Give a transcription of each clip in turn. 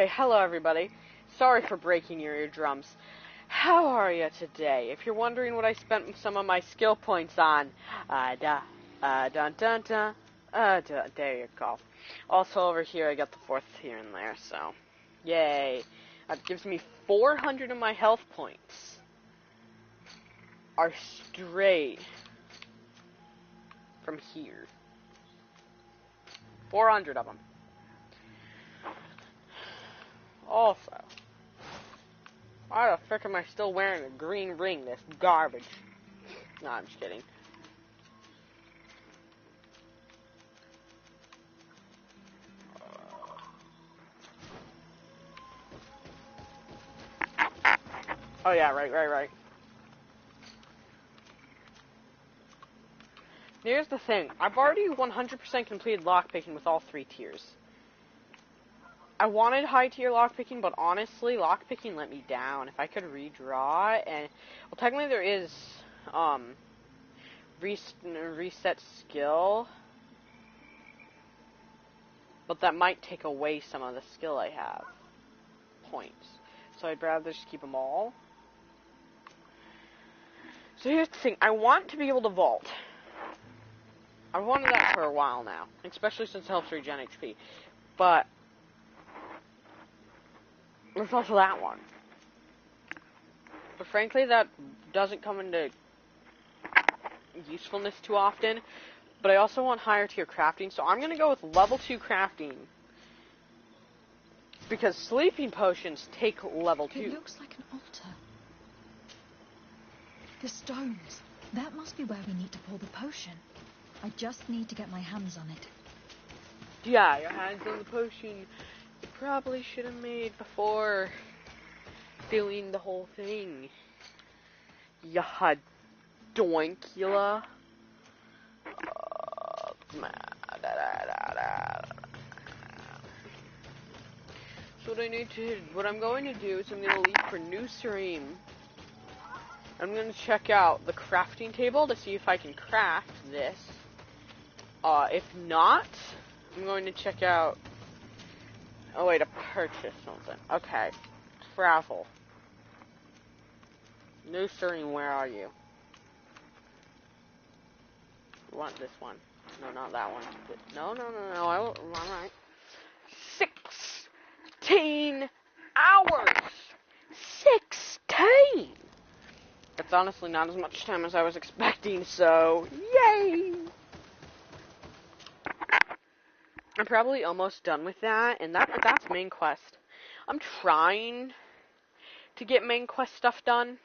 Okay, hello everybody. Sorry for breaking your eardrums. How are you today? If you're wondering what I spent some of my skill points on, there you go. Also over here I got the 4th here and there, so, yay. That gives me 400 of my health points. Are straight from here. 400 of them. Also, why the frick am I still wearing a green ring? This garbage. No, I'm just kidding. Oh yeah, right. Here's the thing. I've already 100% completed lockpicking with all 3 tiers. I wanted high tier lockpicking, but honestly, lockpicking let me down. If I could redraw, and well, technically there is reset skill, but that might take away some of the skill I have points. So I'd rather just keep them all. So here's the thing. I want to be able to vault. I've wanted that for a while now, especially since it helps regen HP. But there's also that one. But frankly, that doesn't come into usefulness too often. But I also want higher tier crafting, so I'm going to go with level 2 crafting. Because sleeping potions take level 2. It looks like an altar. The stones. That must be where we need to pour the potion. I just need to get my hands on it. Yeah, your hands on the potion. You probably should have made before doing the whole thing. Yaha doinkula. So what I'm going to do is I'm going to leave for new stream. I'm going to check out the crafting table to see if I can craft this. If not, I'm going to check out a way to purchase something. Okay. Travel. New stream, where are you? I want this one. No, not that one. No. I'm right. 16 hours! 16! That's honestly not as much time as I was expecting, so yay! I'm probably almost done with that, and that's main quest. I'm trying to get main quest stuff done.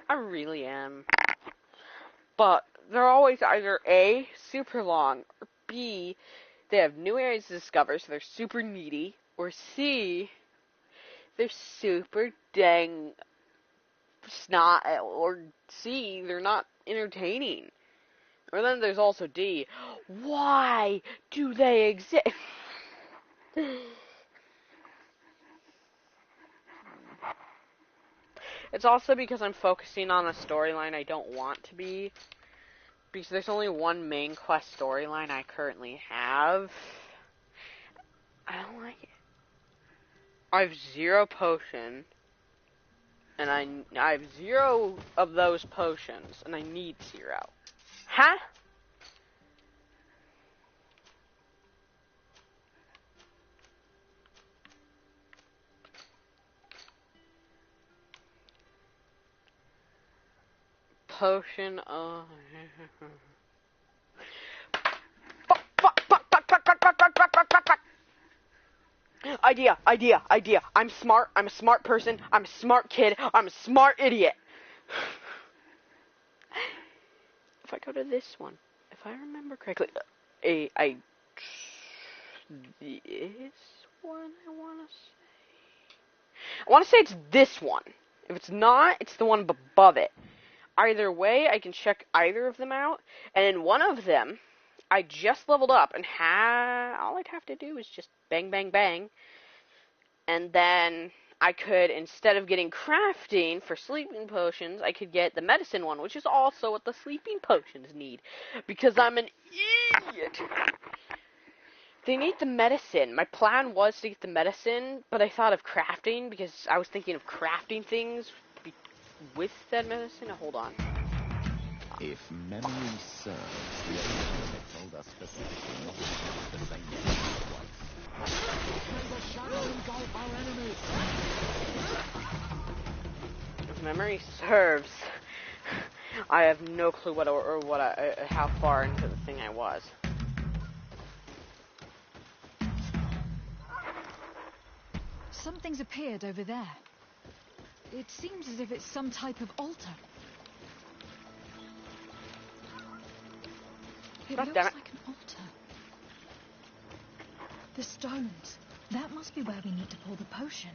I really am. But they're always either A, super long, or B, they have new areas to discover, so they're super needy, or C, they're super dang snot, or C, they're not entertaining. Or then there's also D, why do they exist? It's also because I'm focusing on a storyline I don't want to be. Because there's only one main quest storyline I currently have. I don't like it. I have 0 potion. And I have 0 of those potions. And I need 0. Huh? Potion of... Idea. I'm smart. I'm a smart person. I'm a smart kid. I'm a smart idiot. If I go to this one, if I remember correctly, this one I want to say it's this one. If it's not, it's the one above it. Either way, I can check either of them out, and in one of them, I just leveled up, and all I'd have to do is just bang, bang, bang, and then I could, instead of getting crafting for sleeping potions, I could get the medicine one, which is also what the sleeping potions need, because I'm an idiot. They need the medicine. My plan was to get the medicine, but I thought of crafting because I was thinking of crafting things with that medicine. Now, hold on. If memory serves, the Overlord told us specifically not to use the same method twice. May the shadow engulf our enemies! If memory serves, I have no clue what or what how far into the thing I was. Something's appeared over there. It seems as if it's some type of altar. It looks like an altar. The stones. That must be where we need to pour the potion.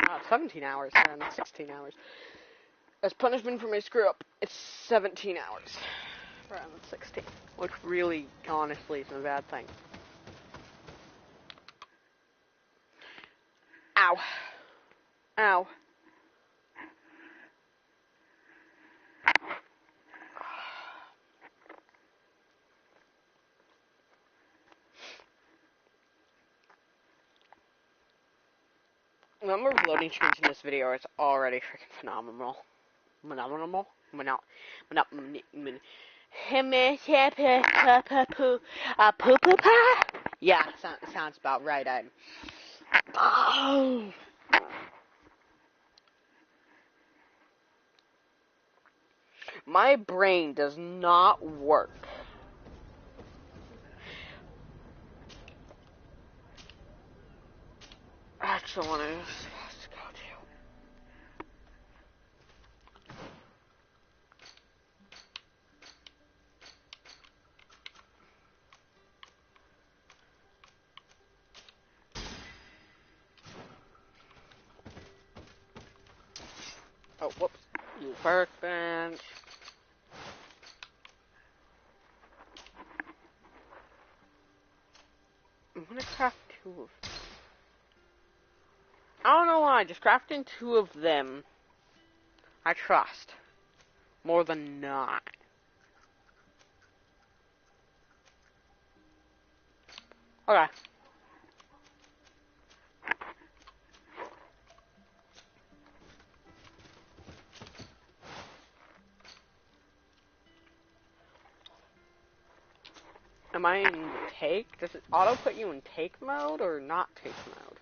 Not 17 hours, then 16 hours. As punishment for my screw up, it's 17 hours rather than 16. Which really, honestly, isn't a bad thing. Ow. Ow. The number of loading screens in this video is already freaking phenomenal. Yeah, sounds about right. My brain does not work. That's the one I was supposed to go to. Oh, whoops. Workbench. I'm gonna craft 2 of them. I don't know why, just crafting 2 of them, I trust. More than not. Okay. Am I in take? Does it auto put you in take mode or not take mode?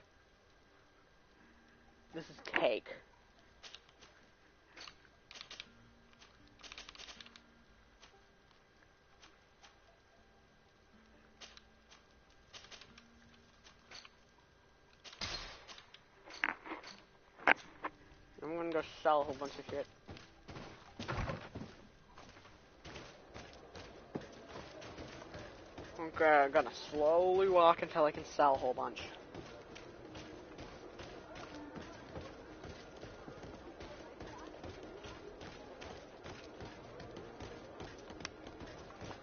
This is take. I'm gonna go sell a whole bunch of shit. I'm gonna slowly walk until I can sell a whole bunch.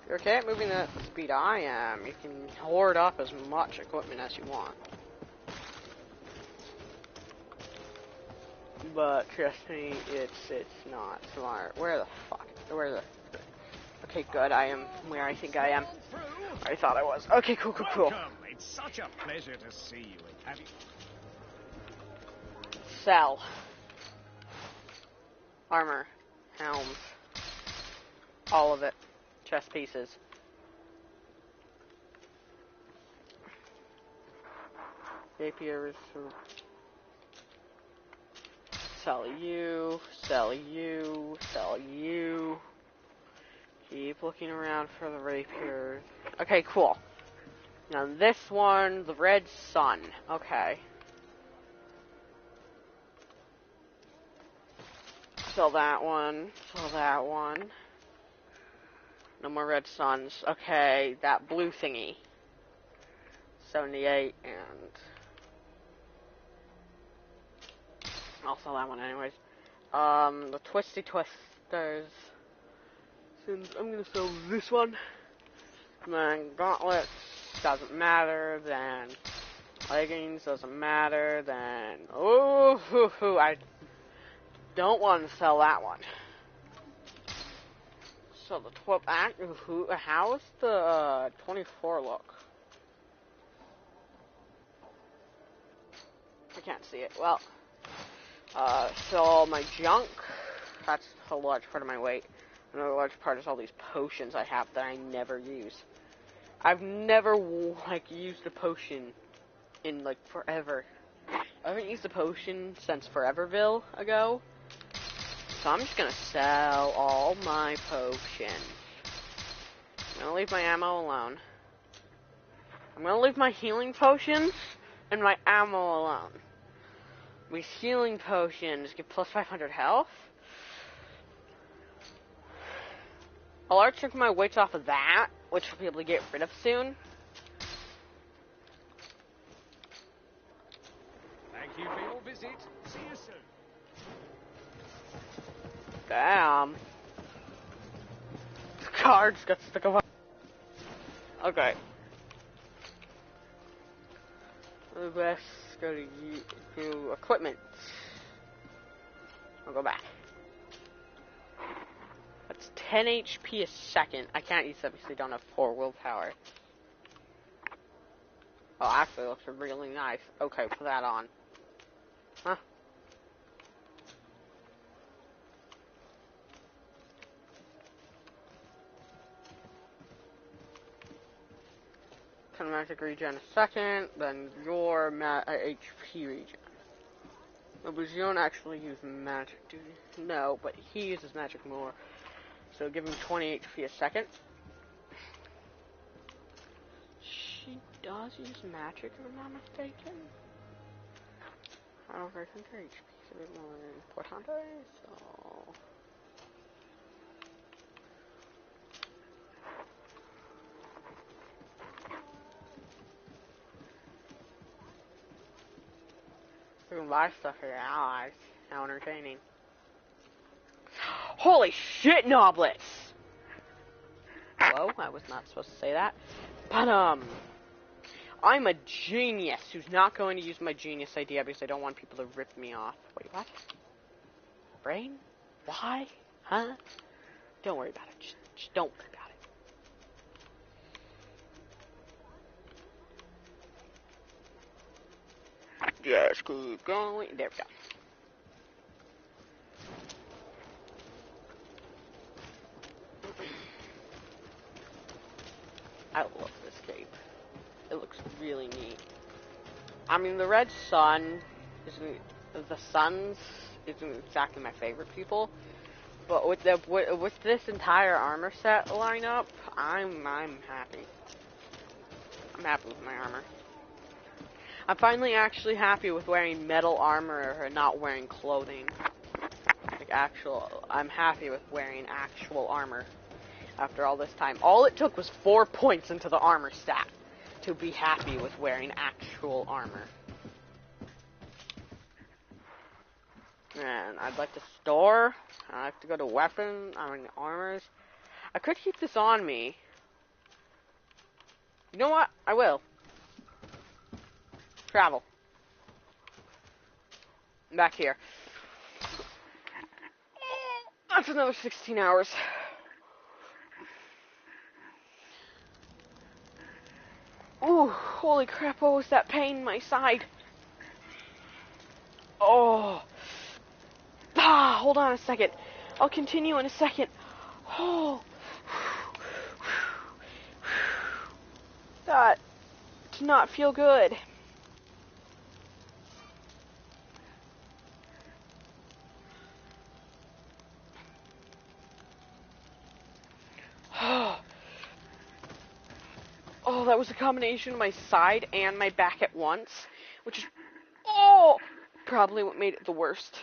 If you're okay at moving at the speed I am, you can hoard up as much equipment as you want. But trust me, it's not smart. Where the fuck? Where the... Okay, good, I am where I think I am. I thought I was. Okay, cool. Welcome. It's such a pleasure to see you. Have you... Sell. Armor. Helms. All of it. Chest pieces. Rapiers. Sell you. Sell you. Sell you. Keep looking around for the rapiers. Okay, cool. Now this one, the red sun. Okay. Sell that one. Sell that one. No more red suns. Okay, that blue thingy. 78 and... I'll sell that one anyways. The Twisty Twisters. Since I'm gonna sell this one, then gauntlets doesn't matter, then leggings doesn't matter, then I don't want to sell that one. So the 12 act. How's the 24 look? I can't see it. Well, so my junk. That's a large part of my weight. Another large part is all these potions I have that I never use. I've never used a potion in forever. I haven't used a potion since Foreverville ago. So I'm just gonna sell all my potions. I'm gonna leave my ammo alone. I'm gonna leave my healing potions and my ammo alone. These healing potions give plus 500 health. I'll already check my weights off of that, which I'll be able to get rid of soon. Thank you for your visit. See you soon. Damn. The cards got stuck on. Okay. Let's go to equipment. I'll go back. That's 10 HP a second. I can't use that because I don't have 4 willpower. Oh, actually, it looks really nice. Okay, put that on. Huh? Can magic regen a second, then your HP regen. No, but you don't actually use magic, do you? No, but he uses magic more. So give him 20 HP a second. She does use magic, if I'm not mistaken. However, I think her HP is a bit more important, so... You can buy stuff for your allies. How entertaining. Holy shit, Noblets! Whoa, I was not supposed to say that. But, I'm a genius who's not going to use my genius idea because I don't want people to rip me off. Wait, what? Brain? Why? Huh? Don't worry about it. Just don't worry about it. Just keep going. There we go. I love this cape. It looks really neat. I mean, the red sun isn't exactly my favorite people, but with this entire armor set lineup, I'm happy. I'm happy with my armor. I'm finally actually happy with wearing metal armor and not wearing clothing. I'm happy with wearing actual armor. After all this time, all it took was 4 points into the armor stat to be happy with wearing actual armor. And I'd like to store. I have to go to armors. I could keep this on me. You know what? I will. Travel. Back here. That's another 16 hours. Ooh, holy crap, what was that pain in my side? Oh. Ah, hold on a second. I'll continue in a second. Oh. That did not feel good. Oh, that was a combination of my side and my back at once, which is, probably what made it the worst.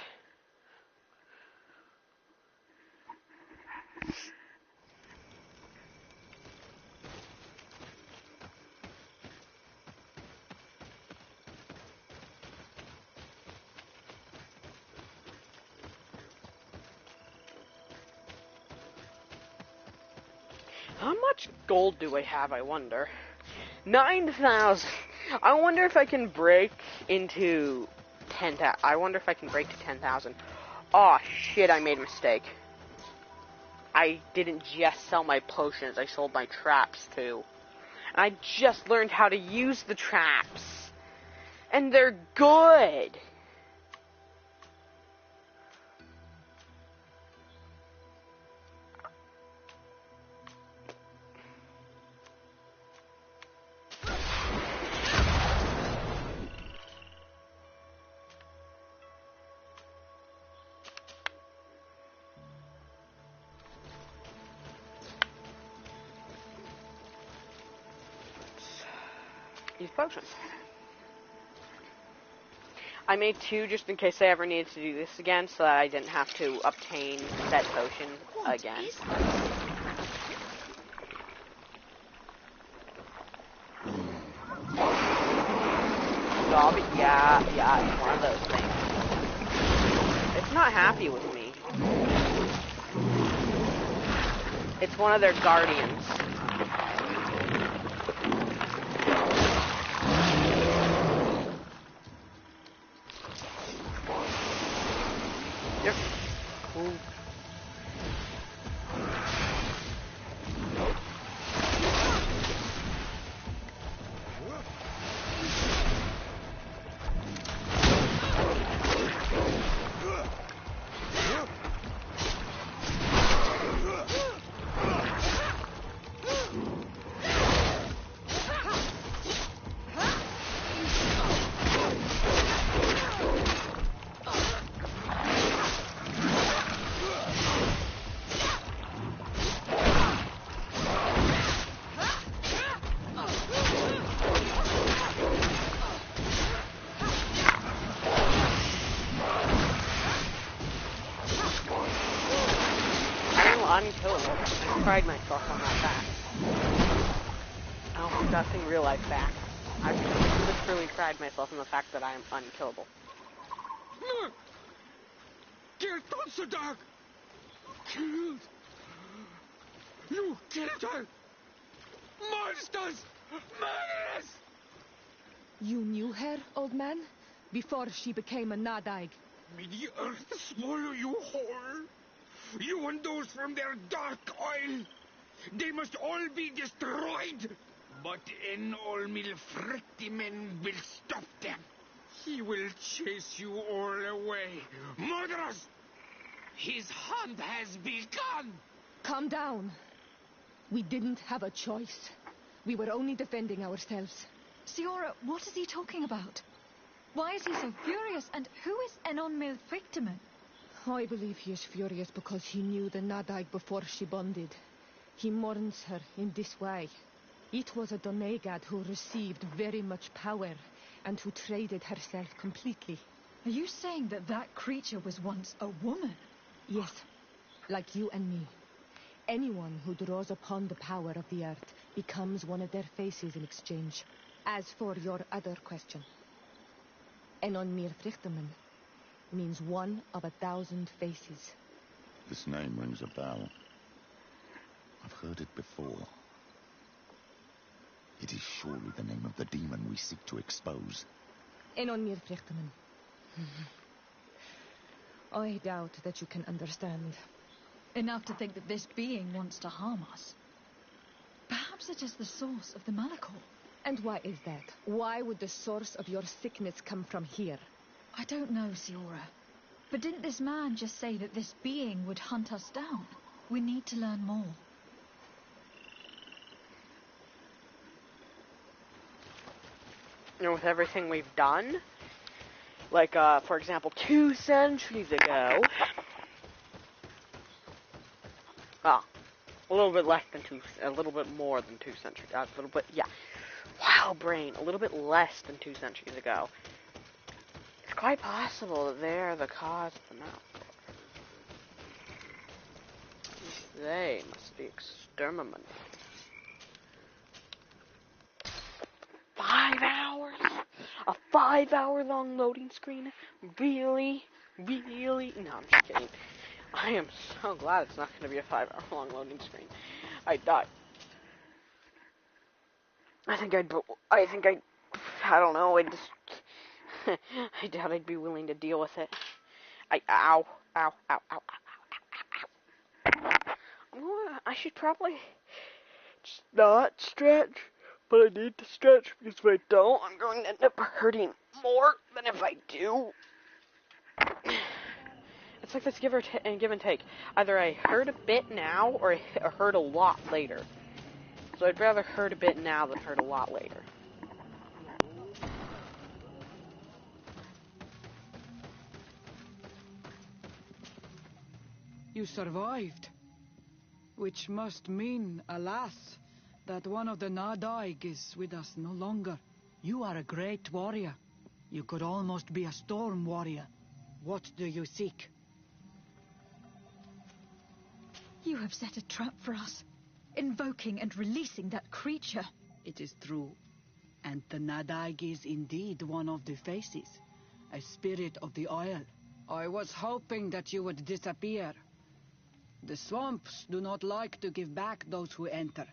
How much gold do I have, I wonder? 9,000. I wonder if I can break into 10,000. I wonder if I can break to 10,000. Oh, shit, I made a mistake. I didn't just sell my potions, I sold my traps, too. And I just learned how to use the traps. And they're good. Use potions. I made 2 just in case I ever needed to do this again, so that I didn't have to obtain that potion again. So I'll be, yeah, it's one of those things. It's not happy with me. It's one of their guardians. Yep. Cool. Unkillable. I pride myself on that fact. I don't think that's in real life fact. I literally pride myself on the fact that I am unkillable. Get the dog! Killed! You killed her! Monsters! Murderers! You knew her, old man? Before she became a Nadaig? May the earth swallow you whole! You and those from their dark oil! They must all be destroyed! But Enolmil Frictimen will stop them. He will chase you all away. Murderers! His hunt has begun! Calm down. We didn't have a choice. We were only defending ourselves. Siora, what is he talking about? Why is he so furious, and who is Enonmil Frictimen? I believe he is furious because he knew the Nadaig before she bonded. He mourns her in this way. It was a Donegad who received very much power and who traded herself completely. Are you saying that that creature was once a woman? Yes, like you and me. Anyone who draws upon the power of the earth becomes one of their faces in exchange. As for your other question, Enonmir Frichteman means one of 1,000 faces. This name rings a bell. I've heard it before. It is surely the name of the demon we seek to expose. Enonmir Frichteman. I doubt that you can understand. Enough to think that this being wants to harm us. Perhaps it is the source of the Malachor. And why is that? Why would the source of your sickness come from here? I don't know, Siora. But didn't this man just say that this being would hunt us down? We need to learn more. You know, with everything we've done, like, for example, 2 centuries ago, well, a little bit less than a little bit more than 2 centuries, a little bit, yeah, wow, brain, a little bit less than 2 centuries ago, it's quite possible that they're the cause of the Malachor. They must be exterminated. 5 hours? A 5-hour-long loading screen? Really? Really? No, I'm just kidding. I am so glad it's not going to be a 5-hour-long loading screen. I thought I think I don't know, I just, I doubt I'd be willing to deal with it. Ow, ow, ow, ow, ow. I should probably just not stretch, but I need to stretch because if I don't, I'm going to end up hurting more than if I do. It's like this give and take. Either I hurt a bit now, or I hurt a lot later. So I'd rather hurt a bit now than hurt a lot later. You survived. Which must mean, alas, that one of the Nadaig is with us no longer. You are a great warrior. You could almost be a storm warrior. What do you seek? You have set a trap for us, invoking and releasing that creature. It is true. And the Nadaig is indeed one of the faces, a spirit of the Isle. I was hoping that you would disappear. The swamps do not like to give back those who enter.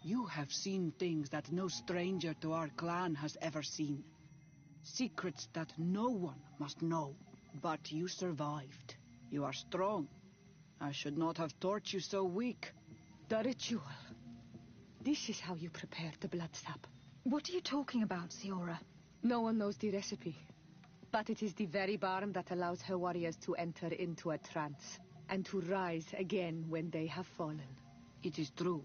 You have seen things that no stranger to our clan has ever seen. Secrets that no one must know. But you survived. You are strong. I should not have thought you so weak. The ritual. This is how you prepare the blood sap. What are you talking about, Siora? No one knows the recipe. But it is the very barm that allows her warriors to enter into a trance, and to rise again when they have fallen. It is true.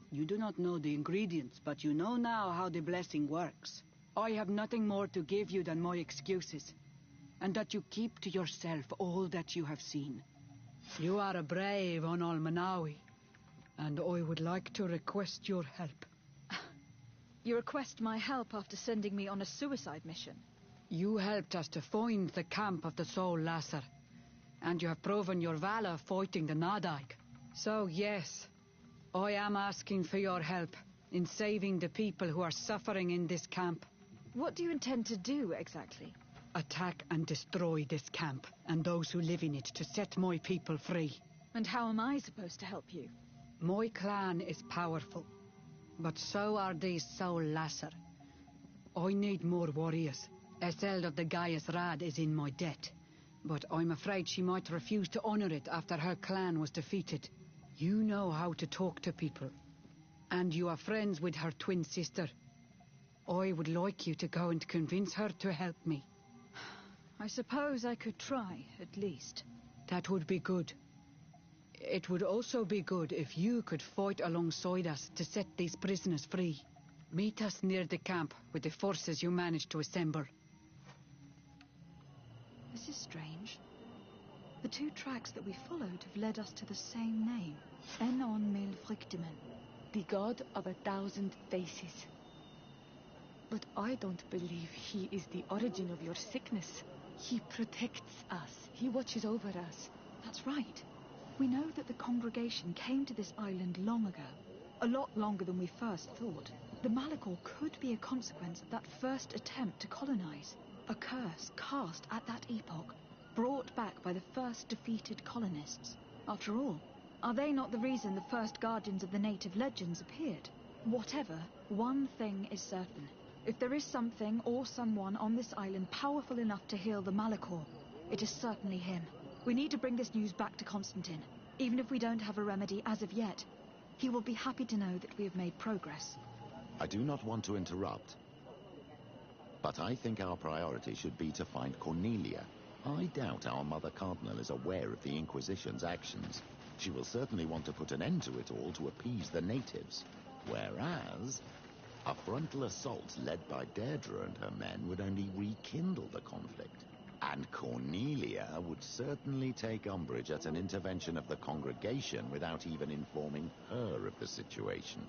You do not know the ingredients, but you know now how the blessing works. I have nothing more to give you than my excuses, and that you keep to yourself all that you have seen. You are a brave Onol Manawi, and I would like to request your help. You request my help after sending me on a suicide mission? You helped us to find the camp of the Soul Lasser, and you have proven your valor fighting the Nadaig. So yes, I am asking for your help in saving the people who are suffering in this camp. What do you intend to do, exactly? Attack and destroy this camp, and those who live in it, to set my people free. And how am I supposed to help you? My clan is powerful, but so are these Soul Lasser. I need more warriors. Eseld of the Gaius Rad is in my debt, but I'm afraid she might refuse to honor it after her clan was defeated. You know how to talk to people, and you are friends with her twin sister. I would like you to go and convince her to help me. I suppose I could try, at least. That would be good. It would also be good if you could fight alongside us to set these prisoners free. Meet us near the camp with the forces you managed to assemble. This is strange. The two tracks that we followed have led us to the same name. Enon Mil Frictimen. The god of 1,000 faces. But I don't believe he is the origin of your sickness. He protects us. He watches over us. That's right. We know that the congregation came to this island long ago. A lot longer than we first thought. The Malachor could be a consequence of that first attempt to colonize. A curse cast at that epoch, brought back by the first defeated colonists. After all, are they not the reason the first guardians of the native legends appeared? Whatever, one thing is certain. If there is something or someone on this island powerful enough to heal the Malachor, it is certainly him. We need to bring this news back to Constantine, even if we don't have a remedy as of yet. He will be happy to know that we have made progress. I do not want to interrupt, but I think our priority should be to find Cornelia. I doubt our Mother Cardinal is aware of the Inquisition's actions. She will certainly want to put an end to it all to appease the natives. Whereas a frontal assault led by Deirdre and her men would only rekindle the conflict. And Cornelia would certainly take umbrage at an intervention of the congregation without even informing her of the situation.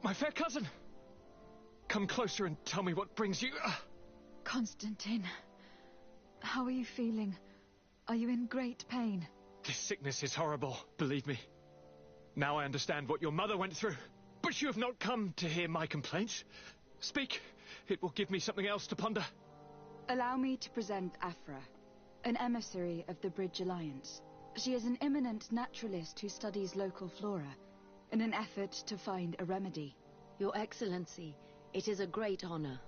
My fair cousin! Come closer and tell me what brings you... Constantine, how are you feeling? Are you in great pain? This sickness is horrible, believe me. Now I understand what your mother went through. But you have not come to hear my complaints. Speak. It will give me something else to ponder. Allow me to present Afra, an emissary of the Bridge Alliance. She is an eminent naturalist who studies local flora in an effort to find a remedy. Your Excellency, it is a great honor.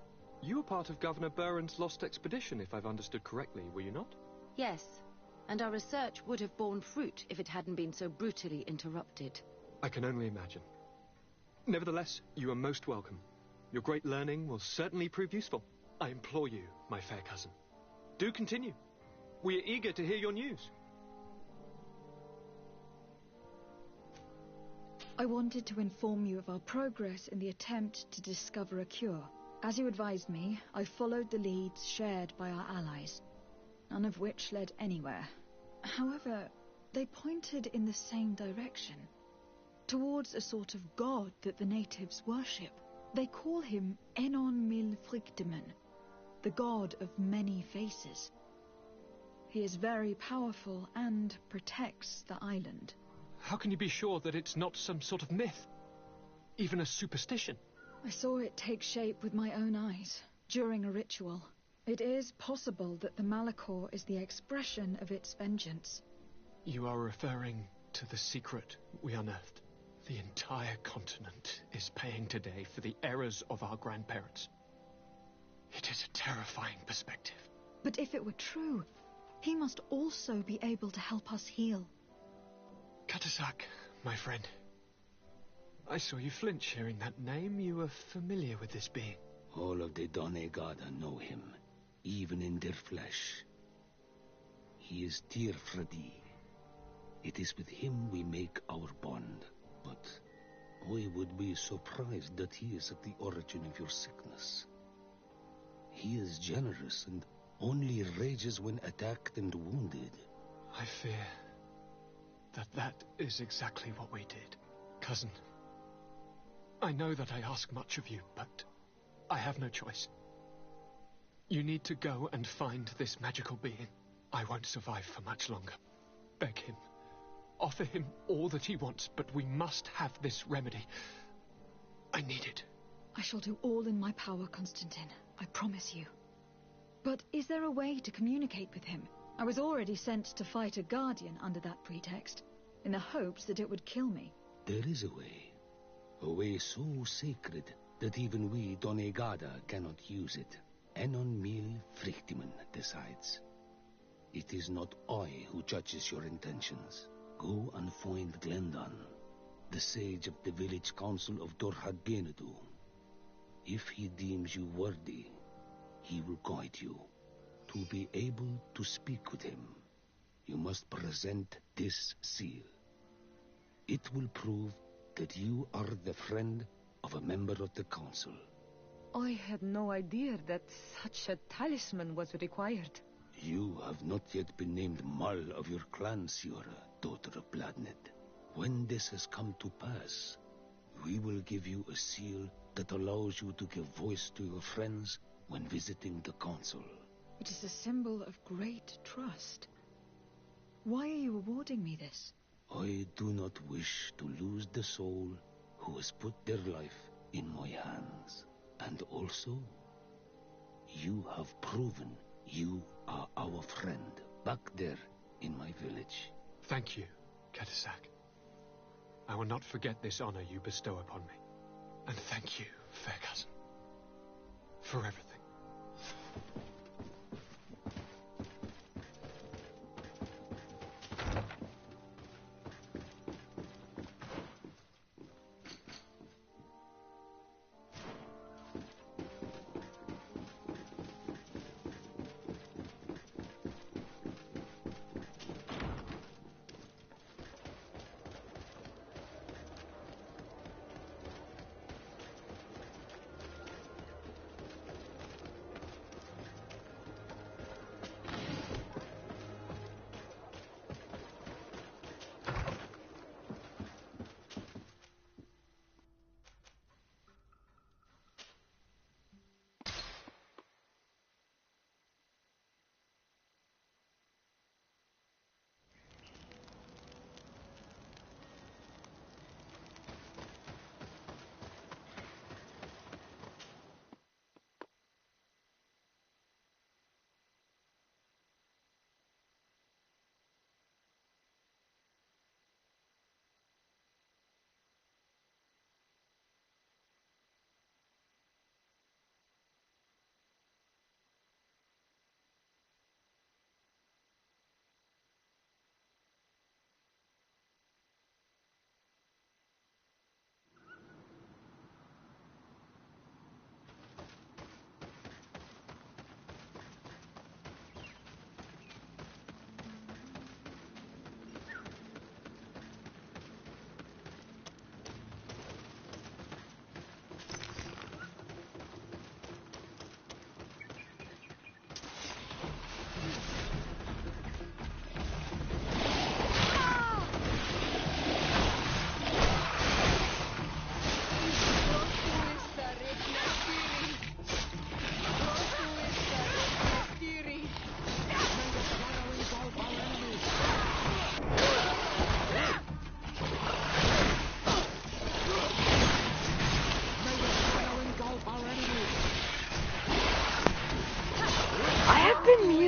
You were part of Governor Buren's lost expedition, if I've understood correctly, were you not? Yes, and our research would have borne fruit if it hadn't been so brutally interrupted. I can only imagine. Nevertheless, you are most welcome. Your great learning will certainly prove useful. I implore you, my fair cousin. Do continue. We are eager to hear your news. I wanted to inform you of our progress in the attempt to discover a cure. As you advised me, I followed the leads shared by our allies, none of which led anywhere. However, they pointed in the same direction, towards a sort of god that the natives worship. They call him Enon Mil Frictimen, the god of many faces. He is very powerful and protects the island. How can you be sure that it's not some sort of myth? Even a superstition? I saw it take shape with my own eyes, during a ritual. It is possible that the Malachor is the expression of its vengeance. You are referring to the secret we unearthed. The entire continent is paying today for the errors of our grandparents. It is a terrifying perspective. But if it were true, he must also be able to help us heal. Katasak, my friend. I saw you flinch hearing that name. You were familiar with this being. All of the Donegada know him, even in their flesh. He is Tirfradi. It is with him we make our bond. But I would be surprised that he is at the origin of your sickness. He is generous and only rages when attacked and wounded. I fear that is exactly what we did. Cousin, I know that I ask much of you, but I have no choice. You need to go and find this magical being. I won't survive for much longer. Beg him. Offer him all that he wants, but we must have this remedy. I need it. I shall do all in my power, Constantine. I promise you. But is there a way to communicate with him? I was already sent to fight a guardian under that pretext, in the hopes that it would kill me. There is a way so sacred that even we Donegada cannot use it. Enon Mil Frictimen decides. It is not I who judges your intentions. Go and find Glendon, the sage of the village council of Dorhad Benedu. If he deems you worthy, he will guide you. To be able to speak with him, you must present this seal. It will prove that you are the friend of a member of the council. I had no idea that such a talisman was required. You have not yet been named Mal of your clan, Siora, daughter of Bladned. When this has come to pass, we will give you a seal that allows you to give voice to your friends when visiting the council. It is a symbol of great trust. Why are you awarding me this? I do not wish to lose the soul who has put their life in my hands. And also, you have proven you are our friend back there in my village. Thank you, Katasak. I will not forget this honor you bestow upon me. And thank you, fair cousin, for everything.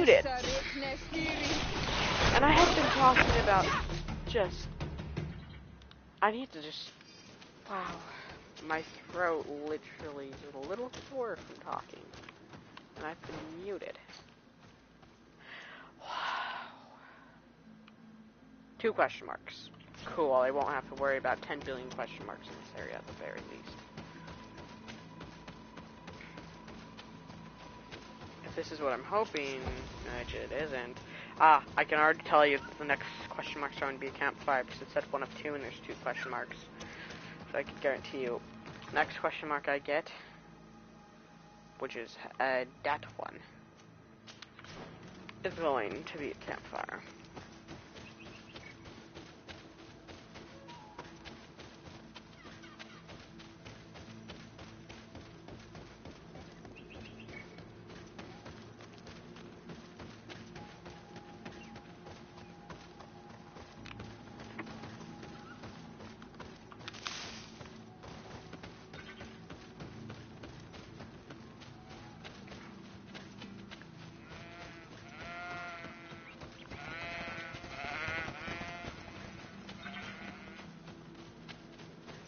muted. And I have been talking about just... I need to just... Wow. My throat literally is a little sore from talking. And I've been muted. Wow. 2 question marks. Cool, I won't have to worry about 10 billion question marks in this area at the very least. If this is what I'm hoping, which it isn't. I can already tell you that the next question marks are going to be a campfire because it said 1 of 2 and there's 2 question marks. So I can guarantee you, next question mark I get, which is that one, is going to be a campfire.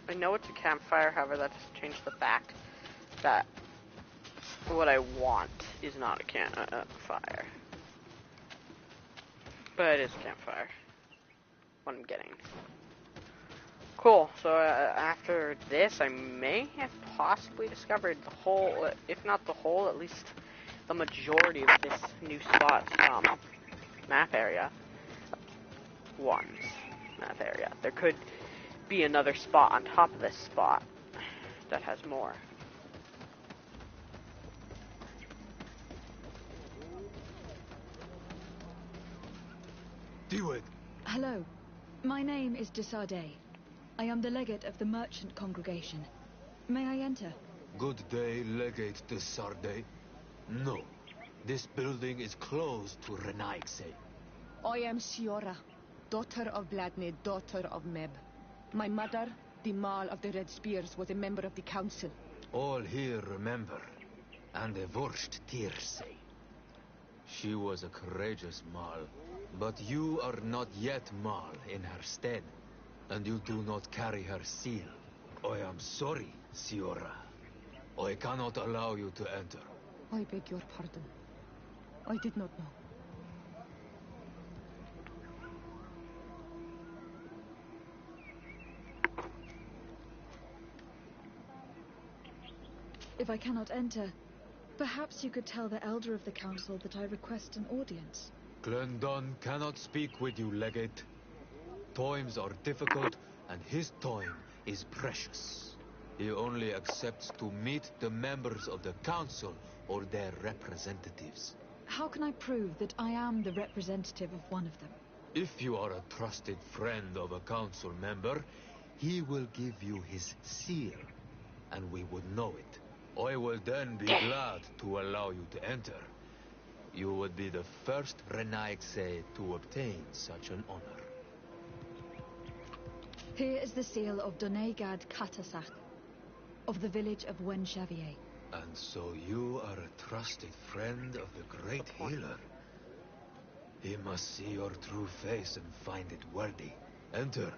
I know it's a campfire, however, that doesn't change the fact that what I want is not a campfire. But it is a campfire. What I'm getting. Cool, so after this, I may have possibly discovered the whole, if not the whole, at least the majority of this new spot's map area. Map area. There could be another spot on top of this spot that has more. Do it. Hello. My name is Desardet. I am the legate of the merchant congregation. May I enter? Good day, Legate de Sardet. No. This building is closed to Renaigse. I am Siora, daughter of Vladne, daughter of Meb. My mother, the Mal of the Red Spears, was a member of the council. All here remember, and the Wurst Tierse. She was a courageous Mal, but you are not yet Mal in her stead, and you do not carry her seal. I am sorry, Siora. I cannot allow you to enter. I beg your pardon. I did not know. If I cannot enter, perhaps you could tell the elder of the council that I request an audience. Glendon cannot speak with you, Legate. Times are difficult, and his time is precious. He only accepts to meet the members of the council or their representatives. How can I prove that I am the representative of one of them? If you are a trusted friend of a council member, he will give you his seal, and we would know it. I will then be glad to allow you to enter. You would be the first Renaigse to obtain such an honor. Here is the seal of Donegad Katasach, of the village of Wenxavier. And so you are a trusted friend of the great healer. He must see your true face and find it worthy. Enter.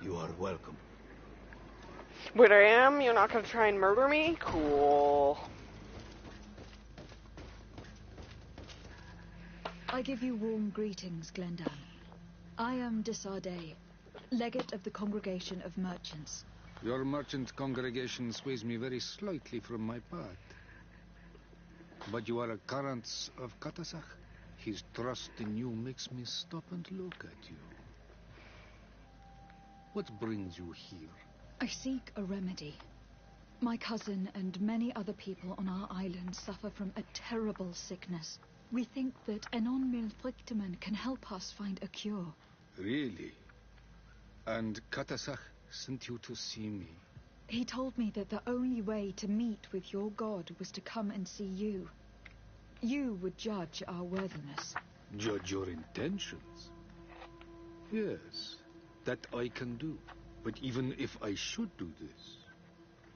You are welcome. But I am? You're not gonna try and murder me? Cool. I give you warm greetings, Glendan. I am Desardet, legate of the congregation of merchants. Your merchant congregation sways me very slightly from my path. But you are a current of Katasach. His trust in you makes me stop and look at you. What brings you here? I seek a remedy. My cousin and many other people on our island suffer from a terrible sickness. We think that Enon Milfrictiman can help us find a cure. Really? And Katasach sent you to see me? He told me that the only way to meet with your god was to come and see you. You would judge our worthiness. Judge your intentions? Yes, that I can do. But even if I should do this,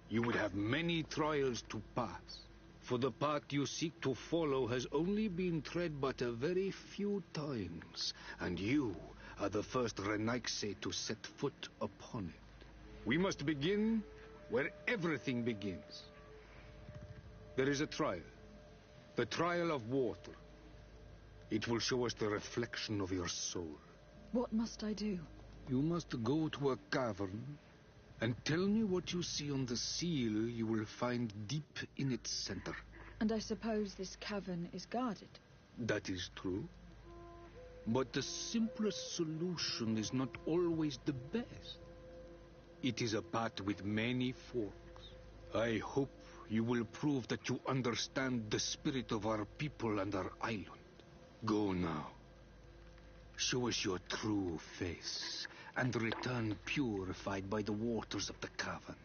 you would have many trials to pass. For the path you seek to follow has only been tread but a very few times, and you are the first Renaigse to set foot upon it. We must begin where everything begins. There is a trial. The trial of water. It will show us the reflection of your soul. What must I do? You must go to a cavern and tell me what you see on the seal you will find deep in its center. And I suppose this cavern is guarded? That is true. But the simplest solution is not always the best. It is a path with many forks. I hope you will prove that you understand the spirit of our people and our island. Go now. Show us your true face, and return purified by the waters of the cavern.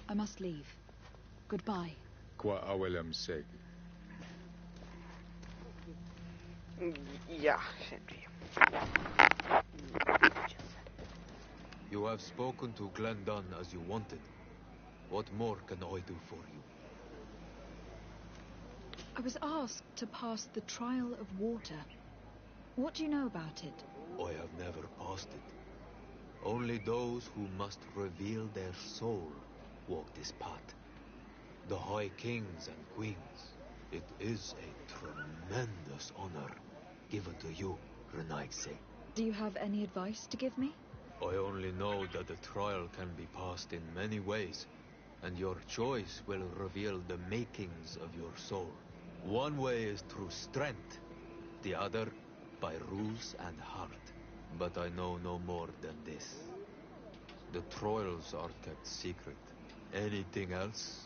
I must leave. Goodbye. Qua awelem seg. Yeah, same to you. You have spoken to Glendon as you wanted. What more can I do for you? I was asked to pass the trial of water. What do you know about it? I have never passed it. Only those who must reveal their soul walk this path. The High Kings and Queens. It is a tremendous honor given to you, Renaigse. Do you have any advice to give me? I only know that the trial can be passed in many ways, and your choice will reveal the makings of your soul. One way is through strength, the other by rules and heart. But I know no more than this. The trials are kept secret. Anything else?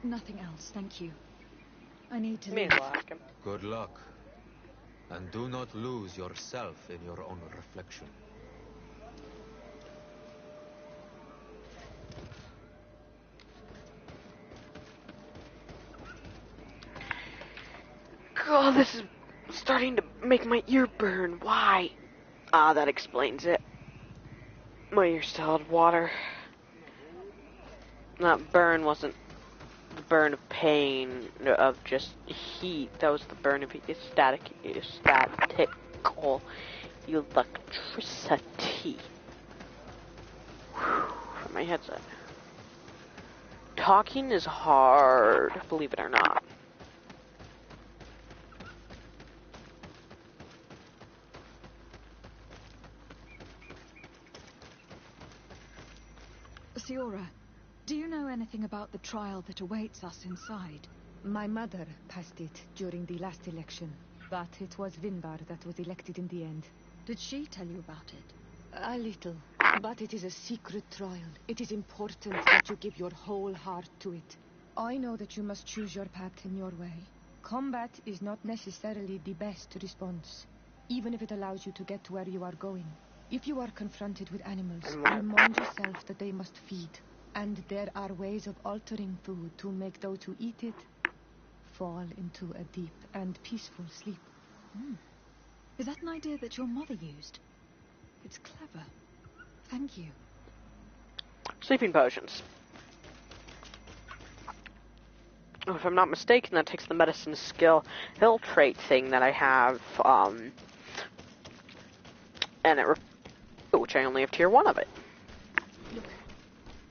Nothing else, thank you. I need to Me leave. like him. Good luck. And do not lose yourself in your own reflection. God, this is starting to make my ear burn. Why? Ah, that explains it. My ear still had water. That burn wasn't the burn of pain, of just heat. That was the burn of statical electricity. From my headset. Talking is hard, believe it or not. Siora, do you know anything about the trial that awaits us inside? My mother passed it during the last election, but it was Vinbar that was elected in the end. Did she tell you about it? A little, but it is a secret trial. It is important that you give your whole heart to it. I know that you must choose your path in your way. Combat is not necessarily the best response, even if it allows you to get to where you are going. If you are confronted with animals, remind yourself that they must feed, and there are ways of altering food to make those who eat it fall into a deep and peaceful sleep. Is that an idea that your mother used? It's clever. Thank you. Sleeping potions. Oh, if I'm not mistaken, that takes the medicine skill hill trait thing that I have, and it which I only have tier 1 of it. Look,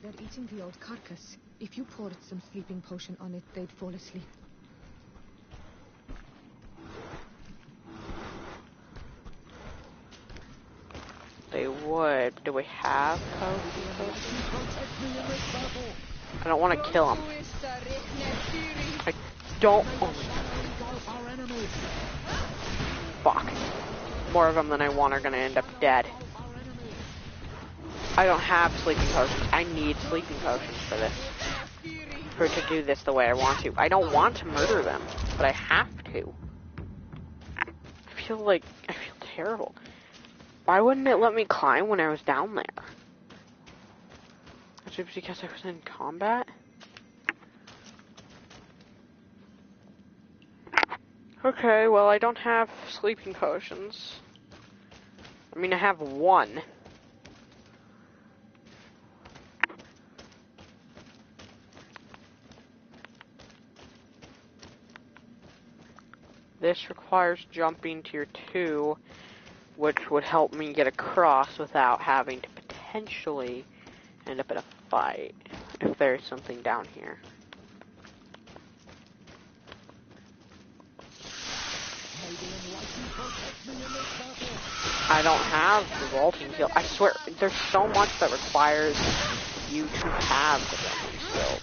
they're eating the old carcass. If you poured some sleeping potion on it, they'd fall asleep. They would. Do we have potions? I don't want to kill them. I don't. Oh. Fuck. More of them than I want are gonna end up dead. I don't have sleeping potions. I need sleeping potions for this. To do this the way I want to. I don't want to murder them, but I have to. I feel terrible. Why wouldn't it let me climb when I was down there? Is it because I was in combat? Okay, well I don't have sleeping potions. I mean, I have 1. this requires jumping tier 2, which would help me get across without having to potentially end up in a fight, if there's something down here. I don't have the vaulting skill. I swear, there's so much that requires you to have the vaulting skills.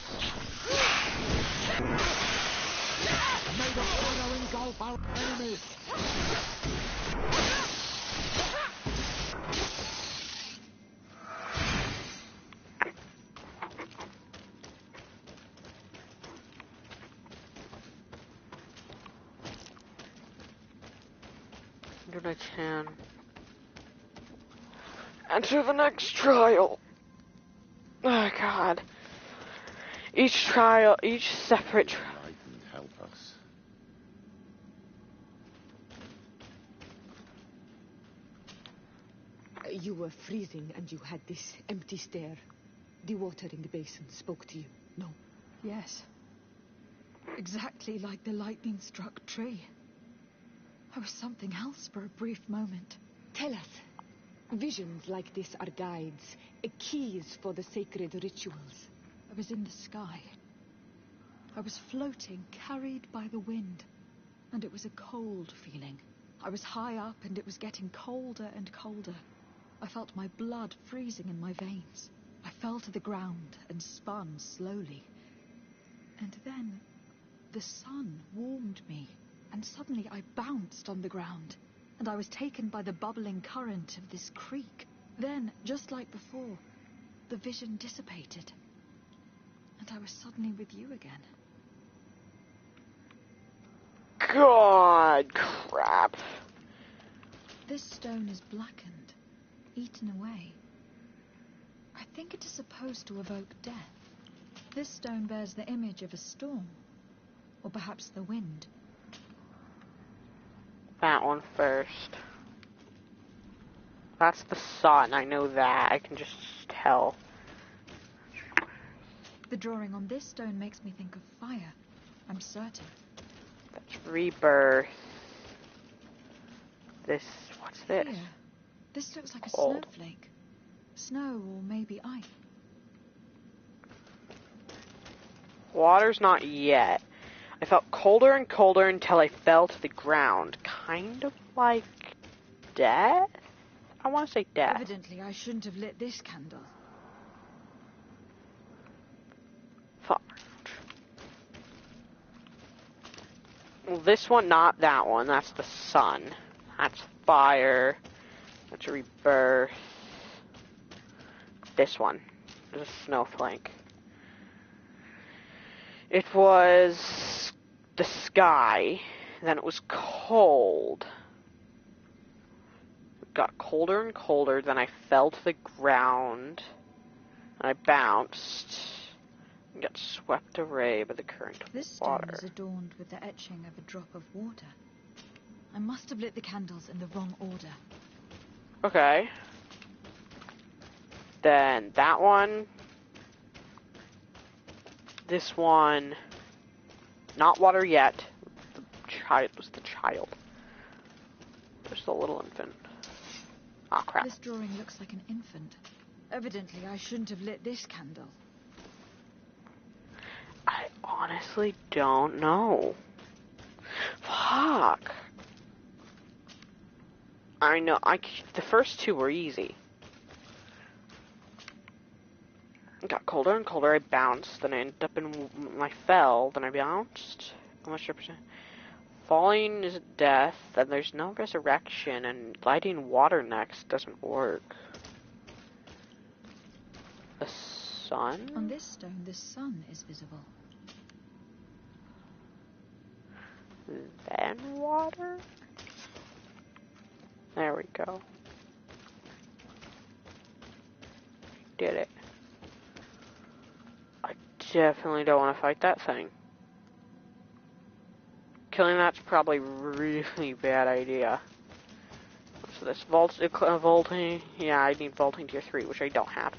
May the shadow engulf our enemies! I can enter the next trial. Oh God! Each separate trial. Help us. You were freezing and you had this empty stare. The water in the basin spoke to you, no? Yes. Exactly like the lightning-struck tree. I was something else for a brief moment. Tell us. Visions like this are guides, keys for the sacred rituals. I was in the sky. I was floating, carried by the wind. And it was a cold feeling. I was high up and it was getting colder and colder. I felt my blood freezing in my veins. I fell to the ground and spun slowly. And then the sun warmed me. And suddenly I bounced on the ground, and I was taken by the bubbling current of this creek. Then, just like before, the vision dissipated, and I was suddenly with you again. God, crap. This stone is blackened, eaten away. I think it is supposed to evoke death. This stone bears the image of a storm, or perhaps the wind. That one first. That's the sun, I know that. I can just tell. The drawing on this stone makes me think of fire. I'm certain. That's rebirth. What's this? Here. This looks like Cold. a snowflake. Snow or maybe ice. Water's not yet. I felt colder and colder until I fell to the ground. Kind of like death? I want to say death. Evidently, I shouldn't have lit this candle. Fuck. Well, this one, not that one. That's the sun. That's fire. That's rebirth. This one is a snowflake. It was the sky. Then it was cold. It got colder and colder. Then I fell to the ground. And I bounced. And got swept away by the current of This stone water. is adorned with the etching of a drop of water. I must have lit the candles in the wrong order. Okay. Then that one. This one. Not water yet. The child was the child. There's the little infant. Ah, crap. This drawing looks like an infant. Evidently, I shouldn't have lit this candle. I honestly don't know. Fuck. I know. The first two were easy. It got colder and colder. I bounced. Then I ended up I fell. Then I bounced. I'm not sure percent. Falling is death. Then there's no resurrection. And lighting water next doesn't work. The sun? On this stone, the sun is visible. Then water? There we go. Did it. I definitely don't want to fight that thing. Killing that's probably really bad idea. So this vaulting, yeah, I need vaulting tier 3, which I don't have.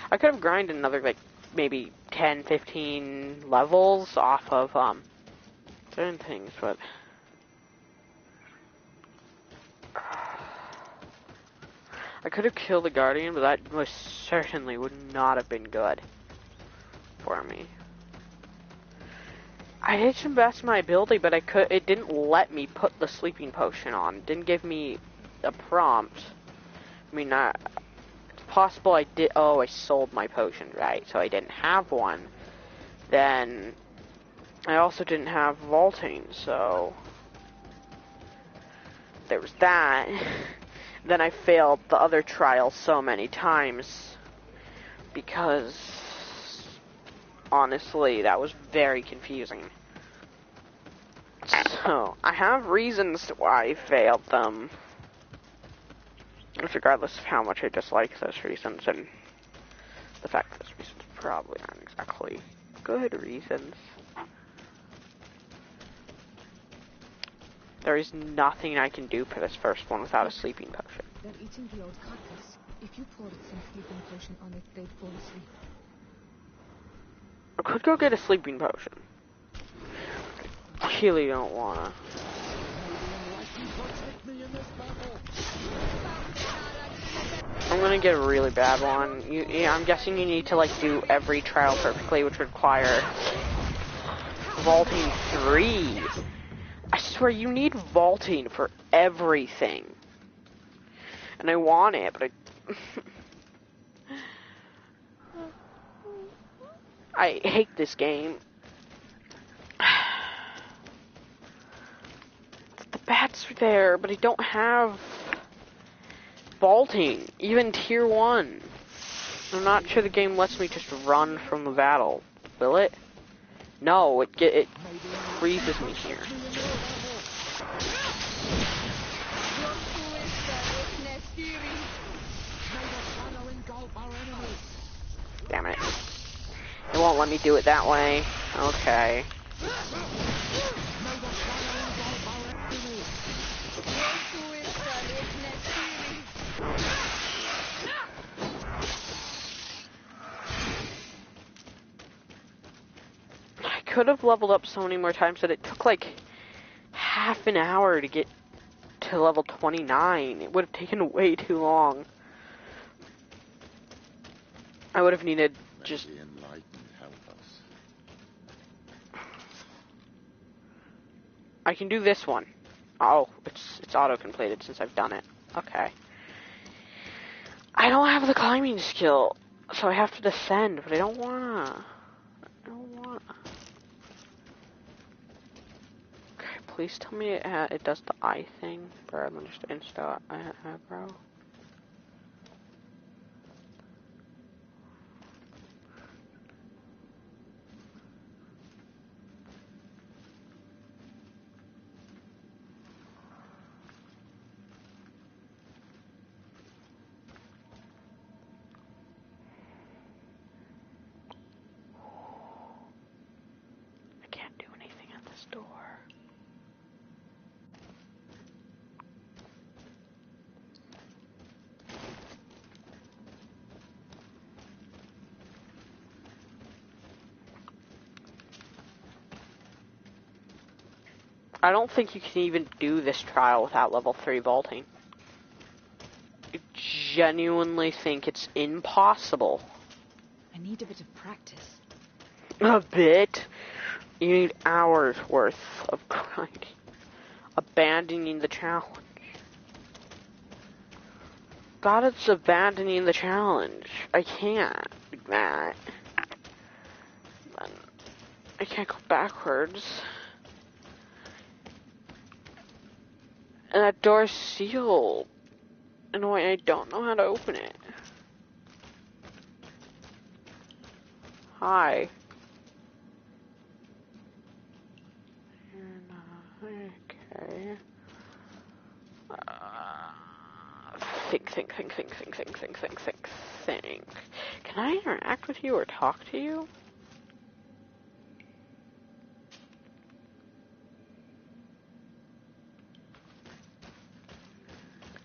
I could have grinded another, like, maybe 10, 15 levels off of, certain things, but I could have killed the Guardian, but that most certainly would not have been good for me. I did some best of my ability, but it didn't let me put the sleeping potion on. It didn't give me a prompt. I mean, it's possible I did. Oh, I sold my potion, right? So I didn't have one. Then I also didn't have vaulting, so there was that. Then I failed the other trial so many times because honestly, that was very confusing. So, I have reasons why I failed them. Regardless of how much I dislike those reasons, and the fact that those reasons probably aren't exactly good reasons. There is nothing I can do for this first one without a sleeping potion. They're eating the old carcass. If you poured some sleeping potion on it, they'd fall asleep. I could go get a sleeping potion. I really don't wanna. I'm gonna get a really bad one. I'm guessing you need to like do every trial perfectly, which would require vaulting 3. I swear you need vaulting for everything. And I want it, but I hate this game. The bats are there, but I don't have vaulting, even tier 1. I'm not sure the game lets me just run from the battle. Will it? No, it freezes me here. Damn it. It won't let me do it that way. Okay. I could have leveled up so many more times that it took like half an hour to get to level 29. It would have taken way too long. I would have needed just... I can do this one. Oh, it's auto-completed since I've done it. Okay. I don't have the climbing skill, so I have to descend, but I don't wanna. Okay, please tell me it does the eye thing, rather than just insta eyebrow. I can't do anything at this door. I don't think you can even do this trial without level 3 vaulting. I genuinely think it's impossible. I need a bit of practice. A bit? You need hours worth of grinding. Abandoning the challenge. God, it's abandoning the challenge. I can't do that. I can't go backwards. And that door's sealed. In a way, I don't know how to open it. Hi. Okay. Think. Can I interact with you or talk to you?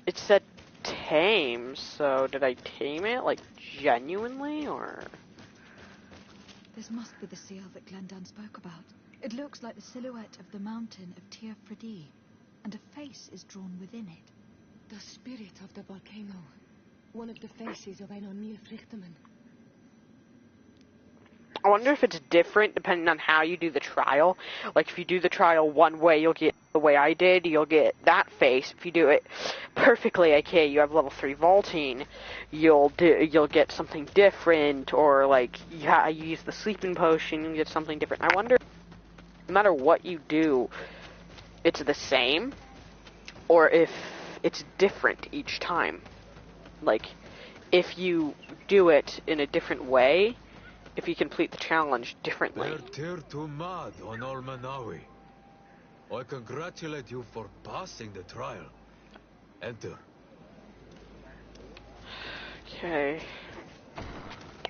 It said tame, so did I tame it, like, genuinely, or? This must be the seal that Glendan spoke about. It looks like the silhouette of the mountain of Tir Fredi, and a face is drawn within it. The spirit of the volcano. One of the faces of Einon Frichterman. I wonder if it's different depending on how you do the trial. Like, if you do the trial one way, you'll get the way I did, you'll get that face. If you do it perfectly, aka you have level 3 vaulting, you'll get something different, or like you use the sleeping potion, you get something different. I wonder, no matter what you do, it's the same, or if it's different each time. Like, if you do it in a different way, if you complete the challenge differently. They're too mad on Almanawi. I congratulate you for passing the trial. Enter. Okay.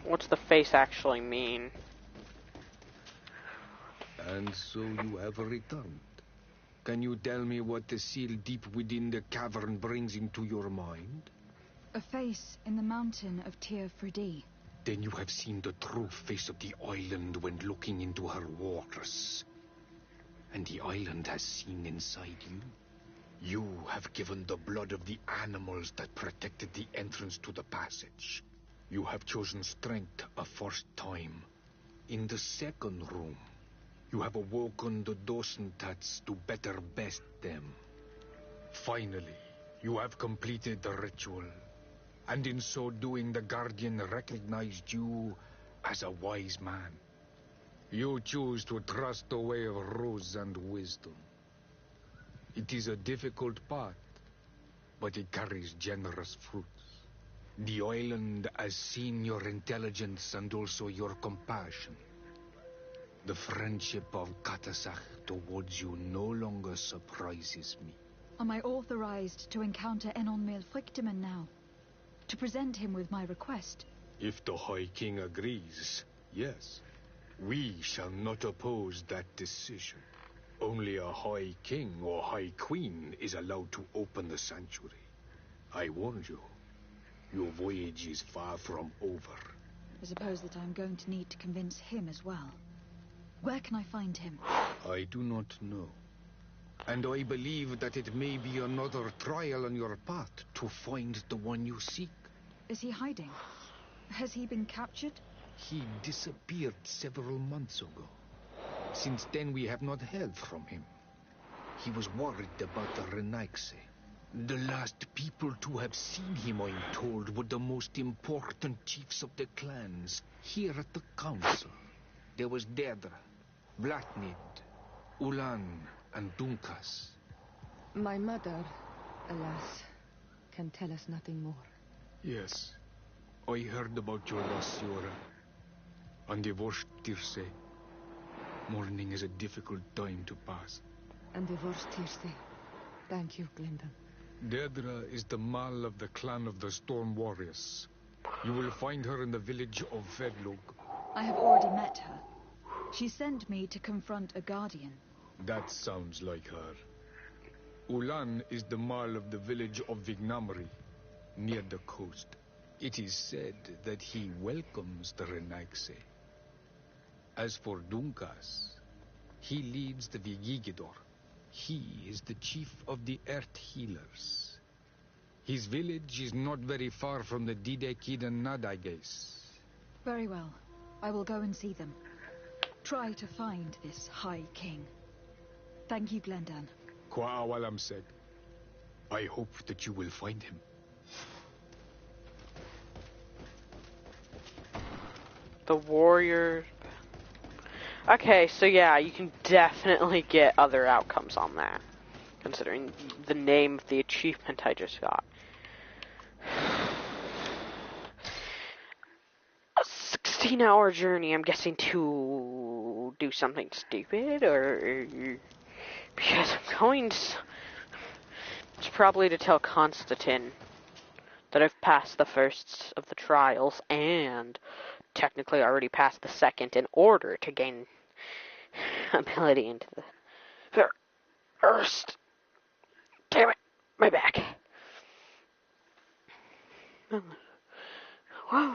What's the face actually mean? And so you have returned. Can you tell me what the seal deep within the cavern brings into your mind? A face in the mountain of Tir Fridi. Then you have seen the true face of the island when looking into her waters. And the island has seen inside you. You have given the blood of the animals that protected the entrance to the passage. You have chosen strength a first time. In the second room, you have awoken the Dosentats to better best them. Finally, you have completed the ritual. And in so doing, the Guardian recognized you as a wise man. You choose to trust the way of rules and wisdom. It is a difficult path, but it carries generous fruits. The island has seen your intelligence and also your compassion. The friendship of Katasach towards you no longer surprises me. Am I authorized to encounter Enon Frichterman now? To present him with my request? If the High King agrees, yes. We shall not oppose that decision. Only a High King or High Queen is allowed to open the sanctuary. I warn you, your voyage is far from over. I suppose that I'm going to need to convince him as well. Where can I find him? I do not know. And I believe that it may be another trial on your path to find the one you seek. Is he hiding? Has he been captured? He disappeared several months ago. Since then, we have not heard from him. He was worried about the Renaigse. The last people to have seen him, I'm told, were the most important chiefs of the clans here at the council. There was Dedra, Vlatnid, Ulan, and Dunkas. My mother, alas, can tell us nothing more. Yes, I heard about your loss, Yora. And divorced Tirse. Mourning is a difficult time to pass. And divorced Tirse. Thank you, Glyndon. Dedra is the Mal of the clan of the Storm Warriors. You will find her in the village of Vedlug. I have already met her. She sent me to confront a guardian. That sounds like her. Ulan is the Mal of the village of Vignamri, near the coast. It is said that he welcomes the Renaigse. As for Dunkas, he leads the Vigigidor. He is the chief of the Earth Healers. His village is not very far from the Didekid and Nadages. Very well. I will go and see them. Try to find this High King. Thank you, Glendan. Kwa awalam said. I hope that you will find him. The warrior. Okay, so yeah, you can definitely get other outcomes on that, considering the name of the achievement I just got. A 16-hour journey, I'm guessing, to do something stupid, or because I'm going to... It's probably to tell Constantine that I've passed the first of the trials, and technically already passed the second in order to gain ability into the first. Damn it, my back. Whoa.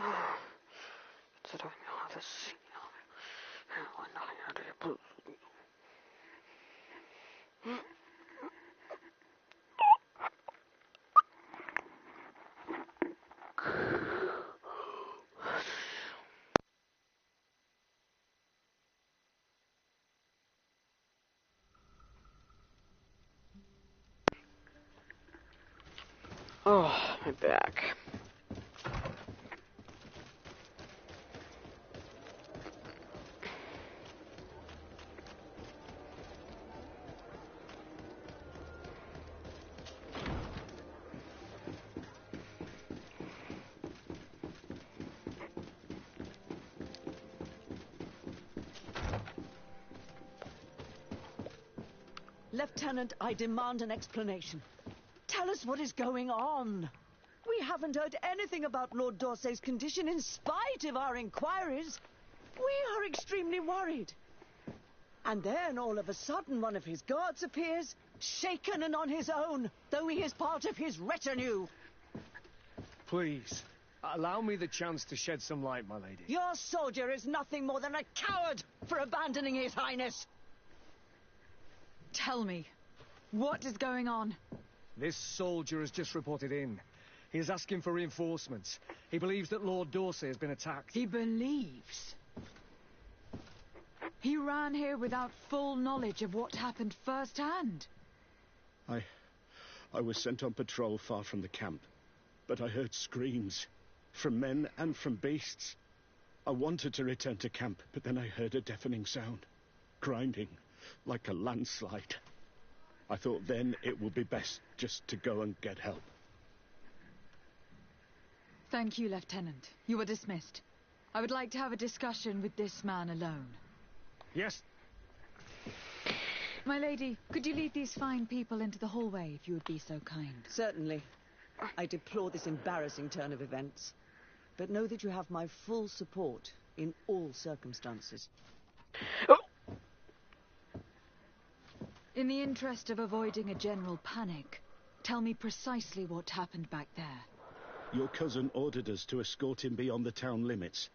Oh, my back. Lieutenant, I demand an explanation. Tell us what is going on. We haven't heard anything about Lord D'Orsay's condition in spite of our inquiries. We are extremely worried. And then, all of a sudden, one of his guards appears, shaken and on his own, though he is part of his retinue. Please, allow me the chance to shed some light, my lady. Your soldier is nothing more than a coward for abandoning his highness. Tell me, what is going on? This soldier has just reported in. He is asking for reinforcements. He believes that Lord D'Orsay has been attacked. He believes? He ran here without full knowledge of what happened firsthand. I was sent on patrol far from the camp, but I heard screams, from men and from beasts. I wanted to return to camp, but then I heard a deafening sound, grinding, like a landslide. I thought then it would be best just to go and get help. Thank you, Lieutenant. You are dismissed. I would like to have a discussion with this man alone. Yes. My lady, could you lead these fine people into the hallway if you would be so kind? Certainly. I deplore this embarrassing turn of events, but know that you have my full support in all circumstances. In the interest of avoiding a general panic, tell me precisely what happened back there. Your cousin ordered us to escort him beyond the town limits.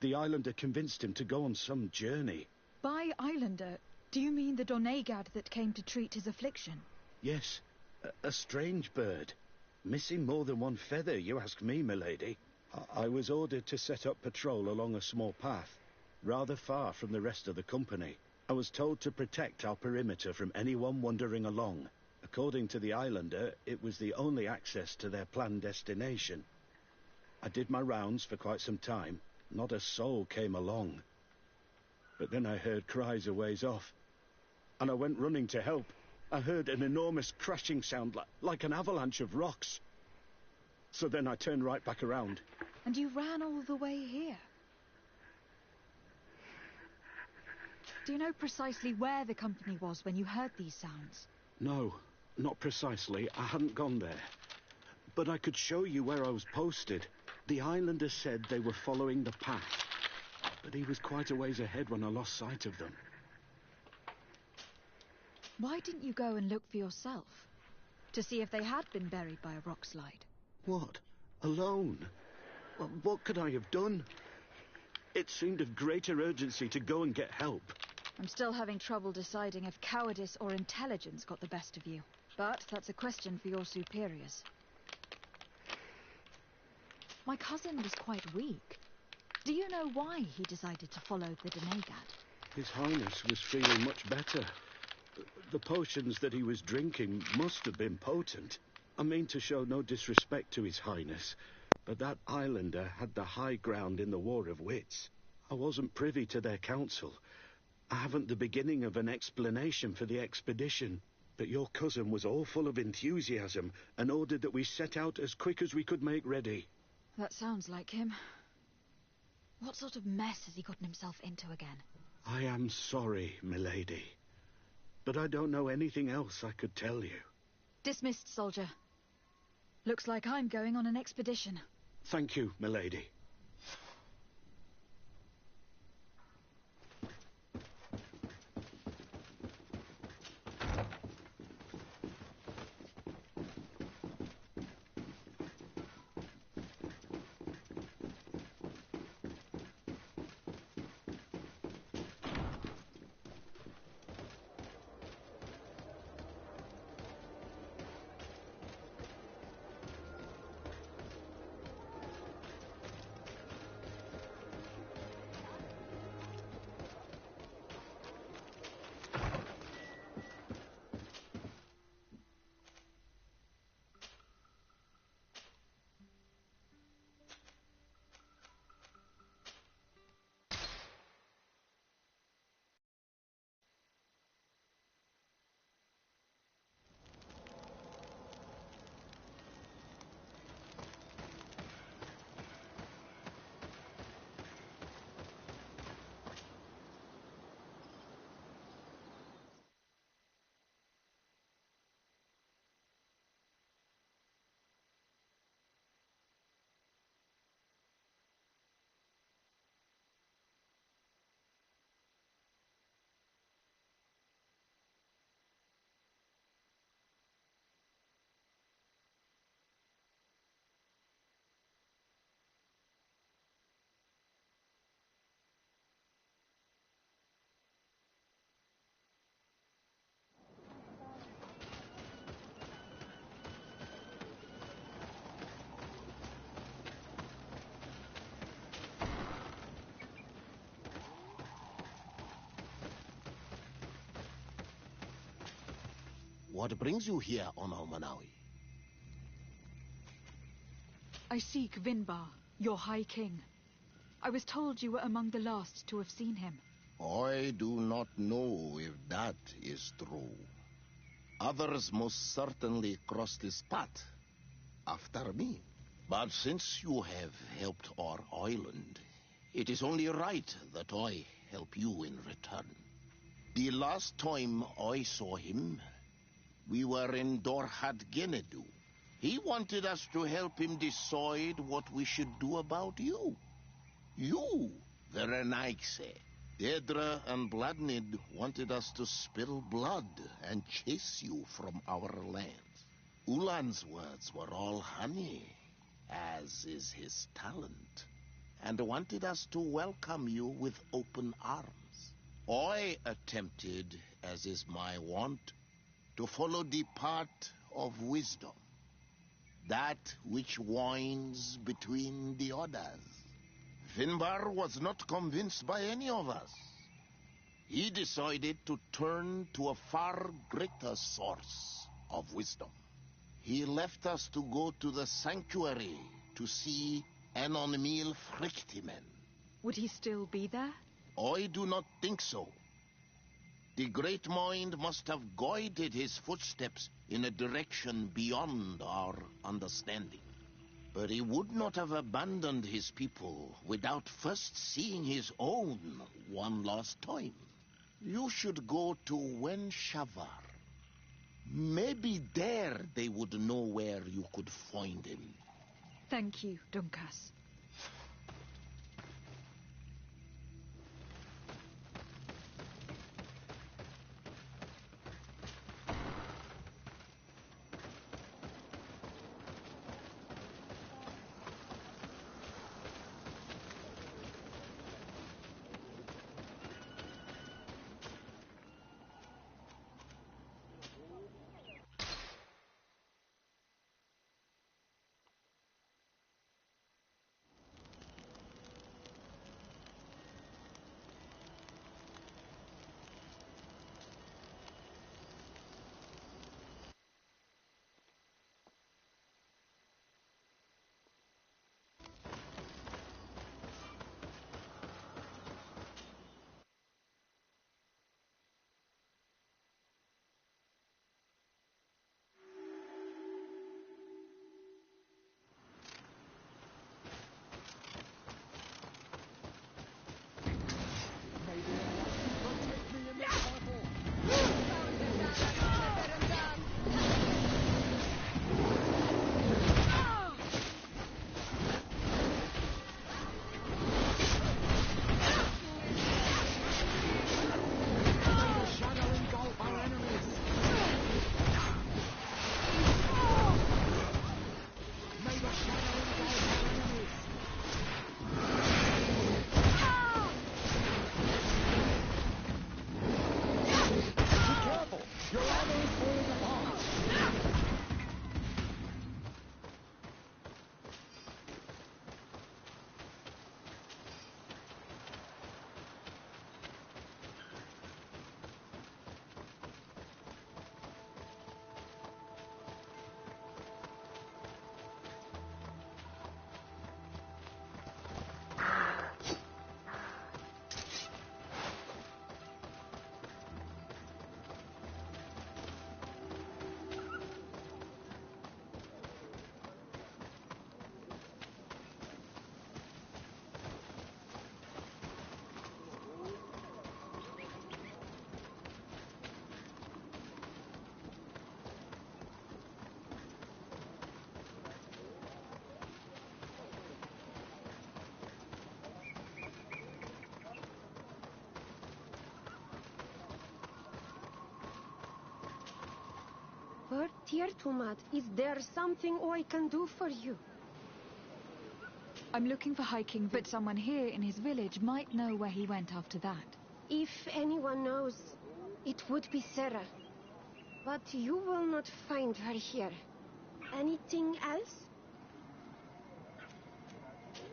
The islander convinced him to go on some journey. By islander, do you mean the Donegad that came to treat his affliction? Yes, a strange bird. Missing more than one feather, you ask me, milady. I was ordered to set up patrol along a small path, rather far from the rest of the company. I was told to protect our perimeter from anyone wandering along. According to the islander, it was the only access to their planned destination. I did my rounds for quite some time. Not a soul came along. But then I heard cries a ways off, and I went running to help. I heard an enormous crashing sound like an avalanche of rocks. So then I turned right back around. And you ran all the way here? Do you know precisely where the company was when you heard these sounds? No, not precisely. I hadn't gone there. But I could show you where I was posted. The islander said they were following the path, but he was quite a ways ahead when I lost sight of them. Why didn't you go and look for yourself? To see if they had been buried by a rock slide? What? Alone? What could I have done? It seemed of greater urgency to go and get help. I'm still having trouble deciding if cowardice or intelligence got the best of you. But that's a question for your superiors. My cousin was quite weak. Do you know why he decided to follow the Donegad? His Highness was feeling much better. The potions that he was drinking must have been potent. I mean to show no disrespect to His Highness, but that islander had the high ground in the War of Wits. I wasn't privy to their counsel. I haven't the beginning of an explanation for the expedition. But your cousin was all full of enthusiasm and ordered that we set out as quick as we could make ready. That sounds like him. What sort of mess has he gotten himself into again? I am sorry, milady. But I don't know anything else I could tell you. Dismissed, soldier. Looks like I'm going on an expedition. Thank you, milady. What brings you here on Omanawi? I seek Vinbar, your High King. I was told you were among the last to have seen him. I do not know if that is true. Others most certainly crossed his path after me. But since you have helped our island, it is only right that I help you in return. The last time I saw him, we were in Dorhat Genedu. He wanted us to help him decide what we should do about you. You, Verenaikse. Dedra and Bladnid wanted us to spill blood and chase you from our lands. Ulan's words were all honey, as is his talent, and wanted us to welcome you with open arms. I attempted, as is my wont, to follow the path of wisdom, that which winds between the others. Finbar was not convinced by any of us. He decided to turn to a far greater source of wisdom. He left us to go to the sanctuary to see Enonmil Frictimen. Would he still be there? I do not think so. The great mind must have guided his footsteps in a direction beyond our understanding. But he would not have abandoned his people without first seeing his own one last time. You should go to Wenshavar. Maybe there they would know where you could find him. Thank you, Dunkas. Dear Tumad, is there something I can do for you? I'm looking for High King, but someone here in his village might know where he went after that. If anyone knows, it would be Sarah. But you will not find her here. Anything else?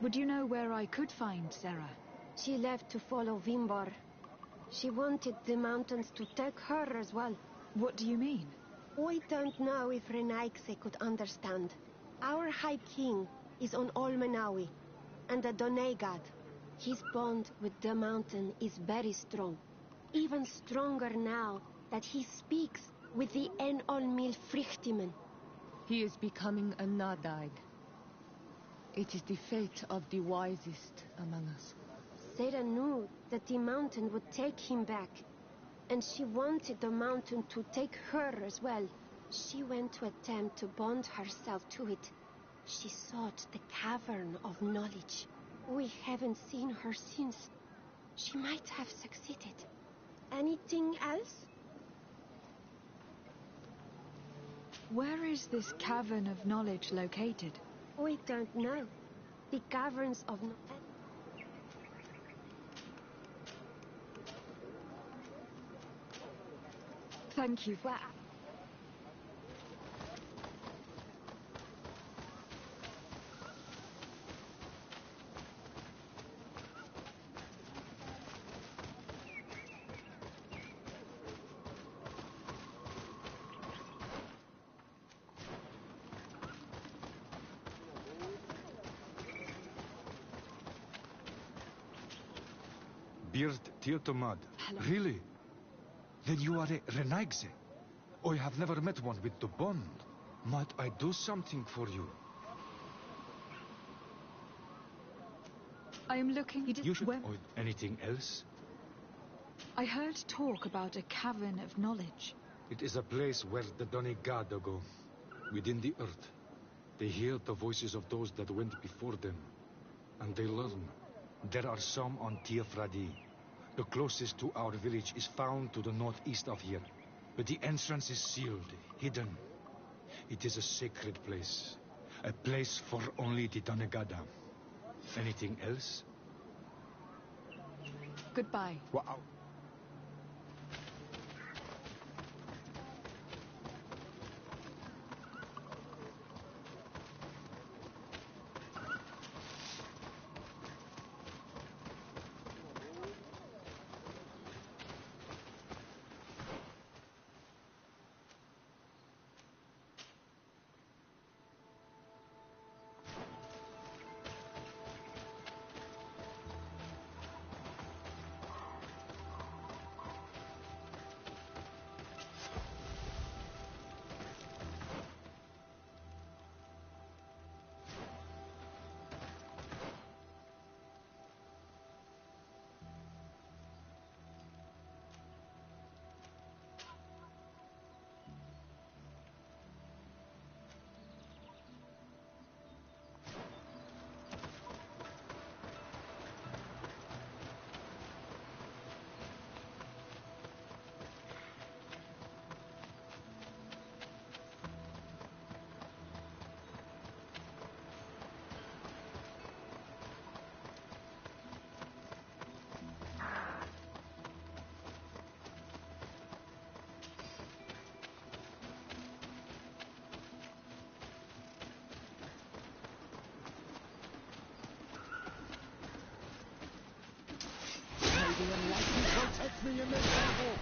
Would you know where I could find Sarah? She left to follow Vimbar. She wanted the mountains to take her as well. What do you mean? I don't know if Renaigse could understand. Our High King is on Olmenawi, and the Donegad. His bond with the mountain is very strong. Even stronger now that he speaks with the Enolmil Frichtimen. He is becoming a Nadaig. It is the fate of the wisest among us. Sarah knew that the mountain would take him back, and she wanted the mountain to take her as well. She went to attempt to bond herself to it. She sought the cavern of knowledge. We haven't seen her since. She might have succeeded. Anything else? Where is this cavern of knowledge located? We don't know. The caverns of knowledge. Thank you for... Beard Teotomad. Really? Then you are a Renaigse. I have never met one with the bond. Might I do something for you? I am looking... You should avoid anything else. I heard talk about a cavern of knowledge. It is a place where the Donegada go, within the earth. They hear the voices of those that went before them, and they learn. There are some on Tiafradi. The closest to our village is found to the northeast of here, but the entrance is sealed, hidden. It is a sacred place, a place for only the Donegada. Anything else? Goodbye. Wow. Protect me in this battle!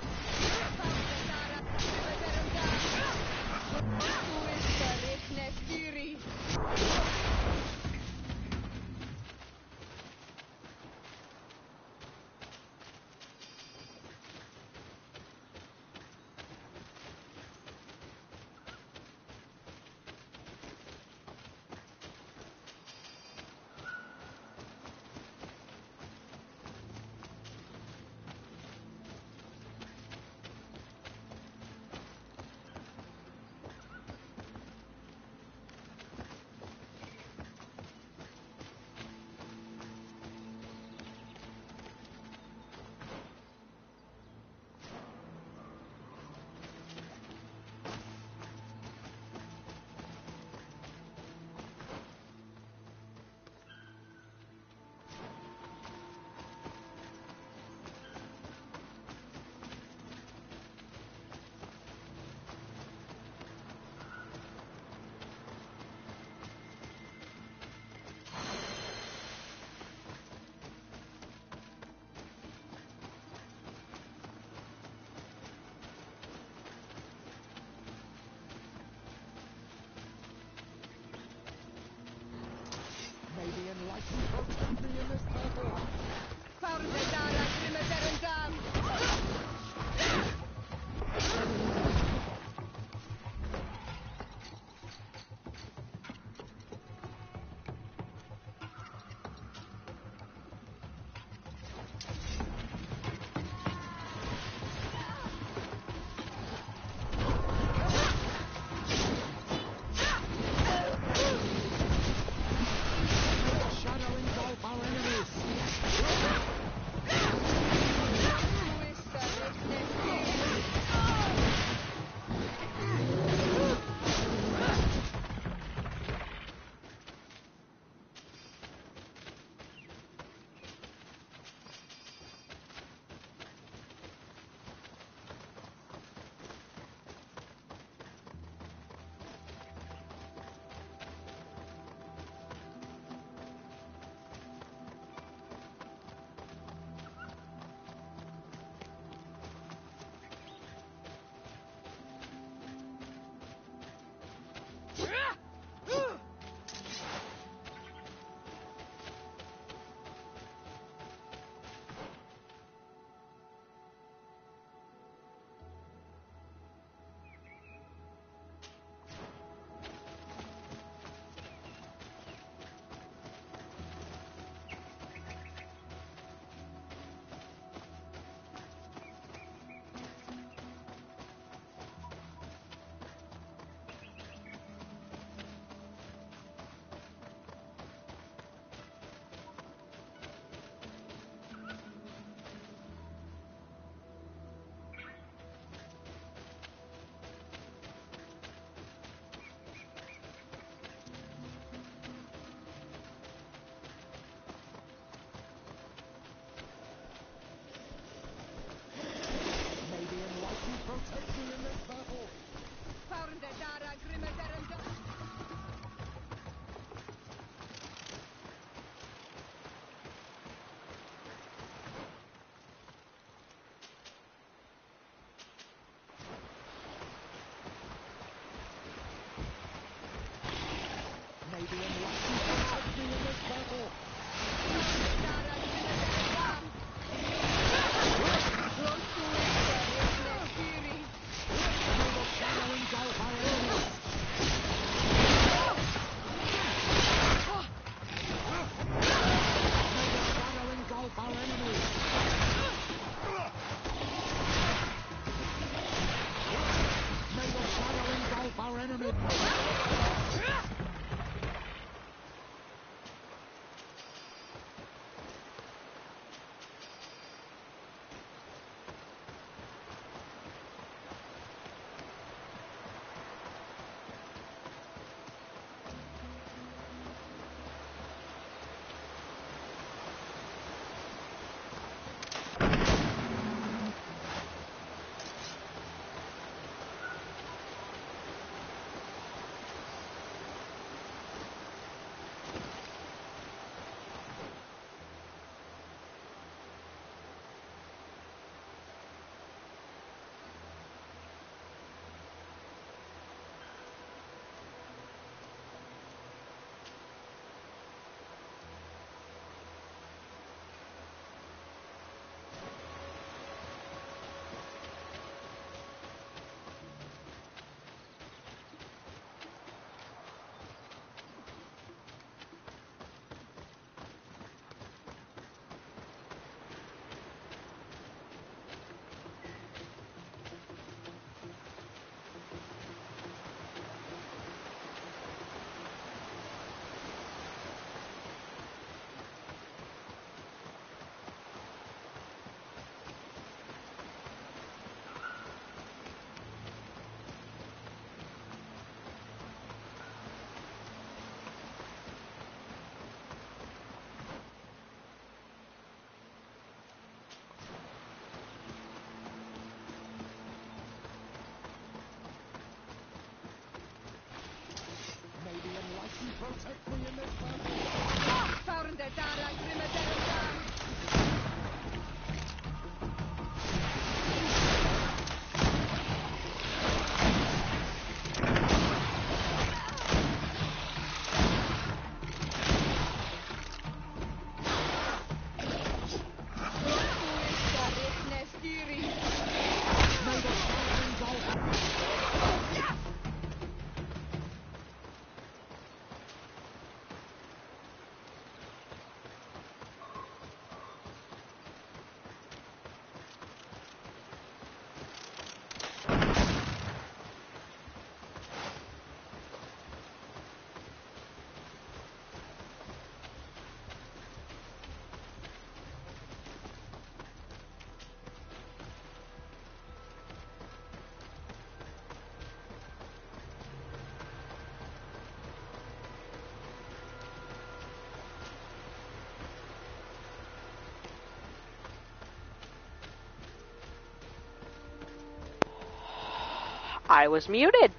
I was muted.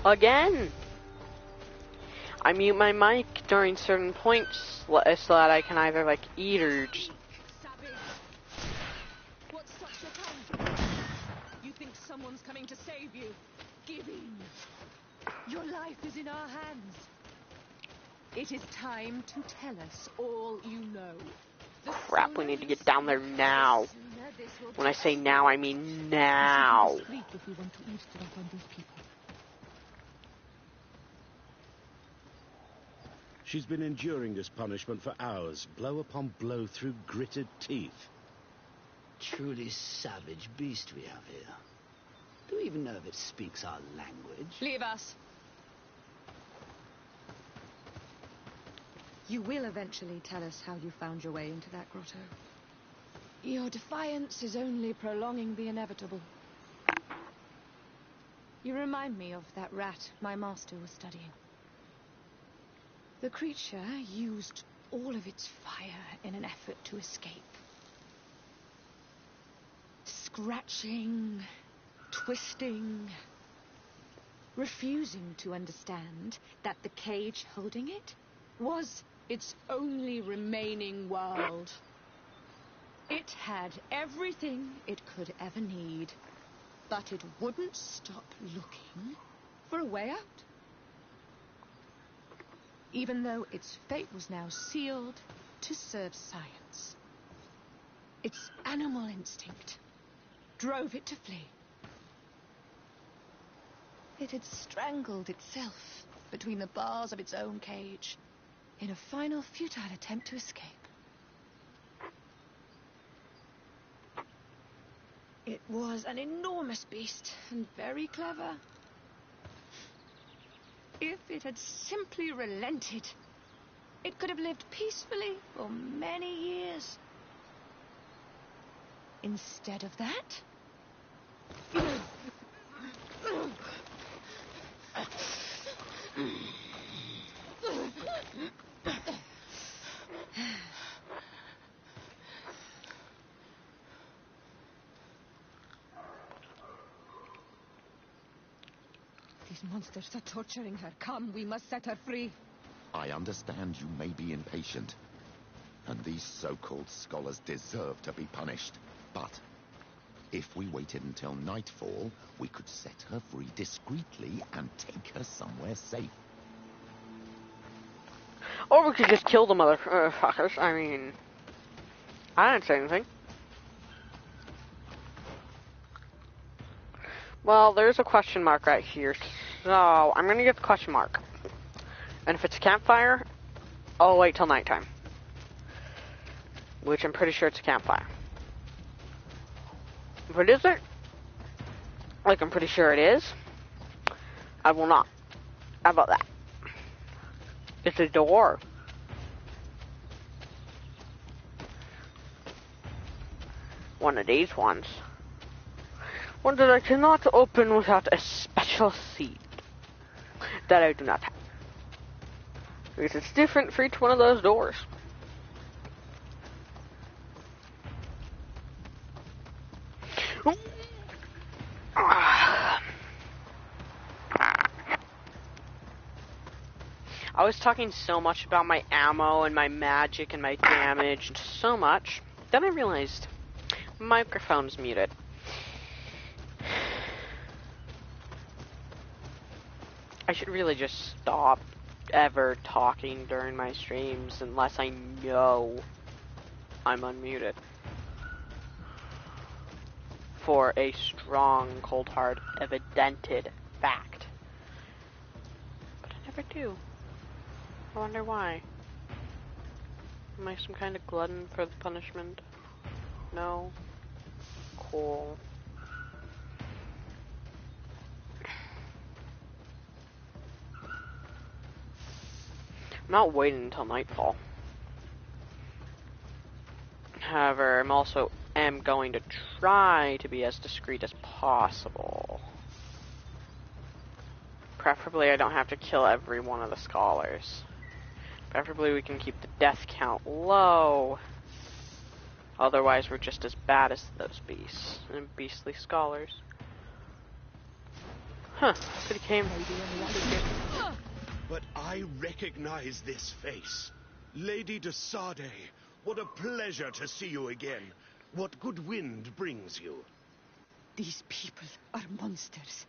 Again. I mute my mic during certain points so that I can either, like, eat or just... What stops your tongue? You think someone's coming to save you? Give in. Your life is in our hands. It is time to tell us all you know. Crap, we need to get down there now. When I say now, I mean now. She's been enduring this punishment for hours, blow upon blow through gritted teeth. Truly savage beast we have here. Do we even know if it speaks our language? Leave us. You will eventually tell us how you found your way into that grotto. Your defiance is only prolonging the inevitable. You remind me of that rat my master was studying. The creature used all of its fire in an effort to escape. Scratching, twisting, refusing to understand that the cage holding it was its only remaining world. It had everything it could ever need, but it wouldn't stop looking for a way out. Even though its fate was now sealed to serve science. Its animal instinct drove it to flee. It had strangled itself between the bars of its own cage in a final futile attempt to escape. It was an enormous beast and very clever. If it had simply relented, it could have lived peacefully for many years. Instead of that... These monsters are torturing her. Come, we must set her free. I understand you may be impatient, and these so-called scholars deserve to be punished. But if we waited until nightfall, we could set her free discreetly and take her somewhere safe. Or we could just kill the motherfuckers. I mean, I didn't say anything. Well, there's a question mark right here, so I'm gonna get the question mark. And if it's a campfire, I'll wait till nighttime. Which I'm pretty sure it's a campfire. If it isn't, like I'm pretty sure it is, I will not. How about that? It's a door. One of these ones. One that I cannot open without a special seed. That I do not have. Because it's different for each one of those doors. I was talking so much about my ammo and my magic and my damage and so much. Then I realized my microphone's muted. I should really just stop ever talking during my streams unless I know I'm unmuted. For a strong, cold, hard, evidented fact. But I never do. I wonder why. Am I some kind of glutton for the punishment? No? Cool. I'm not waiting until nightfall. However, am going to try to be as discreet as possible. Preferably I don't have to kill every one of the scholars. Preferably we can keep the death count low. Otherwise we're just as bad as those beasts and beastly scholars. Huh. Could have came. But I recognize this face. Lady de Sade, what a pleasure to see you again. What good wind brings you? These people are monsters.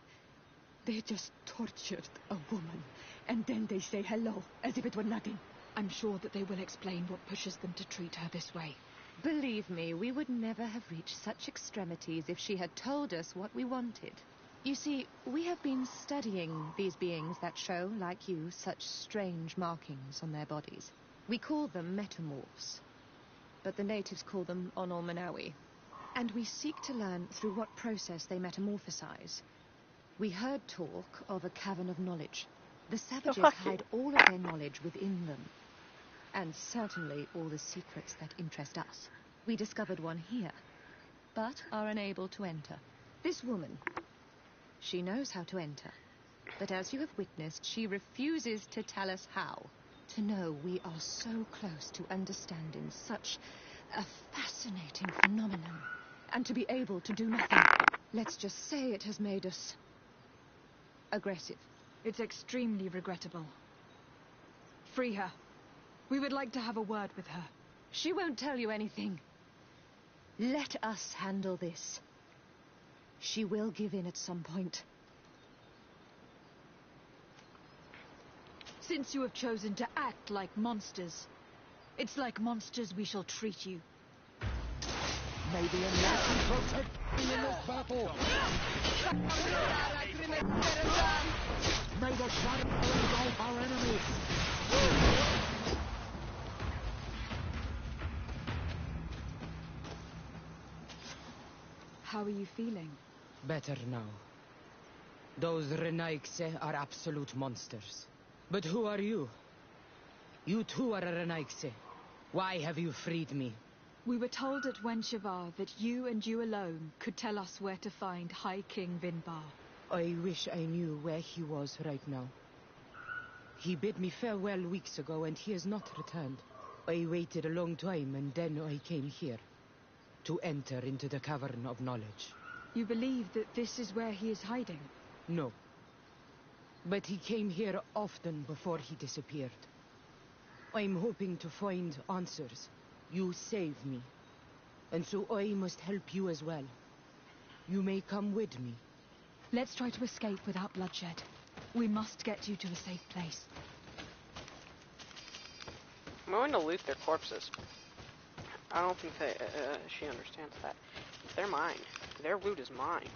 They just tortured a woman, and then they say hello, as if it were nothing. I'm sure that they will explain what pushes them to treat her this way. Believe me, we would never have reached such extremities if she had told us what we wanted. You see, we have been studying these beings that show, like you, such strange markings on their bodies. We call them metamorphs, but the natives call them Onol-Manawi. And we seek to learn through what process they metamorphosize. We heard talk of a cavern of knowledge. The savages hide all of their knowledge within them, and certainly all the secrets that interest us. We discovered one here, but are unable to enter. This woman, she knows how to enter, but as you have witnessed, she refuses to tell us how. To know we are so close to understanding such a fascinating phenomenon, and to be able to do nothing. Let's just say it has made us aggressive. It's extremely regrettable. Free her. We would like to have a word with her. She won't tell you anything. Let us handle this. She will give in at some point. Since you have chosen to act like monsters, it's like monsters we shall treat you. May the Enlightened protect me in this battle! May the shadow engulf our enemies! How are you feeling? Better now. Those Renaigse are absolute monsters. But who are you? You too are a Renaigse. Why have you freed me? We were told at Wenshavar that you and you alone could tell us where to find High King Vinbar. I wish I knew where he was right now. He bid me farewell weeks ago and he has not returned. I waited a long time and then I came here. To enter into the Cavern of Knowledge. You believe that this is where he is hiding? No. But he came here often before he disappeared. I'm hoping to find answers. You saved me. And so I must help you as well. You may come with me. Let's try to escape without bloodshed. We must get you to a safe place. I'm going to loot their corpses. I don't think that she understands that. They're mine. Their loot is mine.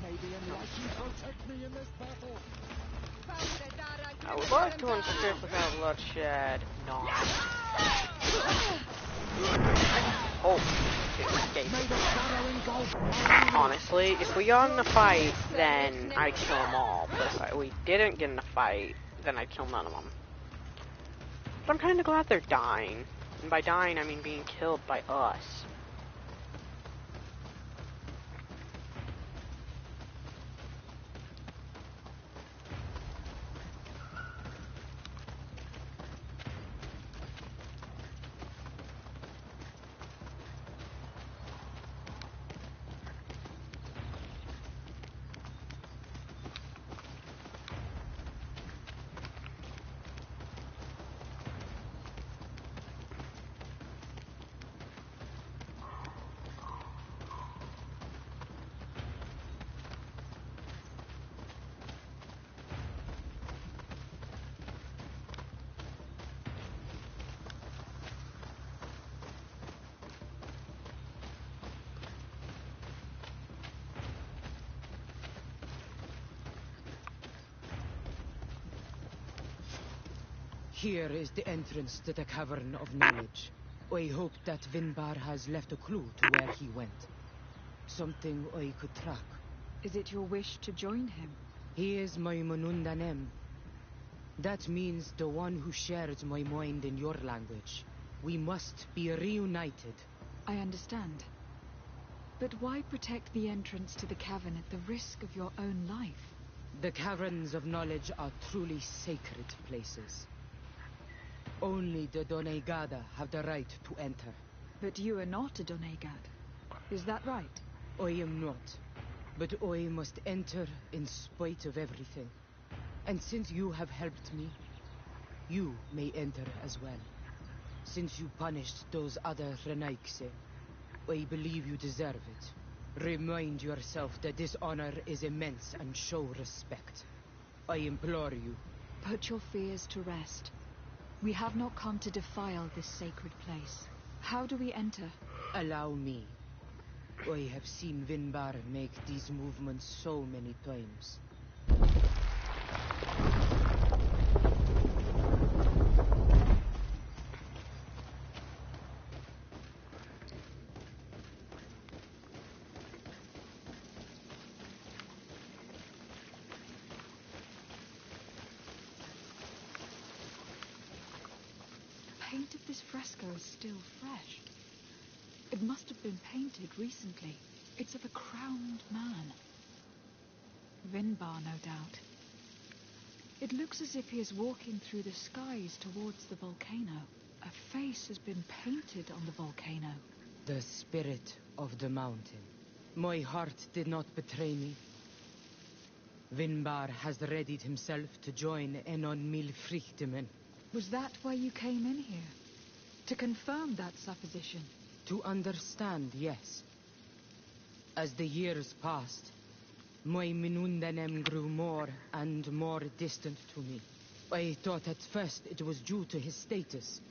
May the Enlightened protect me in this battle! I would like to escape without bloodshed. No. Oh, escape. Honestly, if we got in a fight, then I'd kill them all. But if we didn't get in a fight, then I'd kill none of them. But I'm kind of glad they're dying. And by dying, I mean being killed by us. Here is the entrance to the Cavern of Knowledge. I hope that Vinbar has left a clue to where he went. Something I could track. Is it your wish to join him? He is my Munundanem. That means the one who shares my mind in your language. We must be reunited. I understand. But why protect the entrance to the cavern at the risk of your own life? The Caverns of Knowledge are truly sacred places. Only the Doneigada have the right to enter. But you are not a Doneigad. Is that right? I am not. But I must enter in spite of everything. And since you have helped me, you may enter as well. Since you punished those other Renaikse, I believe you deserve it. Remind yourself that this honor is immense and show respect. I implore you. Put your fears to rest. We have not come to defile this sacred place. How do we enter? Allow me. I have seen Vinbar make these movements so many times. The paint of this fresco is still fresh. It must have been painted recently. It's of a crowned man. Vinbar, no doubt. It looks as if he is walking through the skies towards the volcano. A face has been painted on the volcano. The spirit of the mountain. My heart did not betray me. Vinbar has readied himself to join Enon Milfrichtemen. Was that why you came in here? To confirm that supposition? To understand, yes. As the years passed, my Minundanem grew more and more distant to me. I thought at first it was due to his status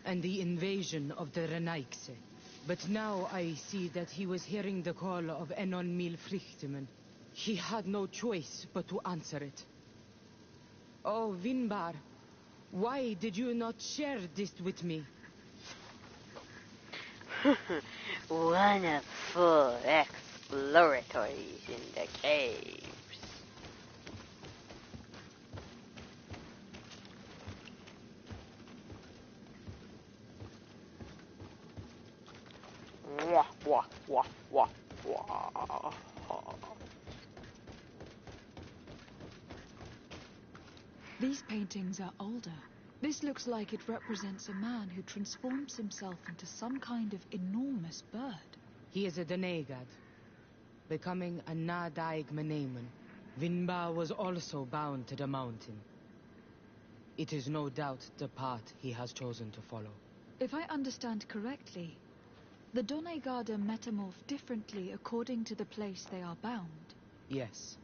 and the invasion of the Renaikse. But now I see that he was hearing the call of Enon Milfrichtemen. He had no choice but to answer it. Oh, Vinbar, why did you not share this with me? One of 4 exploratories in the caves. Wah, wah, wah, wah, wah. These paintings are older. This looks like it represents a man who transforms himself into some kind of enormous bird. He is a Denegad, becoming a Nadaig Menemen. Vinbar was also bound to the mountain. It is no doubt the path he has chosen to follow. If I understand correctly, the Donegada metamorph differently according to the place they are bound. Yes.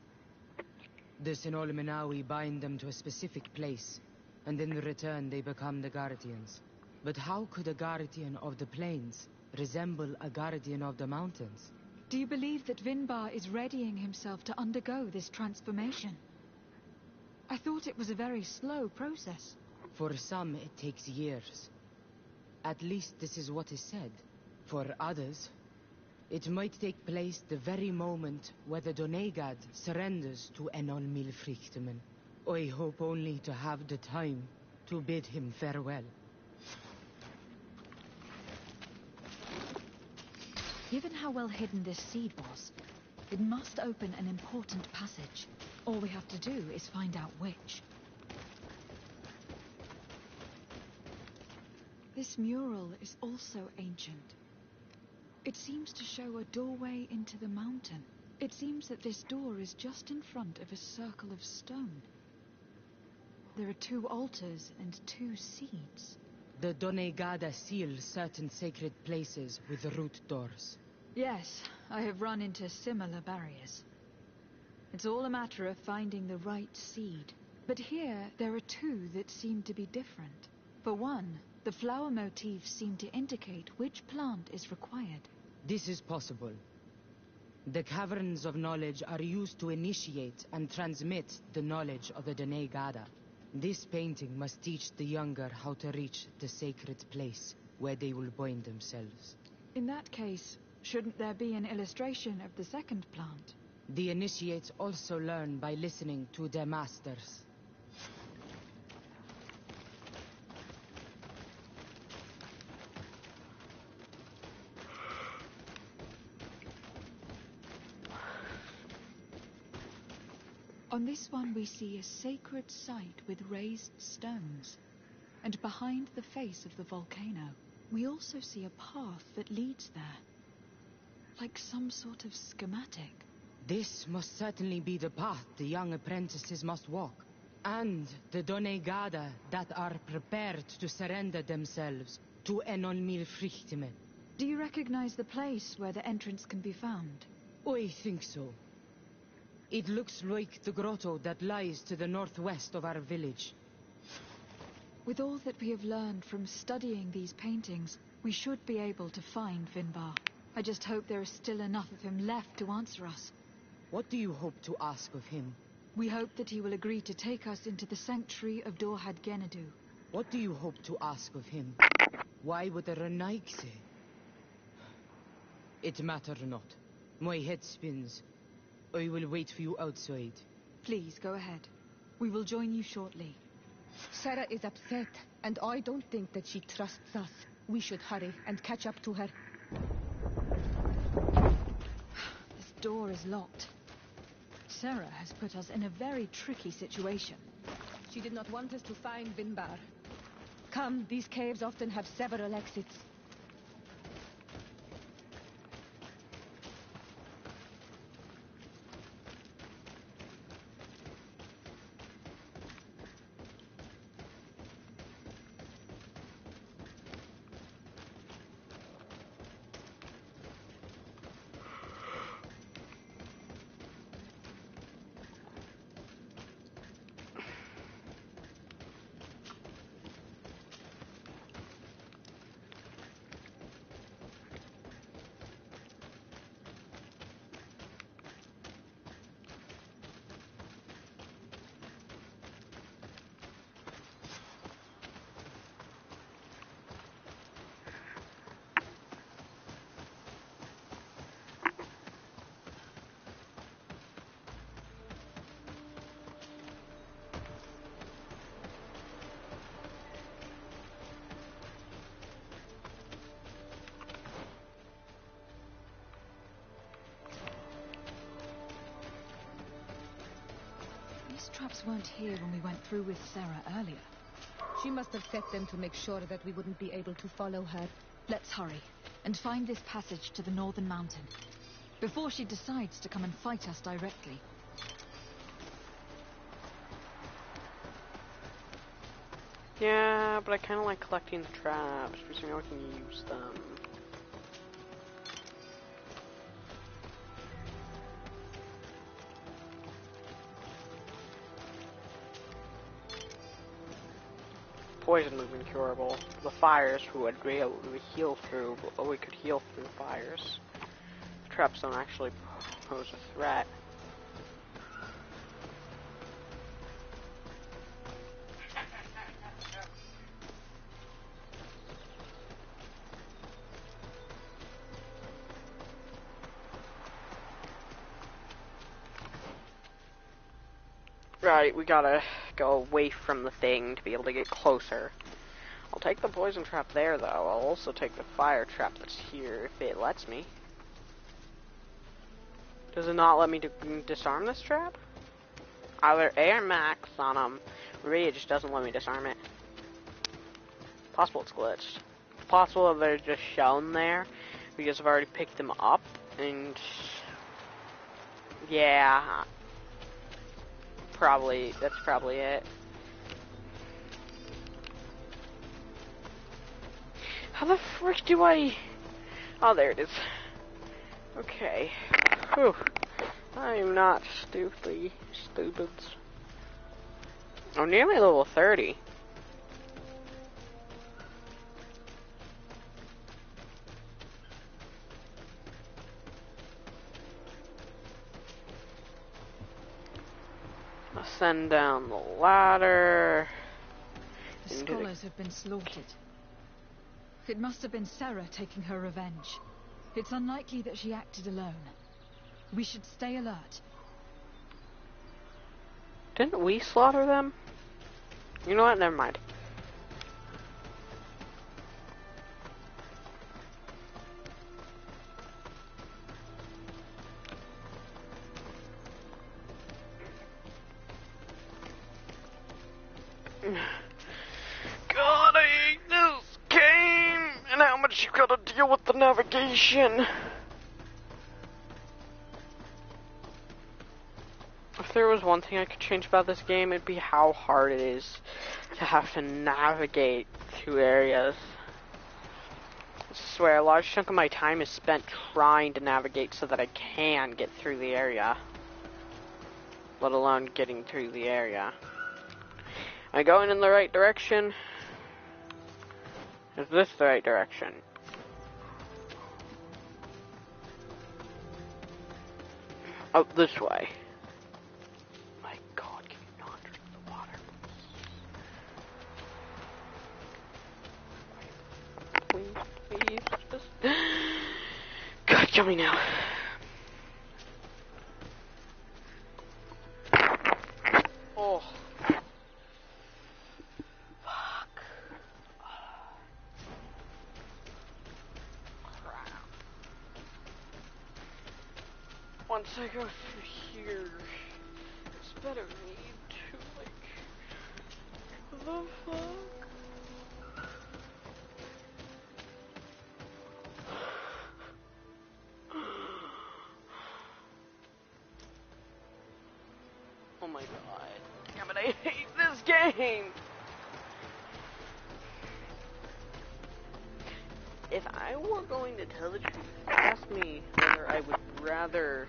The Sinolmenawi bind them to a specific place, and in return they become the Guardians. But how could a Guardian of the Plains resemble a Guardian of the Mountains? Do you believe that Vinbar is readying himself to undergo this transformation? I thought it was a very slow process. For some, it takes years. At least this is what is said. For others, it might take place the very moment where the Donegad surrenders to Enon Milfrichtemen. I hope only to have the time to bid him farewell. Given how well hidden this seed was, it must open an important passage. All we have to do is find out which. This mural is also ancient. It seems to show a doorway into the mountain. It seems that this door is just in front of a circle of stone. There are 2 altars and 2 seeds. The Donegada seal certain sacred places with root doors. Yes, I have run into similar barriers. It's all a matter of finding the right seed. But here, there are 2 that seem to be different. For one, the flower motifs seem to indicate which plant is required. This is possible. The caverns of knowledge are used to initiate and transmit the knowledge of the Donegada. This painting must teach the younger how to reach the sacred place where they will bind themselves. In that case, shouldn't there be an illustration of the second plant? The initiates also learn by listening to their masters. On this one we see a sacred site with raised stones, and behind the face of the volcano, we also see a path that leads there, like some sort of schematic. This must certainly be the path the young apprentices must walk. And the Donegada that are prepared to surrender themselves to Enolmir Frichtime. Do you recognize the place where the entrance can be found? I think so. It looks like the grotto that lies to the northwest of our village. With all that we have learned from studying these paintings, we should be able to find Vinbar. I just hope there is still enough of him left to answer us. What do you hope to ask of him? We hope that he will agree to take us into the sanctuary of Dorhad Genadu. What do you hope to ask of him? Why would a Renaig say? It matter not. My head spins. I will wait for you outside. Please, go ahead. We will join you shortly. Sarah is upset, and I don't think that she trusts us. We should hurry and catch up to her. This door is locked. Sarah has put us in a very tricky situation. She did not want us to find Vinbar. Come, these caves often have several exits. These traps weren't here when we went through with Sarah earlier. She must have set them to make sure that we wouldn't be able to follow her. Let's hurry and find this passage to the northern mountain before she decides to come and fight us directly. Yeah, but I kind of like collecting the traps because I know I can use them. Poison would have been curable. The fires would be able to heal through, but we could heal through fires. The traps don't actually pose a threat. Right, we gotta go away from the thing to be able to get closer. I'll take the poison trap there, though. I'll also take the fire trap that's here, if it lets me. Does it not let me disarm this trap? Either A or max on Maybe it just doesn't let me disarm it. Possible it's glitched. It's possible that they're just shown there because I've already picked them up, and yeah. That's probably it. How the frick do I... Oh, there it is. Okay. Whew. I'm not stupid. I'm nearly level 30. Ascend down the ladder. The scholars have been slaughtered. It must have been Sarah taking her revenge. It's unlikely that she acted alone. We should stay alert. Didn't we slaughter them? You know what? Never mind. God, I hate this game! And how much you gotta deal with the navigation. there was one thing I could change about this game, it'd be how hard it is to have to navigate through areas. I swear, a large chunk of my time is spent trying to navigate so that I can get through the area. Let alone getting through the area. Am I going in the right direction? Is this the right direction? Oh, this way. My God, can you not drink the water? Please, just... God, kill me now. Oh. Fuck. Crap. Once I go through here, it's better need to, like... The fuck? Oh my God. Damn it, I hate this game! If I were going to tell the truth, ask me whether I would rather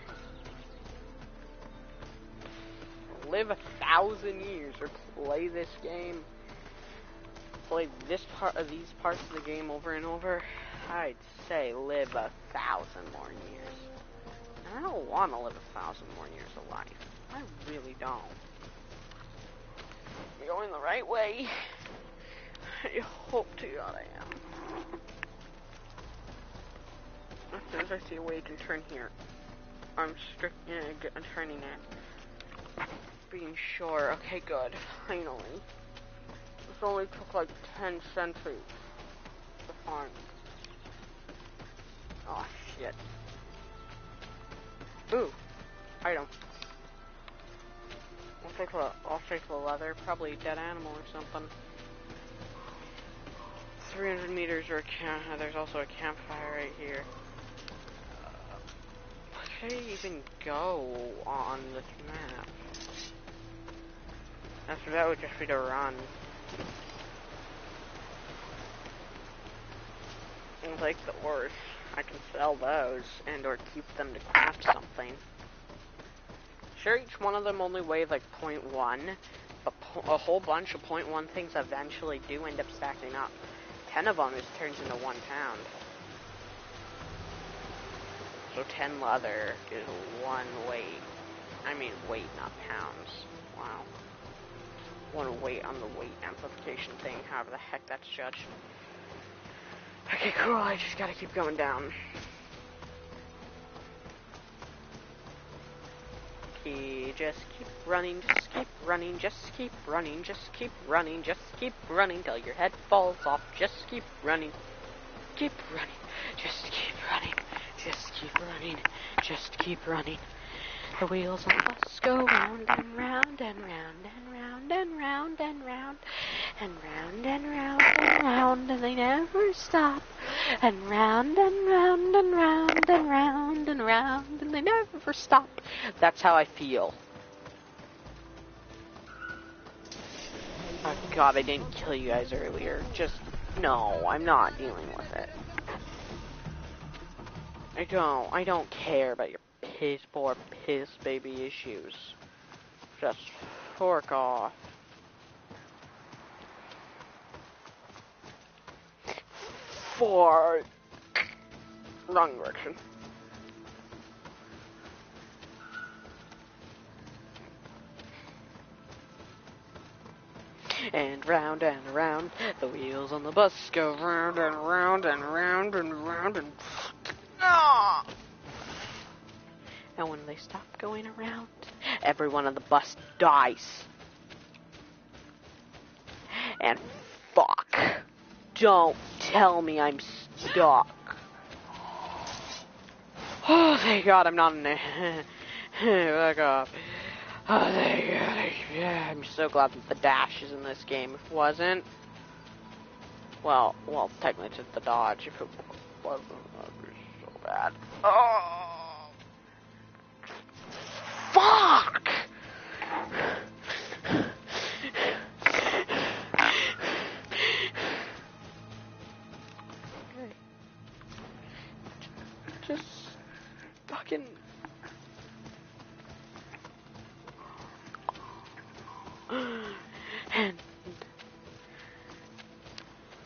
live 1,000 years or play this game, play this part of these parts of the game over and over, I'd say live 1,000 more years. And I don't want to live 1,000 more years of life. I really don't. I'm going the right way. I hope to God I am. As soon as I see a way to turn here, I'm turning it. Being sure. Okay, good. Finally. This only took like 10 centuries to find. Oh, shit. Ooh. Item. I'll take the leather. Probably a dead animal or something. 300 meters or a camp. There's also a campfire right here. Where should I even go on this map? After that would just be to run. And like the ores, I can sell those and or keep them to craft something. Sure, each one of them only weigh like 0.1, but a whole bunch of 0.1 things eventually do end up stacking up. 10 of them turns into 1 pound. So 10 leather is 1 weight. I mean weight, not pounds. Wow. 1 weight on the weight amplification thing, however the heck that's judged. Okay, cool, I just gotta keep going down. Just keep running, just keep running, just keep running, just keep running, just keep running till your head falls off. Just keep running, keep running, just keep running, just keep running, just keep running. The wheels on the bus go round and round and round and round and round and round and round and round and round, and they never stop. And round and round and round and round and round, and they never stop. That's how I feel. Oh God, I didn't kill you guys earlier. Just, no, I'm not dealing with it. I don't care about your poor piss baby issues. Just fork off. Fork. Wrong direction. And round, the wheels on the bus go round and round and round and round and... Ah! And when they stop going around, everyone on the bus dies. And fuck. Don't tell me I'm stuck. Oh, thank God I'm not in there. Back up. Oh, thank God. Yeah, I'm so glad that the dash is in this game. If it wasn't, well, technically it's the dodge. If it wasn't, that'd be so bad. Oh, fuck! Just fucking... And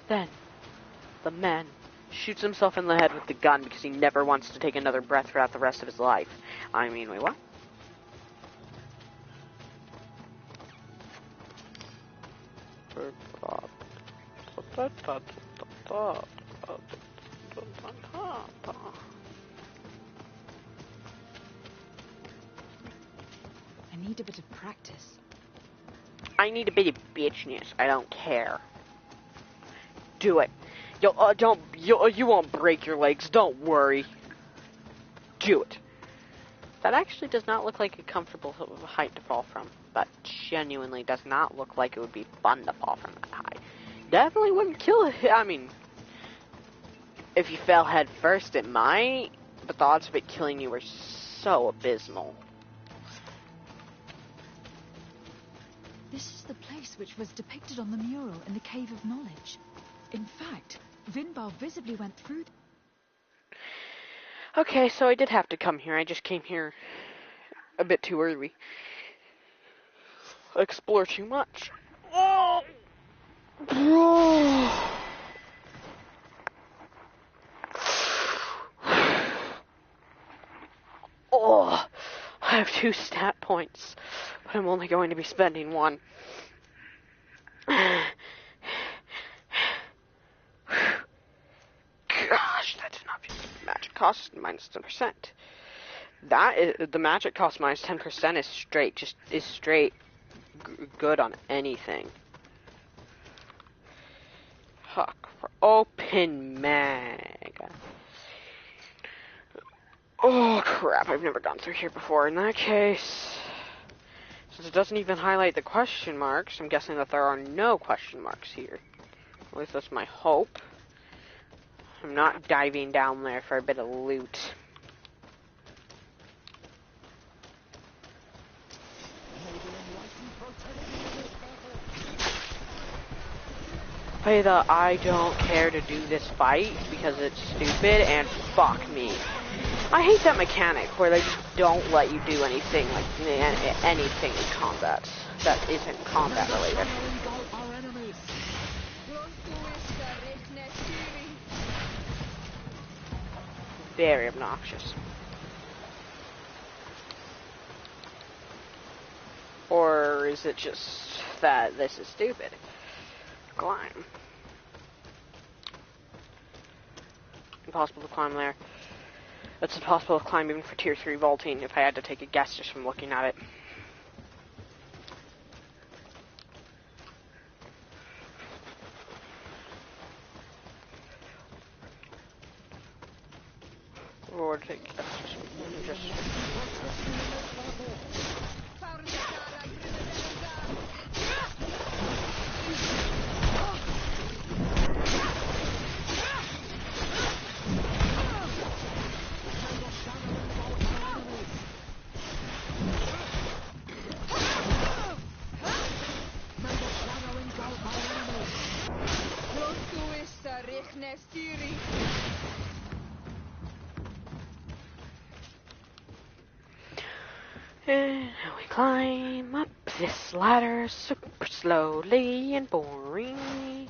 then the man shoots himself in the head with the gun because he never wants to take another breath throughout the rest of his life. I mean, wait, what? I need a bit of practice. I need a bit of bitchness. I don't care. Do it. You won't break your legs. Don't worry. Do it. That actually does not look like a comfortable height to fall from. That genuinely does not look like it would be fun to fall from that high. Definitely wouldn't kill it. I mean, if you fell head first, it might, but the odds of it killing you are so abysmal. This is the place which was depicted on the mural in the Cave of Knowledge. In fact, Vinbar visibly went through... Okay, so I did have to come here. I just came here a bit too early. Explore too much. Oh! Oh! I have 2 stat points, but I'm only going to be spending 1. Gosh, that's enough. Magic cost minus 10%. That is the magic cost minus 10% is straight good on anything. Huck for open mag. Oh crap! I've never gone through here before. In that case, since it doesn't even highlight the question marks, I'm guessing that there are no question marks here. At least that's my hope. I'm not diving down there for a bit of loot. Either I don't care to do this fight because it's stupid, and fuck me. I hate that mechanic where they just don't let you do anything like anything in combat that isn't combat related. Very obnoxious. Or is it just that this is stupid? Climb. Impossible to climb there. It's impossible to climb even for tier 3 vaulting if I had to take a guess just from looking at it. Or take a guess just... And we climb up this ladder super slowly and boring.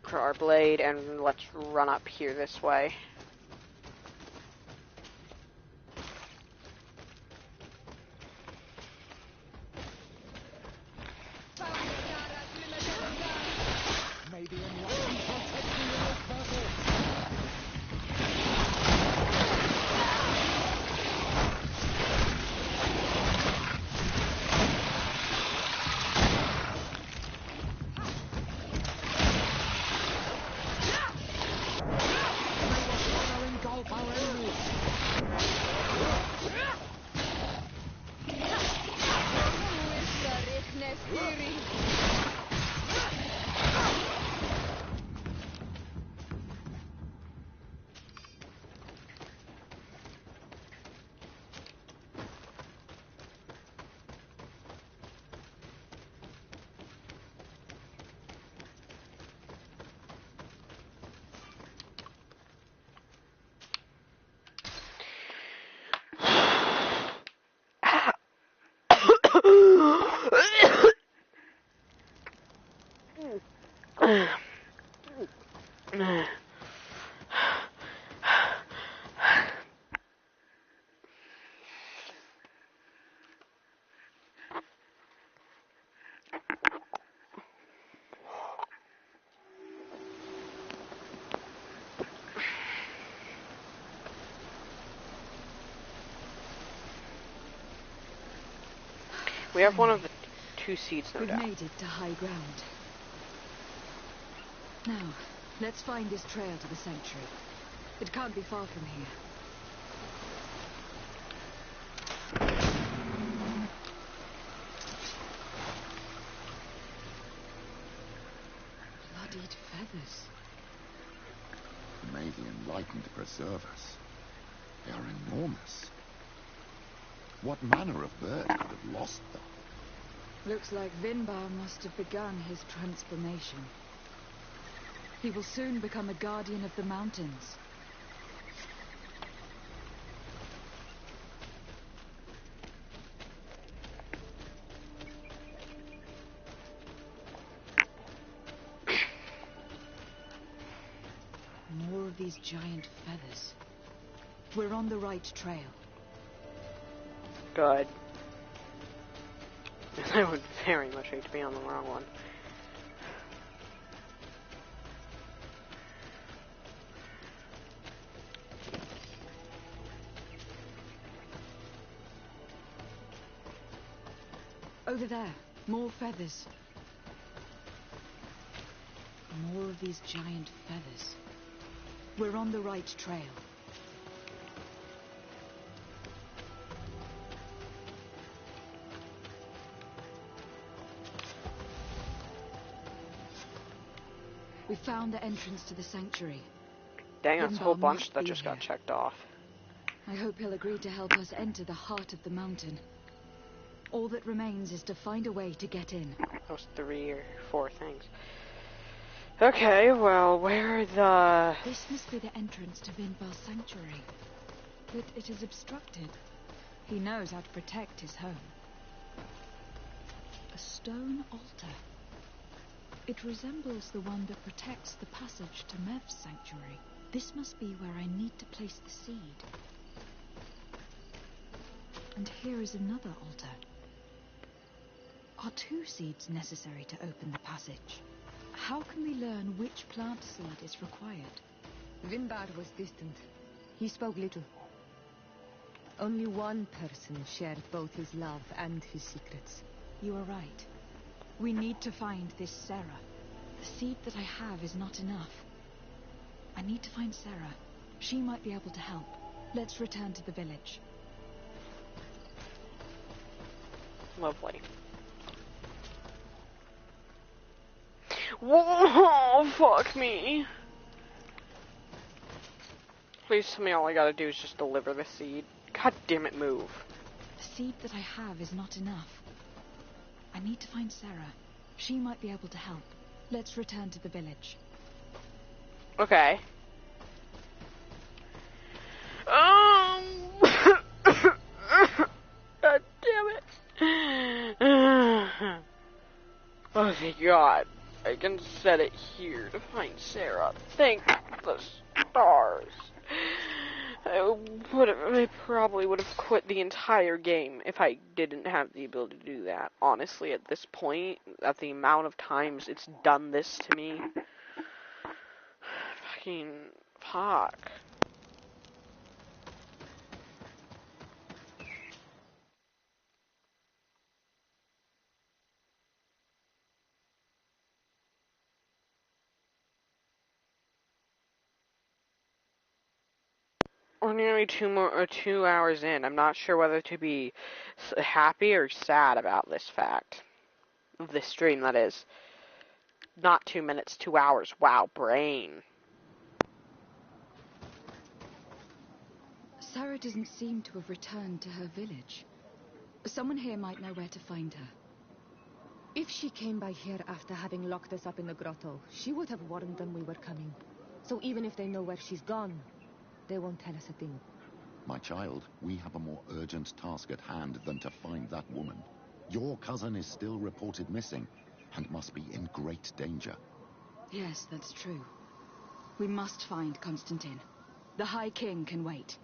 For our blade, and let's run up here this way. We have one of the 2 seeds, no We've doubt. made it to high ground. Now, let's find this trail to the sanctuary. It can't be far from here. Bloodied feathers. May the enlightened preserve us. They are enormous. What manner of bird could have lost them? Looks like Vinbar must have begun his transformation. He will soon become a guardian of the mountains. More of these giant feathers. We're on the right trail. Good. I would very much hate to be on the wrong one. Over there, more feathers. More of these giant feathers. We're on the right trail. We found the entrance to the sanctuary. Dang, that's a whole Vinbar bunch must that be just got here. checked off. I hope he'll agree to help us enter the heart of the mountain. All that remains is to find a way to get in. Those 3 or 4 things. Okay, well, where are the... This must be the entrance to Vinbar's sanctuary. But it is obstructed. He knows how to protect his home. A stone altar. It resembles the one that protects the passage to Mev's sanctuary. This must be where I need to place the seed. And here is another altar. Are 2 seeds necessary to open the passage? How can we learn which plant seed is required? Vinbar was distant. He spoke little. Only one person shared both his love and his secrets. You are right. We need to find this Sarah. The seed that I have is not enough. I need to find Sarah. She might be able to help. Let's return to the village. Lovely. Whoa, fuck me. Please tell me all I gotta do is just deliver the seed. God damn it, move. The seed that I have is not enough. I need to find Sarah. She might be able to help. Let's return to the village. Okay. God damn it. Oh, thank God. I can set it here to find Sarah. Thank the stars. I probably would have quit the entire game if I didn't have the ability to do that. Honestly, at this point, at the amount of times it's done this to me. Fucking fuck. We're nearly 2 hours in. I'm not sure whether to be happy or sad about this fact. Of this stream, that is. Not 2 minutes, 2 hours. Wow, brain. Sarah doesn't seem to have returned to her village. Someone here might know where to find her. If she came by here after having locked us up in the grotto, she would have warned them we were coming. So even if they know where she's gone, they won't tell us a thing. My child, we have a more urgent task at hand than to find that woman. Your cousin is still reported missing and must be in great danger. Yes, that's true. We must find Constantine. The High King can wait.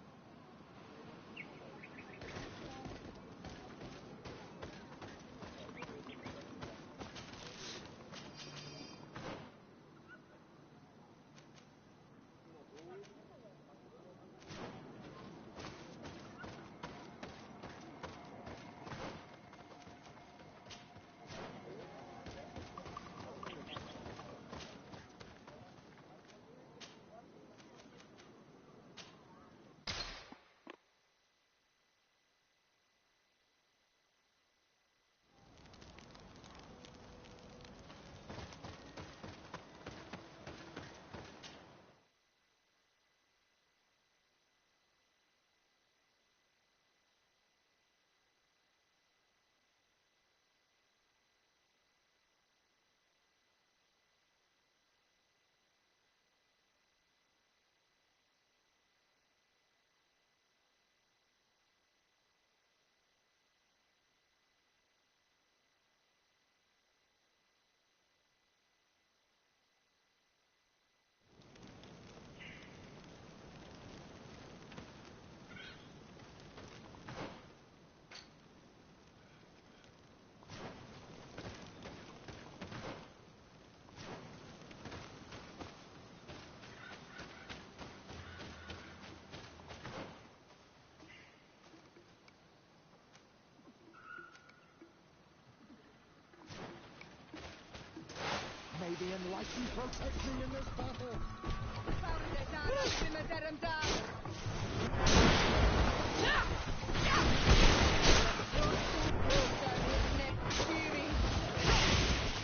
May the enlightened protect me in this battle.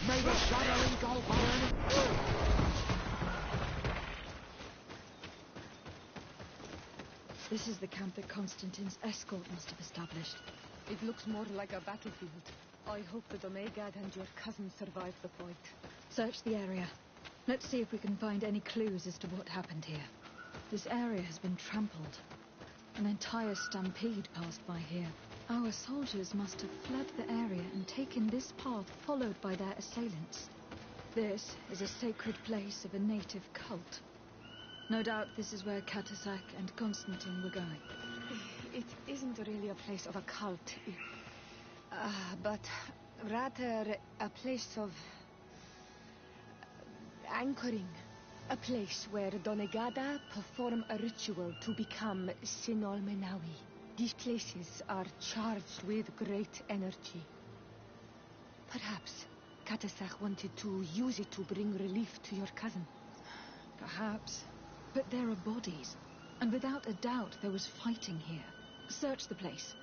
May the shadow engulf our enemy. This is the camp that Constantine's escort must have established. It looks more like a battlefield. I hope that Omegad and your cousin survive the fight. Search the area. Let's see if we can find any clues as to what happened here. This area has been trampled. An entire stampede passed by here. Our soldiers must have fled the area and taken this path followed by their assailants. This is a sacred place of a native cult. No doubt this is where Catasac and Constantine were going. It isn't really a place of a cult, but rather a place of anchoring. A place where Donegada perform a ritual to become Sinol Menawi. These places are charged with great energy. Perhaps Catasac wanted to use it to bring relief to your cousin. Perhaps. But there are bodies, and without a doubt there was fighting here. Search the place.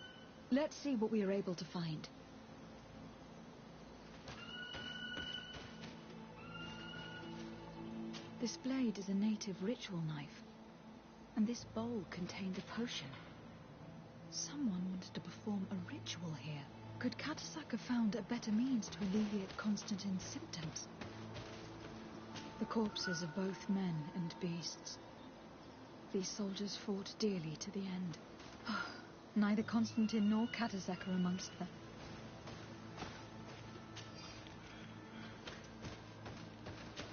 Let's see what we are able to find. This blade is a native ritual knife, and this bowl contained a potion. Someone wanted to perform a ritual here. Could Catasac have found a better means to alleviate Constantine's symptoms? The corpses of both men and beasts. These soldiers fought dearly to the end. Neither Constantine nor Catasac are amongst them.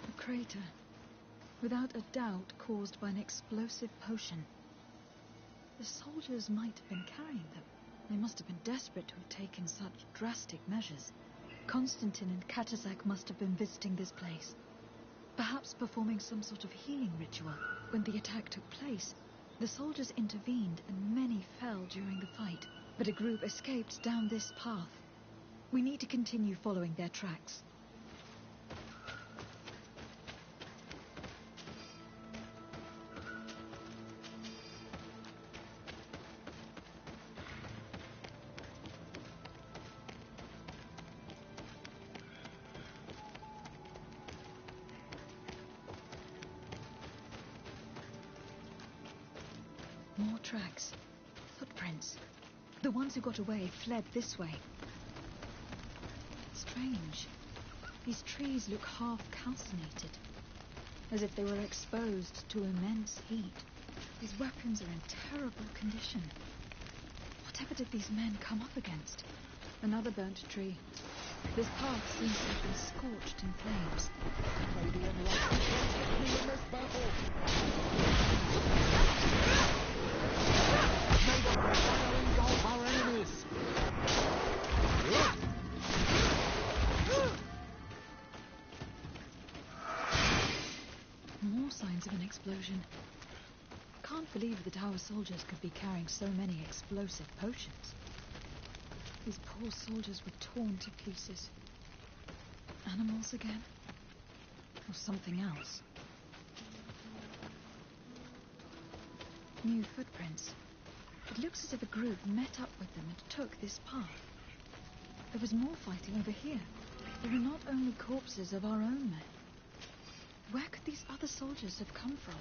A crater, without a doubt caused by an explosive potion. The soldiers might have been carrying them. They must have been desperate to have taken such drastic measures. Constantine and Catasac must have been visiting this place, perhaps performing some sort of healing ritual. When the attack took place, the soldiers intervened and many fell during the fight, but a group escaped down this path. We need to continue following their tracks. More tracks. Footprints. The ones who got away fled this way. Strange. These trees look half calcinated, as if they were exposed to immense heat. These weapons are in terrible condition. Whatever did these men come up against? Another burnt tree. This path seems to have been scorched in flames. May the enlightened protect me in this battle. More signs of an explosion. Can't believe that our soldiers could be carrying so many explosive potions. These poor soldiers were torn to pieces. Animals again? Or something else? New footprints. It looks as if a group met up with them and took this path. There was more fighting over here. There were not only corpses of our own men. Where could these other soldiers have come from?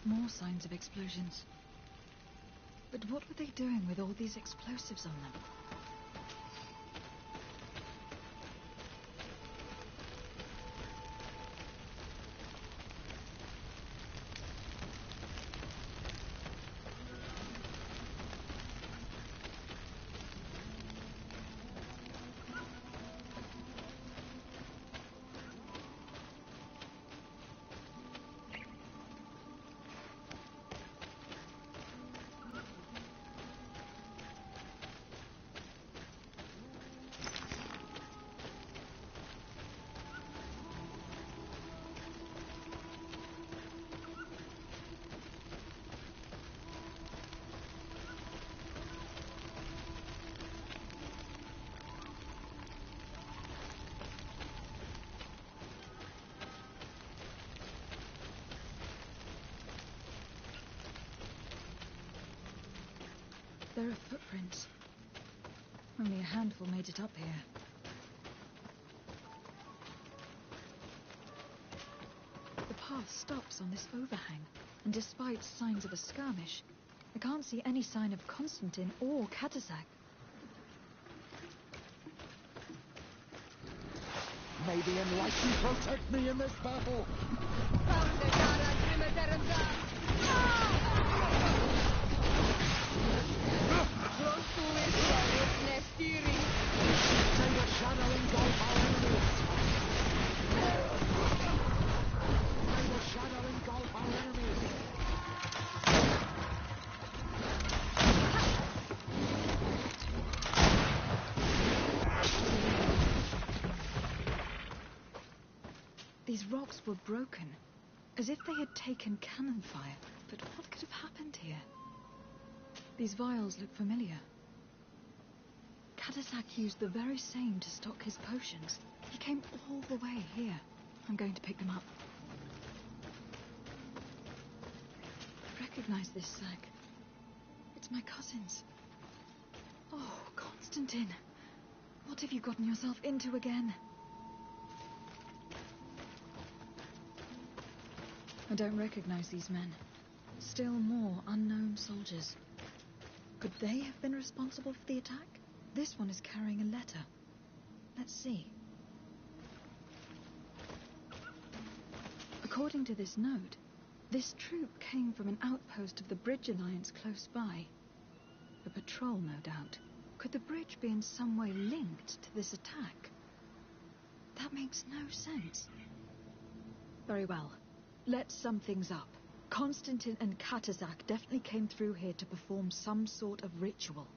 More signs of explosions. But what were they doing with all these explosives on them? There are footprints. Only a handful made it up here. The path stops on this overhang, and despite signs of a skirmish, I can't see any sign of Constantine or Katasak. May the enlightened protect me in this battle! These rocks were broken, as if they had taken cannon fire. But what could have happened here? These vials look familiar. Katasak used the very same to stock his potions. He came all the way here. I'm going to pick them up. I recognize this sack. It's my cousin's. Oh, Constantine. What have you gotten yourself into again? I don't recognize these men. Still more unknown soldiers. Could they have been responsible for the attack? This one is carrying a letter. Let's see. According to this note, this troop came from an outpost of the Bridge Alliance close by. A patrol, no doubt. Could the bridge be in some way linked to this attack? That makes no sense. Very well. Let's sum things up. Constantine and Katasak definitely came through here to perform some sort of ritual.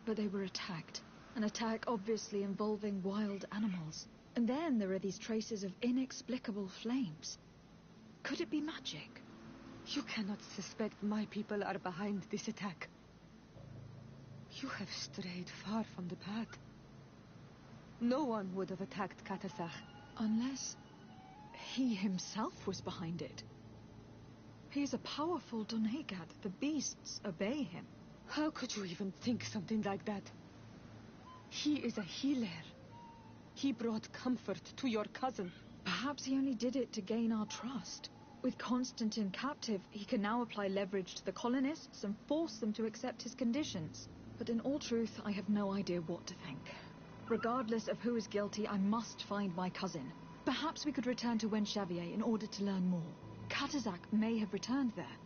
But they were attacked. An attack obviously involving wild animals. And then there are these traces of inexplicable flames. Could it be magic? You cannot suspect my people are behind this attack. You have strayed far from the path. No one would have attacked Katasak. Unless he himself was behind it. He's a powerful Donegat. The beasts obey him. How could you even think something like that? He is a healer. He brought comfort to your cousin. Perhaps he only did it to gain our trust. With Constantine captive, he can now apply leverage to the colonists and force them to accept his conditions. But in all truth, I have no idea what to think. Regardless of who is guilty, I must find my cousin. Perhaps we could return to Wenxavier in order to learn more. Katasak may have returned there.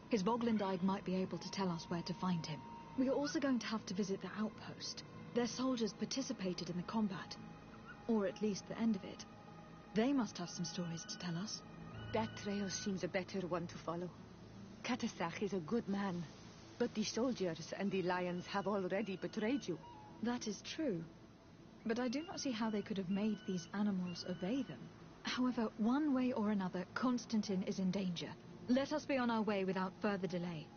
His Voglendide might be able to tell us where to find him. We are also going to have to visit the outpost. Their soldiers participated in the combat. Or at least the end of it. They must have some stories to tell us. That trail seems a better one to follow. Katasak is a good man. But the soldiers and the lions have already betrayed you. That is true. But I do not see how they could have made these animals obey them. However, one way or another, Constantine is in danger. Let us be on our way without further delay.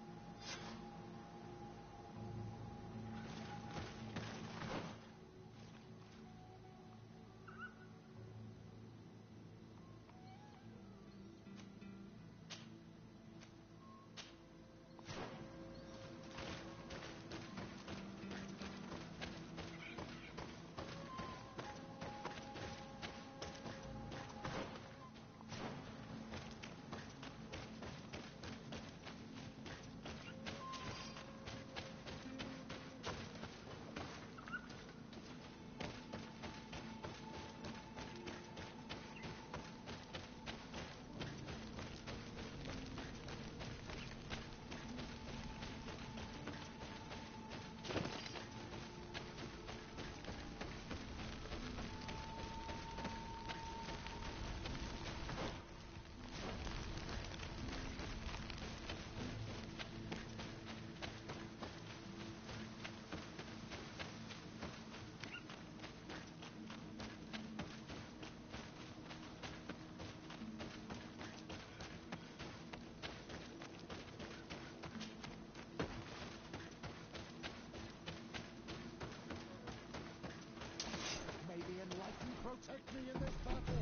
Protect me in this battle!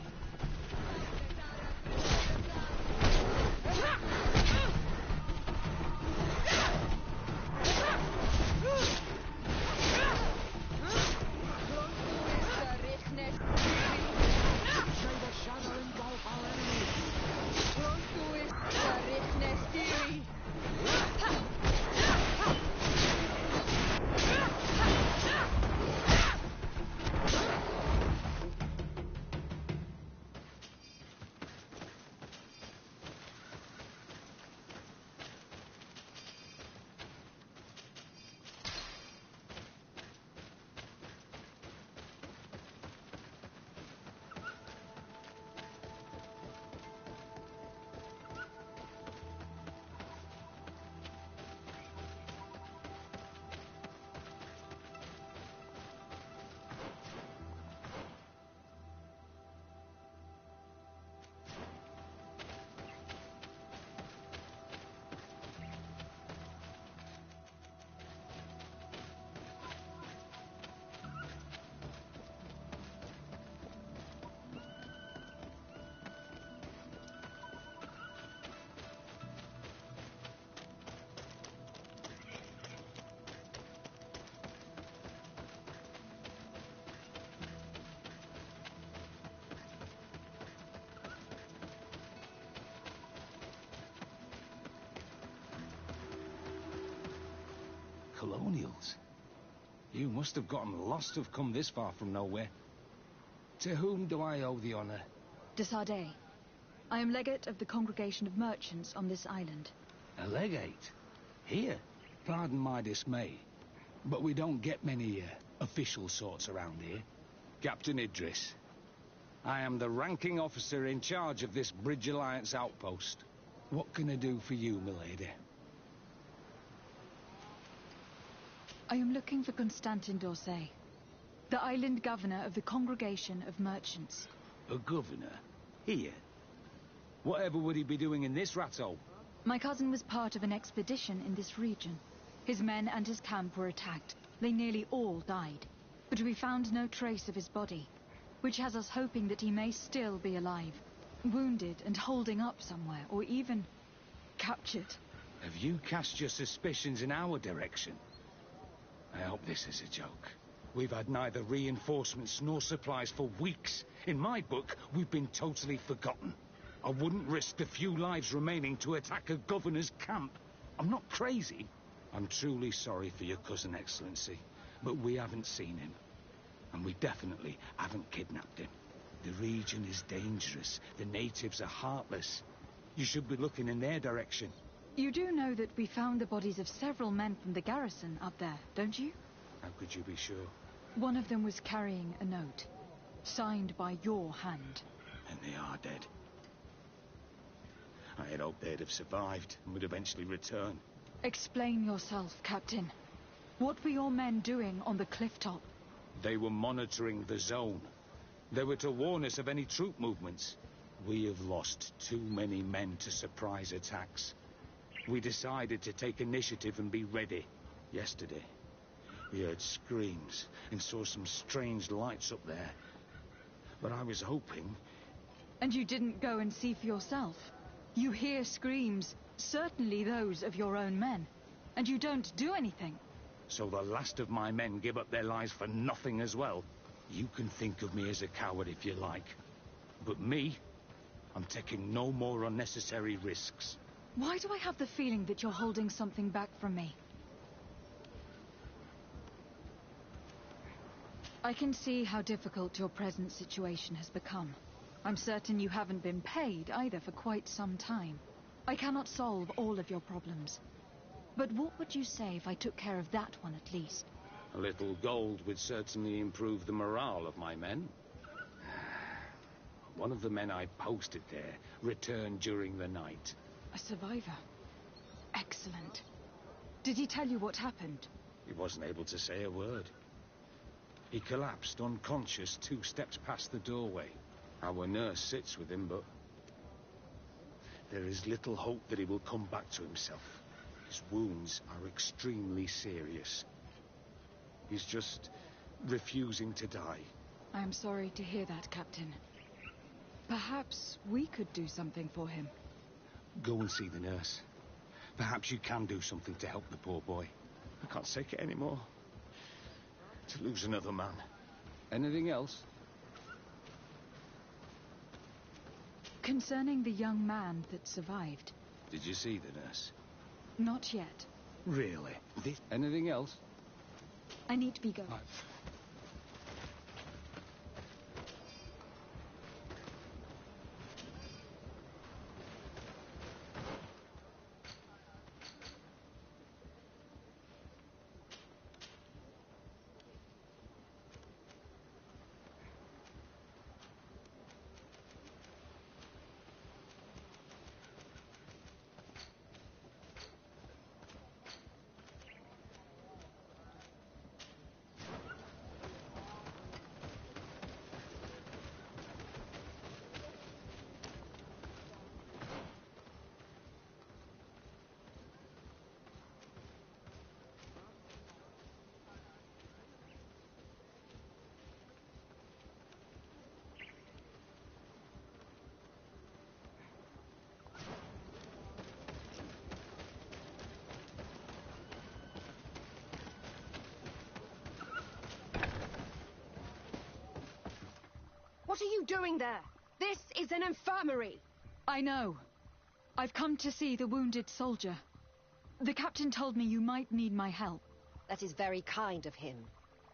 Colonials? You must have gotten lost to have come this far from nowhere. To whom do I owe the honor? De Sardet. I am legate of the Congregation of Merchants on this island. A legate? Here? Pardon my dismay, but we don't get many official sorts around here. Captain Idris. I am the ranking officer in charge of this Bridge Alliance outpost. What can I do for you, milady? I am looking for Constantin d'Orsay, the island governor of the Congregation of Merchants. A governor? Here? Whatever would he be doing in this rat hole? My cousin was part of an expedition in this region. His men and his camp were attacked. They nearly all died. But we found no trace of his body, which has us hoping that he may still be alive, wounded and holding up somewhere, or even captured. Have you cast your suspicions in our direction? I hope this is a joke. We've had neither reinforcements nor supplies for weeks. In my book, we've been totally forgotten. I wouldn't risk the few lives remaining to attack a governor's camp. I'm not crazy. I'm truly sorry for your cousin, Excellency, but we haven't seen him. And we definitely haven't kidnapped him. The region is dangerous. The natives are heartless. You should be looking in their direction. You do know that we found the bodies of several men from the garrison up there, don't you? How could you be sure? One of them was carrying a note, signed by your hand. And they are dead. I had hoped they'd have survived and would eventually return. Explain yourself, Captain. What were your men doing on the cliff top? They were monitoring the zone. They were to warn us of any troop movements. We have lost too many men to surprise attacks. We decided to take initiative and be ready. Yesterday, we heard screams and saw some strange lights up there. But I was hoping... And you didn't go and see for yourself? You hear screams, certainly those of your own men, and you don't do anything. So the last of my men give up their lives for nothing as well? You can think of me as a coward if you like. But me, I'm taking no more unnecessary risks. Why do I have the feeling that you're holding something back from me? I can see how difficult your present situation has become. I'm certain you haven't been paid either for quite some time. I cannot solve all of your problems. But what would you say if I took care of that one at least? A little gold would certainly improve the morale of my men. One of the men I posted there returned during the night. A survivor. Excellent. Did he tell you what happened? He wasn't able to say a word. He collapsed unconscious 2 steps past the doorway. Our nurse sits with him, but there is little hope that he will come back to himself. His wounds are extremely serious. He's just refusing to die. I'm sorry to hear that, Captain. Perhaps we could do something for him. Go and see the nurse. Perhaps you can do something to help the poor boy. I can't take it anymore. To lose another man. Anything else? Concerning the young man that survived. Did you see the nurse? Not yet. Really? Anything else? I need to be going. What are you doing there? This is an infirmary. I know. I've come to see the wounded soldier. The captain told me you might need my help. That is very kind of him.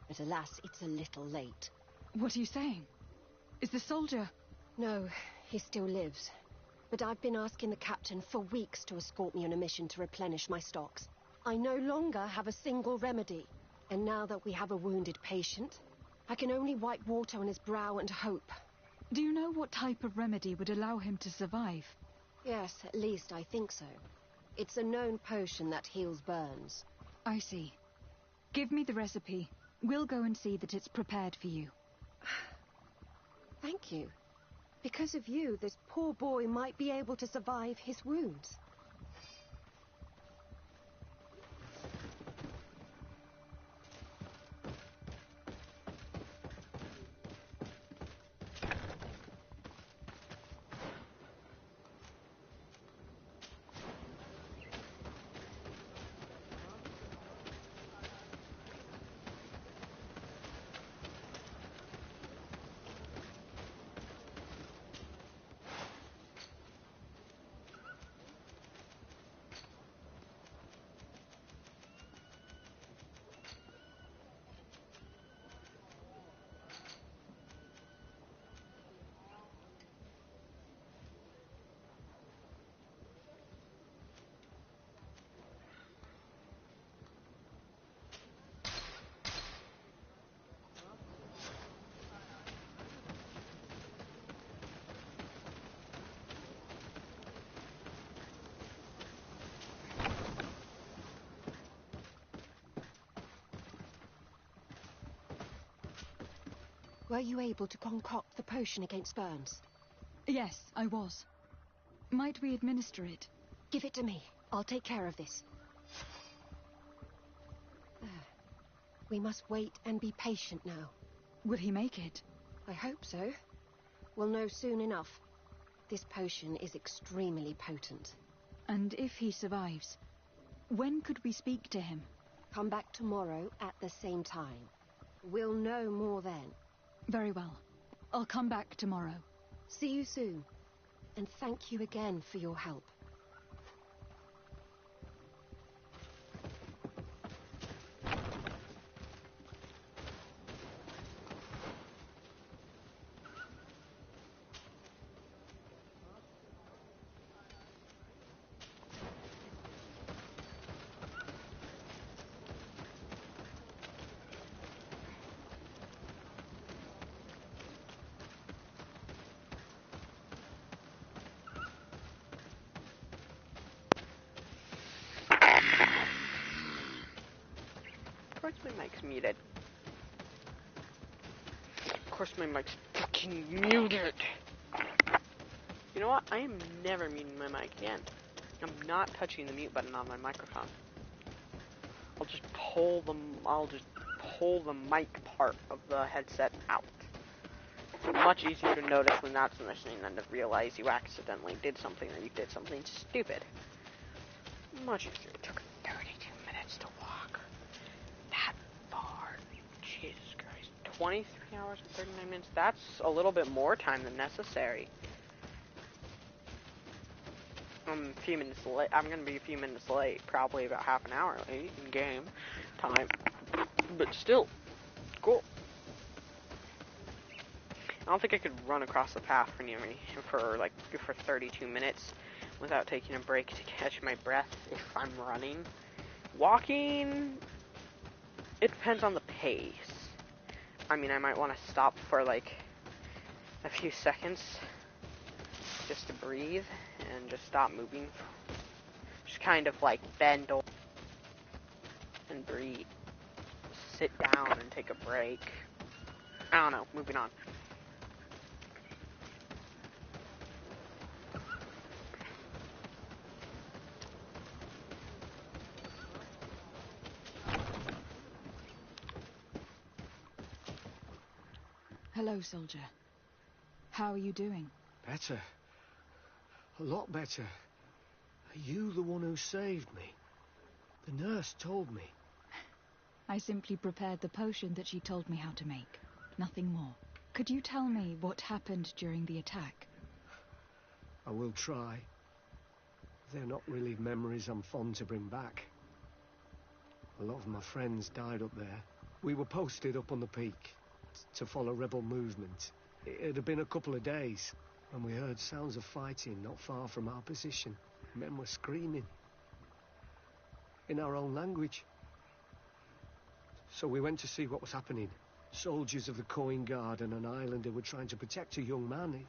But alas, it's a little late. What are you saying? Is the soldier... No, he still lives. But I've been asking the captain for weeks to escort me on a mission to replenish my stocks. I no longer have a single remedy. And now that we have a wounded patient, I can only wipe water on his brow and hope. Do you know what type of remedy would allow him to survive? Yes, at least I think so. It's a known potion that heals burns. I see. Give me the recipe. We'll go and see that it's prepared for you. Thank you. Because of you, this poor boy might be able to survive his wounds. Were you able to concoct the potion against burns? Yes, I was. Might we administer it? Give it to me. I'll take care of this. We must wait and be patient now. Will he make it? I hope so. We'll know soon enough. This potion is extremely potent. And if he survives, when could we speak to him? Come back tomorrow at the same time. We'll know more then. Very well. I'll come back tomorrow. See you soon. And thank you again for your help. Of course my mic's muted. Of course my mic's fucking muted. You know what? I am never muting my mic again. I'm not touching the mute button on my microphone. I'll just pull the mic part of the headset out. It's much easier to notice when that's missing than to realize you accidentally did something or you did something stupid. Much easier. It took 32 minutes to walk that far. Jesus Christ. 23 hours and 39 minutes. That's a little bit more time than necessary. I'm a few minutes late. I'm gonna be a few minutes late. Probably about half an hour late in game time. But still, cool. I don't think I could run across the path for near me for 32 minutes without taking a break to catch my breath if I'm running. Walking, it depends on the pace. I mean, I might want to stop for like a few seconds just to breathe and just stop moving. Just kind of like bend over and breathe. Sit down and take a break. I don't know, moving on. Hello, soldier. How are you doing? Better. A lot better. Are you the one who saved me? The nurse told me. I simply prepared the potion that she told me how to make. Nothing more. Could you tell me what happened during the attack? I will try. They're not really memories I'm fond to bring back. A lot of my friends died up there. We were posted up on the peak to follow rebel movement. It had been a couple of days when we heard sounds of fighting not far from our position. Men were screaming in our own language. So we went to see what was happening. Soldiers of the Coin Guard and an islander were trying to protect a young man.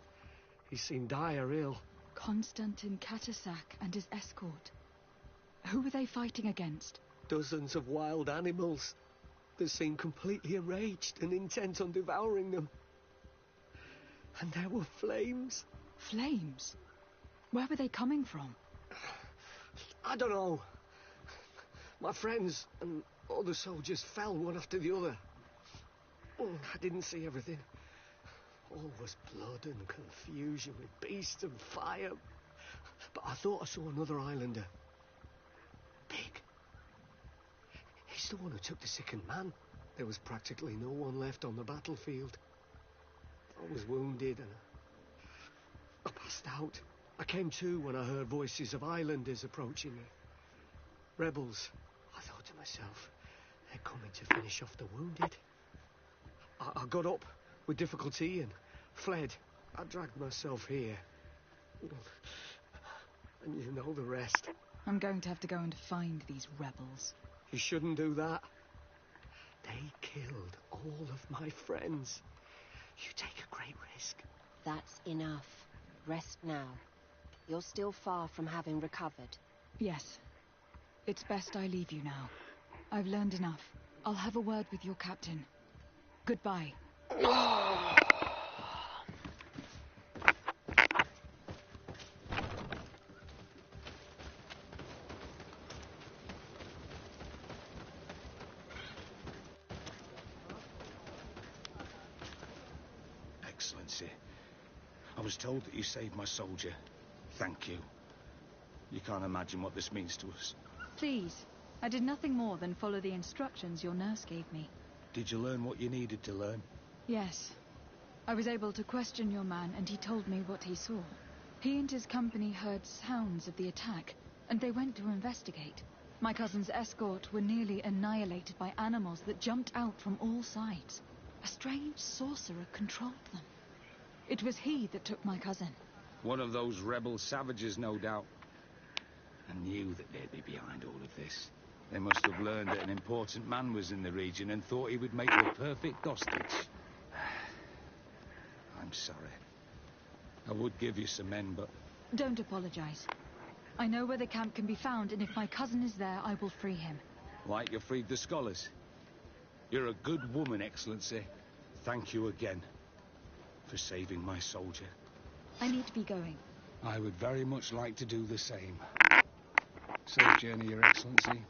He seemed dire ill. Konstantin Katasak and his escort. Who were they fighting against? Dozens of wild animals. They seemed completely enraged and intent on devouring them. And there were flames. Flames? Where were they coming from? I don't know. My friends and other soldiers fell one after the other. I didn't see everything. All was blood and confusion with beasts and fire. But I thought I saw another islander. Big. He's the one who took the sickened man. There was practically no one left on the battlefield. I was wounded and I passed out. I came to when I heard voices of islanders approaching me. Rebels. I thought to myself, they're coming to finish off the wounded. I got up with difficulty and fled. I dragged myself here. And you know the rest. I'm going to have to go and find these rebels. You shouldn't do that. They killed all of my friends. You take a great risk. That's enough. Rest now. You're still far from having recovered. Yes. It's best I leave you now. I've learned enough. I'll have a word with your captain. Goodbye. Excellency, I was told that you saved my soldier. Thank you. You can't imagine what this means to us. Please, I did nothing more than follow the instructions your nurse gave me. Did you learn what you needed to learn? Yes. I was able to question your man, and he told me what he saw. He and his company heard sounds of the attack, and they went to investigate. My cousin's escort were nearly annihilated by animals that jumped out from all sides. A strange sorcerer controlled them. It was he that took my cousin. One of those rebel savages, no doubt. I knew that they'd be behind all of this. They must have learned that an important man was in the region and thought he would make the perfect hostage. I'm sorry. I would give you some men, but... Don't apologize. I know where the camp can be found, and if my cousin is there, I will free him. Like you freed the scholars. You're a good woman, Excellency. Thank you again for saving my soldier. I need to be going. I would very much like to do the same. Safe journey, Your Excellency.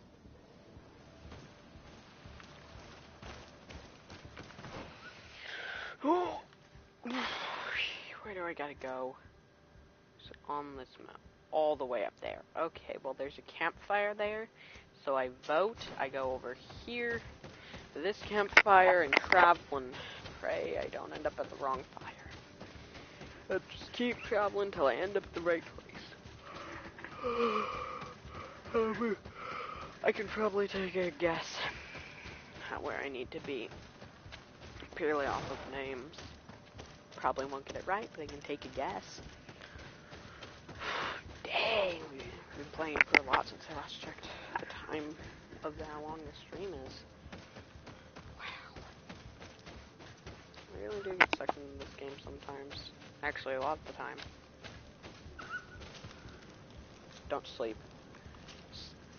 Where do I gotta go? So on this map. All the way up there. Okay, well there's a campfire there. So I vote. I go over here to this campfire and travel and pray I don't end up at the wrong fire. I just keep traveling till I end up at the right place. I can probably take a guess at where I need to be. Purely off of names. Probably won't get it right, but I can take a guess. Dang, we've been playing for a lot since I last checked the time of how long the stream is. Wow. I really do get sucked into this game sometimes. Actually, a lot of the time. Don't sleep.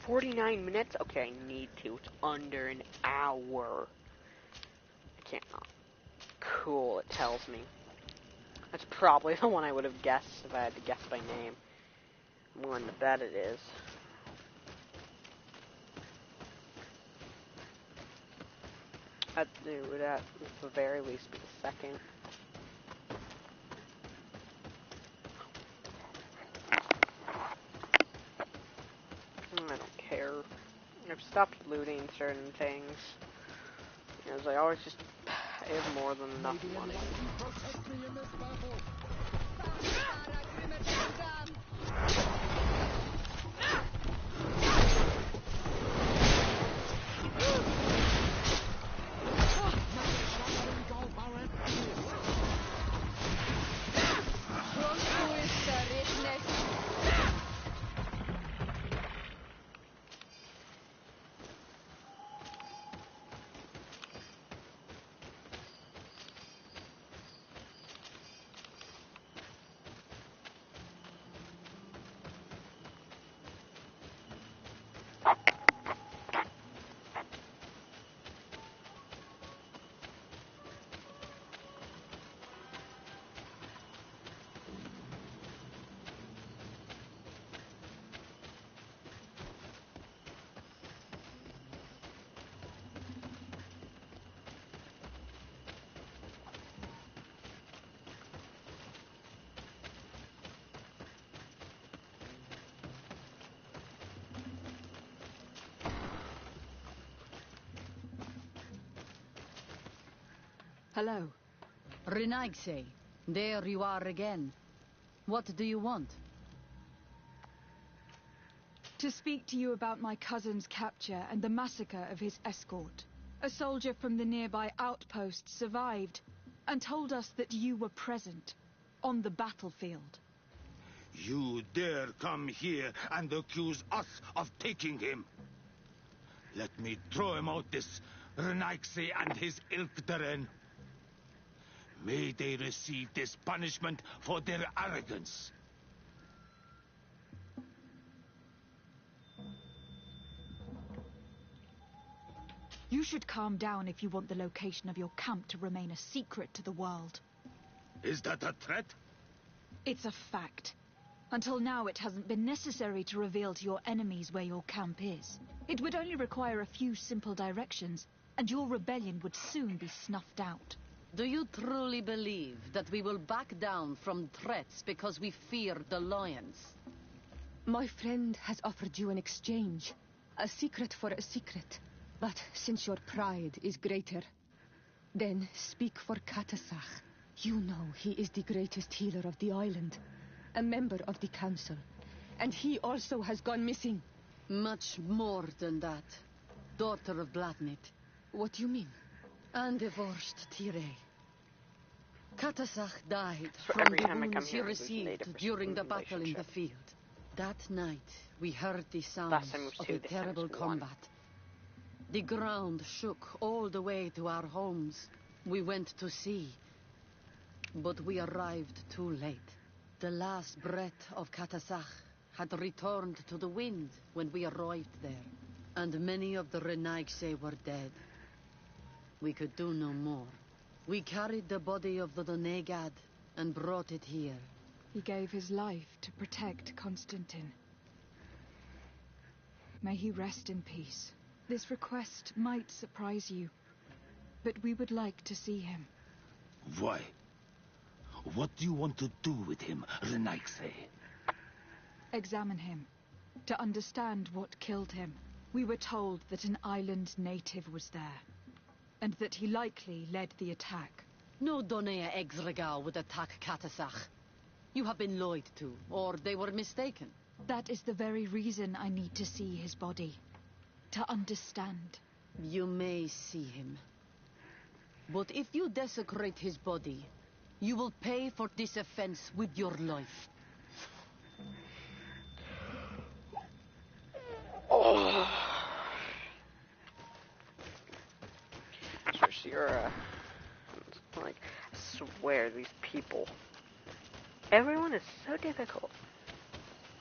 49 minutes? Okay, I need to. It's under an hour. I can't. Oh. Cool, it tells me. That's probably the one I would have guessed if I had to guess by name. I'm willing to bet it is. It would at the very least be the second. I don't care. I've stopped looting certain things. Because I always just have more than enough money. Hello. Renaigse, there you are again. What do you want? To speak to you about my cousin's capture and the massacre of his escort. A soldier from the nearby outpost survived and told us that you were present on the battlefield. You dare come here and accuse us of taking him? Let me throw him out this Renaigse and his Ilkteren. May they receive this punishment for their arrogance. You should calm down if you want the location of your camp to remain a secret to the world. Is that a threat? It's a fact. Until now, it hasn't been necessary to reveal to your enemies where your camp is. It would only require a few simple directions, and your rebellion would soon be snuffed out. Do you truly believe that we will back down from threats because we fear the lions? My friend has offered you an exchange. A secret for a secret. But since your pride is greater, then speak for Katasach. You know he is the greatest healer of the island. A member of the council. And he also has gone missing. Much more than that. Daughter of Blatnit. What do you mean? And divorced Tire. Katasach died So from every the time I come wounds he here, I lose received during the battle in the field. That night, we heard the sounds time was of 2, a this time terrible it's 1. combat. The ground shook all the way to our homes. We went to see, but we arrived too late. The last breath of Katasach had returned to the wind when we arrived there, and many of the Renaigse were dead. We could do no more. We carried the body of the Donegad and brought it here. He gave his life to protect Constantine. May he rest in peace. This request might surprise you, but we would like to see him. Why? What do you want to do with him, Renaigse? Examine him, to understand what killed him. We were told that an island native was there, and that he likely led the attack. No Donea Exregal would attack Katasach. You have been lied to, or they were mistaken. That is the very reason I need to see his body. To understand. You may see him. But if you desecrate his body, you will pay for this offense with your life. Oh. Sierra. Like, I swear, these people. Everyone is so difficult.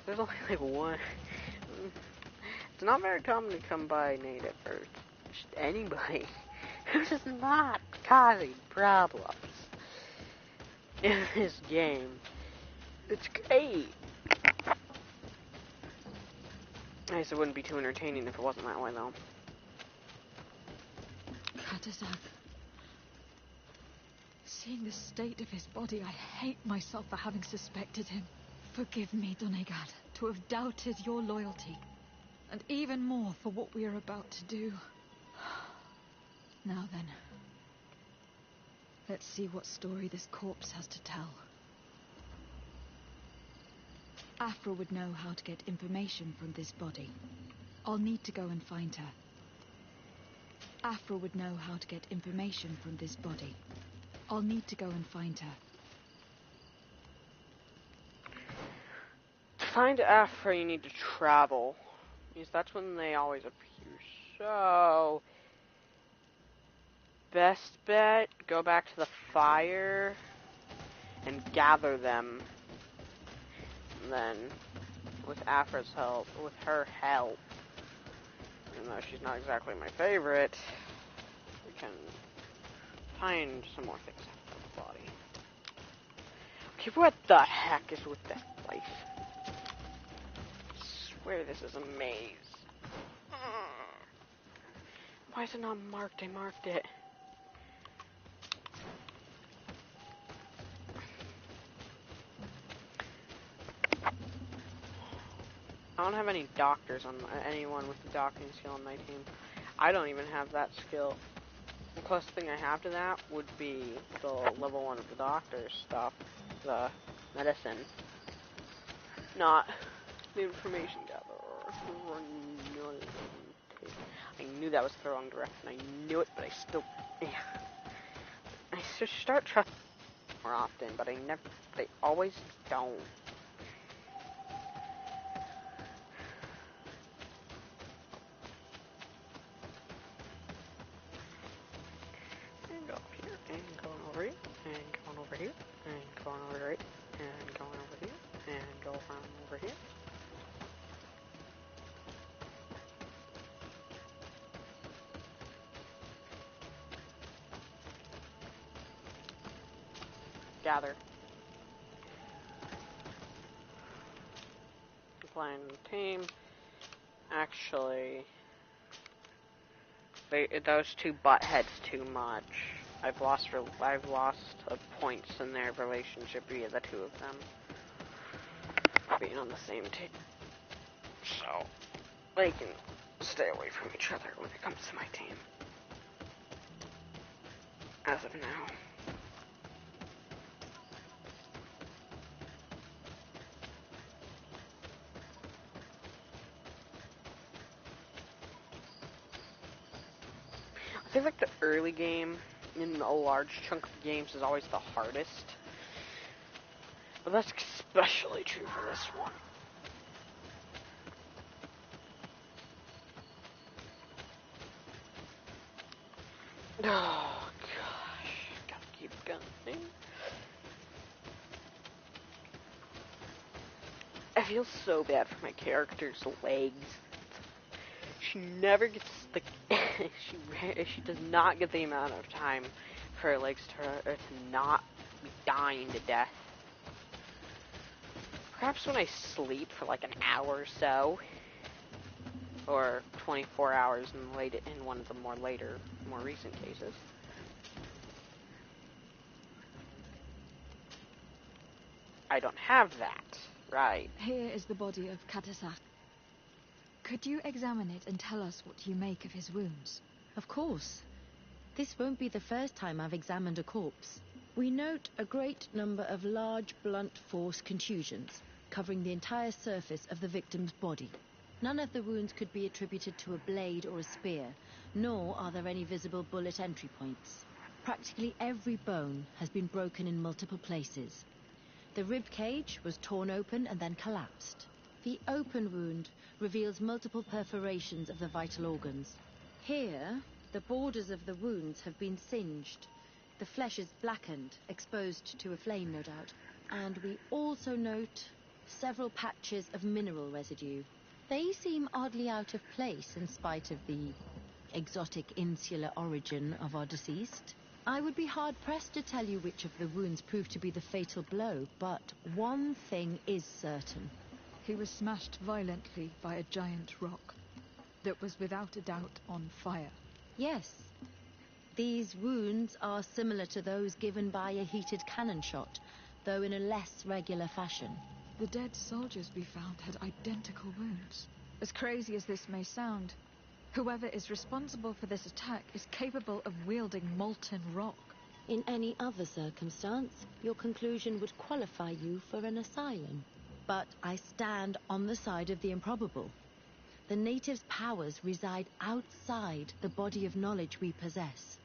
There's only like one. It's not very common to come by native or just anybody who's just not causing problems in this game. It's great. I guess it wouldn't be too entertaining if it wasn't that way, though. Katasach. Seeing the state of his body, I hate myself for having suspected him. Forgive me, Donegad, to have doubted your loyalty. And even more for what we are about to do. Now then. Let's see what story this corpse has to tell. Afra would know how to get information from this body. I'll need to go and find her. Afra would know how to get information from this body. I'll need to go and find her. To find Afra, you need to travel. Because that's when they always appear. So, best bet, go back to the fire and gather them. And then, with Afra's help, with her help, even though she's not exactly my favorite, we can find some more things after the body. Okay, what the heck is with that place? I swear this is a maze. Why is it not marked? I marked it. I don't have any doctors on anyone with the doctoring skill on my team. I don't even have that skill. The closest thing I have to that would be the level 1 of the doctor's stuff, the medicine, not the information gatherer. I knew that was the wrong direction. I knew it, but I still. Yeah. I should start trusting more often, but I always don't. And go up here, and going over here, and going over here, and going over here, and going over here, and go around over here. gather. Blind team. Actually, those two butt heads too much. I've lost points in their relationship via the two of them being on the same team. So they can stay away from each other when it comes to my team. As of now. I feel like the early game in a large chunk of games is always the hardest. But that's especially true for this one. Oh gosh, gotta keep going. I feel so bad for my character's legs. She never gets the she does not get the amount of time for her legs to not be dying to death. Perhaps when I sleep for like an hour or so, or 24 hours in one of the more recent cases. I don't have that, right? Here is the body of Katasak. Could you examine it and tell us what you make of his wounds? Of course. This won't be the first time I've examined a corpse. We note a great number of large, blunt force contusions, covering the entire surface of the victim's body. None of the wounds could be attributed to a blade or a spear, nor are there any visible bullet entry points. Practically every bone has been broken in multiple places. The rib cage was torn open and then collapsed. The open wound reveals multiple perforations of the vital organs. Here, the borders of the wounds have been singed. The flesh is blackened, exposed to a flame, no doubt. And we also note several patches of mineral residue. They seem oddly out of place in spite of the exotic insular origin of our deceased. I would be hard-pressed to tell you which of the wounds proved to be the fatal blow, but one thing is certain. He was smashed violently by a giant rock that was without a doubt on fire. Yes. These wounds are similar to those given by a heated cannon shot, though in a less regular fashion. The dead soldiers we found had identical wounds. As crazy as this may sound, whoever is responsible for this attack is capable of wielding molten rock. In any other circumstance, your conclusion would qualify you for an asylum. But I stand on the side of the improbable. The natives' powers reside outside the body of knowledge we possess.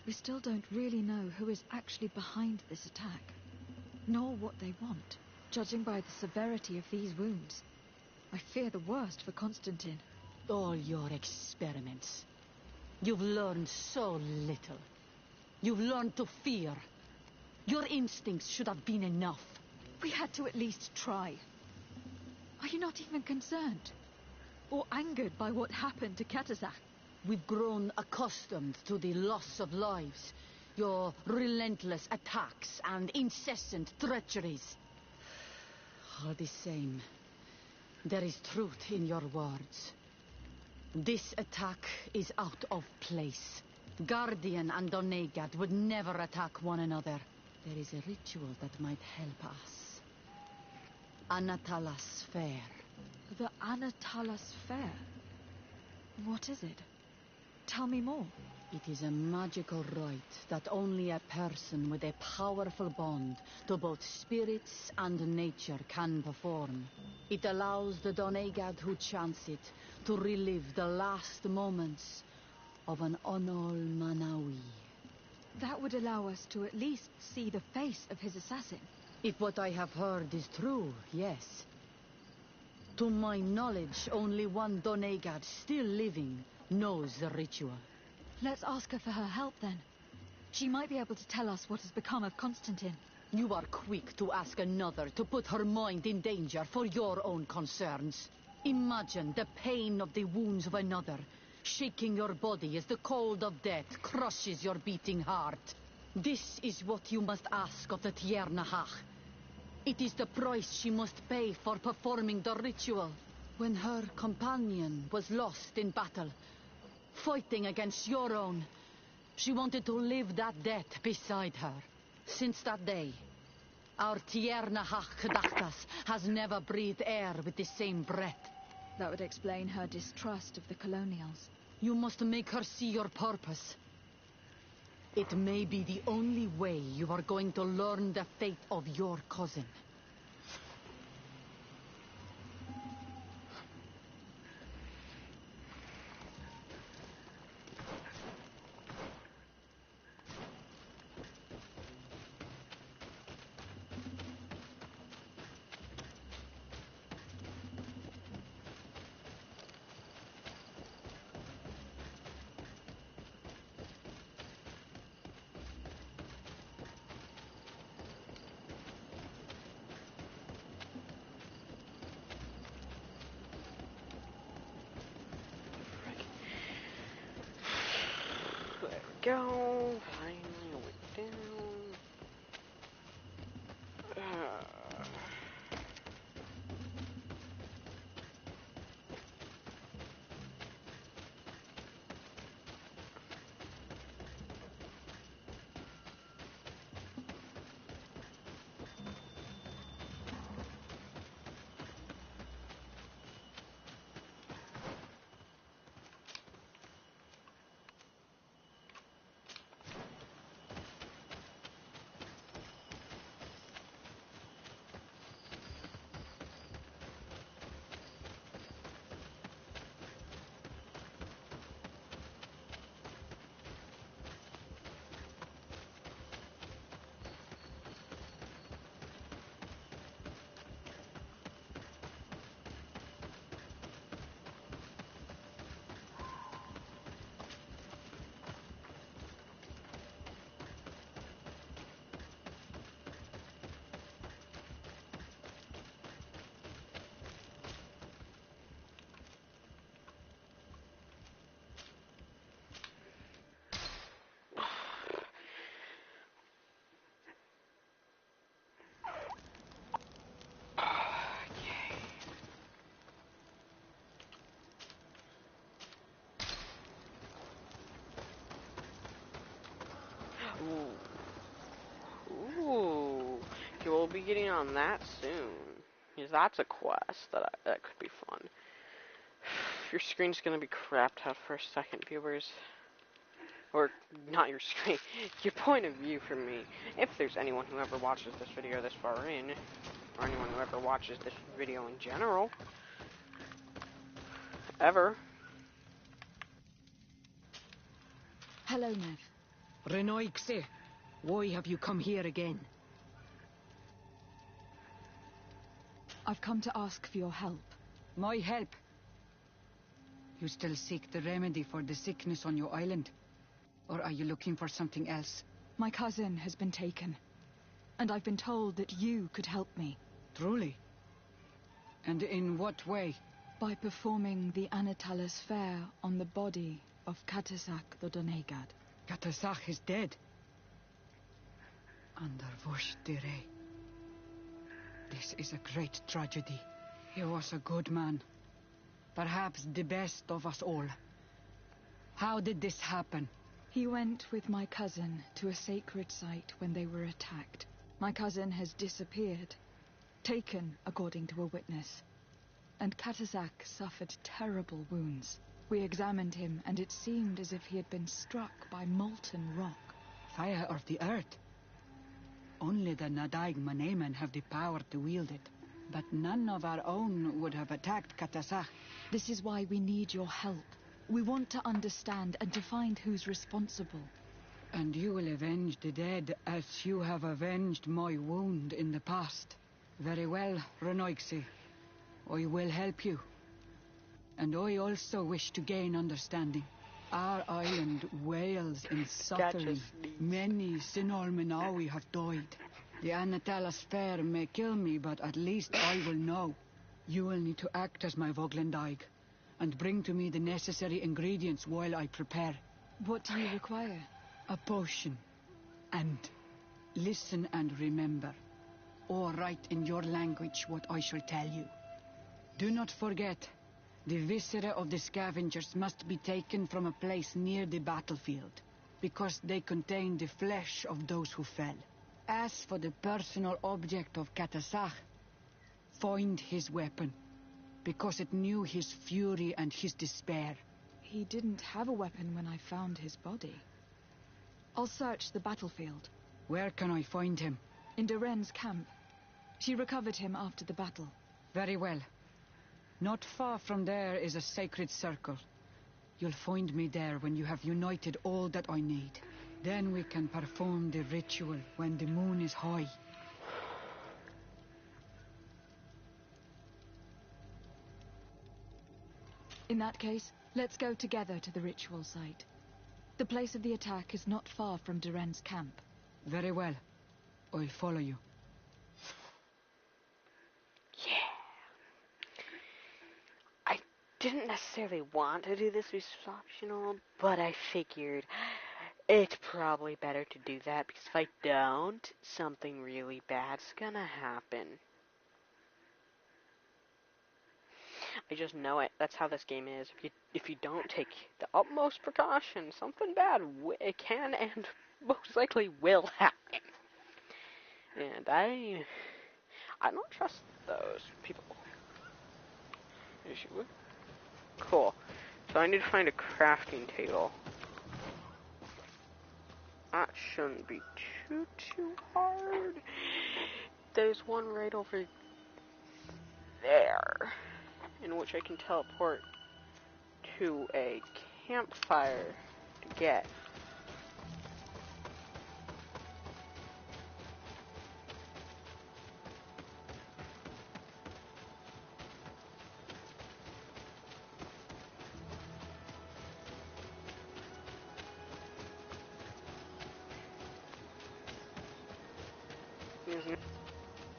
We still don't really know who is actually behind this attack, nor what they want. Judging by the severity of these wounds, I fear the worst for Constantine. All your experiments. You've learned so little. You've learned to fear. Your instincts should have been enough. We had to at least try. Are you not even concerned? Or angered by what happened to Katasak? We've grown accustomed to the loss of lives. Your relentless attacks and incessant treacheries. All the same, there is truth in your words. This attack is out of place. Guardian and Donegad would never attack one another. There is a ritual that might help us. Anatalas Fair. The Anatalas Fair? What is it? Tell me more. It is a magical rite that only a person with a powerful bond to both spirits and nature can perform. It allows the Donegad who chants it to relive the last moments of an Onol Manawi. That would allow us to at least see the face of his assassin. If what I have heard is true, yes. To my knowledge, only one Donegad still living knows the ritual. Let's ask her for her help, then. She might be able to tell us what has become of Constantine. You are quick to ask another to put her mind in danger for your own concerns. Imagine the pain of the wounds of another, shaking your body as the cold of death crushes your beating heart. This is what you must ask of the Tiernahach. It is the price she must pay for performing the ritual. When her companion was lost in battle, fighting against your own, she wanted to live that death beside her. Since that day, our Tiernahach Kadachtas has never breathed air with the same breath. That would explain her distrust of the colonials. You must make her see your purpose. It may be the only way you are going to learn the fate of your cousin. Go. Finally, I went down. Ooh. Okay, we'll be getting on that soon. Because that's a quest that could be fun. Your screen's gonna be crapped out for a second, viewers. Or, not your screen, your point of view from me. If there's anyone who ever watches this video this far in, or anyone who ever watches this video in general. Ever. Hello, Nev. Renoixe, why have you come here again? I've come to ask for your help. My help? You still seek the remedy for the sickness on your island? Or are you looking for something else? My cousin has been taken, and I've been told that you could help me. Truly? And in what way? By performing the Anatalis fair on the body of Katasak the Donegad. Katasak is dead. Under Vush Dire. This is a great tragedy. He was a good man. Perhaps the best of us all. How did this happen? He went with my cousin to a sacred site when they were attacked. My cousin has disappeared. Taken, according to a witness. And Katasak suffered terrible wounds. We examined him, and it seemed as if he had been struck by molten rock. Fire of the earth? Only the Nadaig Manemen have the power to wield it. But none of our own would have attacked Katasak. This is why we need your help. We want to understand and to find who's responsible. And you will avenge the dead as you have avenged my wound in the past. Very well, Renoixe. I will help you. And I also wish to gain understanding. Our island wails in suffering. Many Sinolmenawi have died. The Anatalas fair may kill me, but at least I will know. You will need to act as my Voglendaig, and bring to me the necessary ingredients while I prepare. What do you require? A potion. And listen and remember, or write in your language what I shall tell you. Do not forget, the viscera of the scavengers must be taken from a place near the battlefield, because they contain the flesh of those who fell. As for the personal object of Katasach, find his weapon, because it knew his fury and his despair. He didn't have a weapon when I found his body. I'll search the battlefield. Where can I find him? In Duren's camp. She recovered him after the battle. Very well. Not far from there is a sacred circle. You'll find me there when you have united all that I need. Then we can perform the ritual when the moon is high. In that case, let's go together to the ritual site. The place of the attack is not far from Duren's camp. Very well. I'll follow you. I didn't necessarily want to do this, this was optional, but I figured it's probably better to do that, because if I don't, something really bad's gonna happen. I just know it. That's how this game is. If you don't take the utmost precaution, something bad it can and most likely will happen. And I don't trust those people. As you would. Cool. So I need to find a crafting table. That shouldn't be too hard. There's one right over there, in which I can teleport to a campfire to get.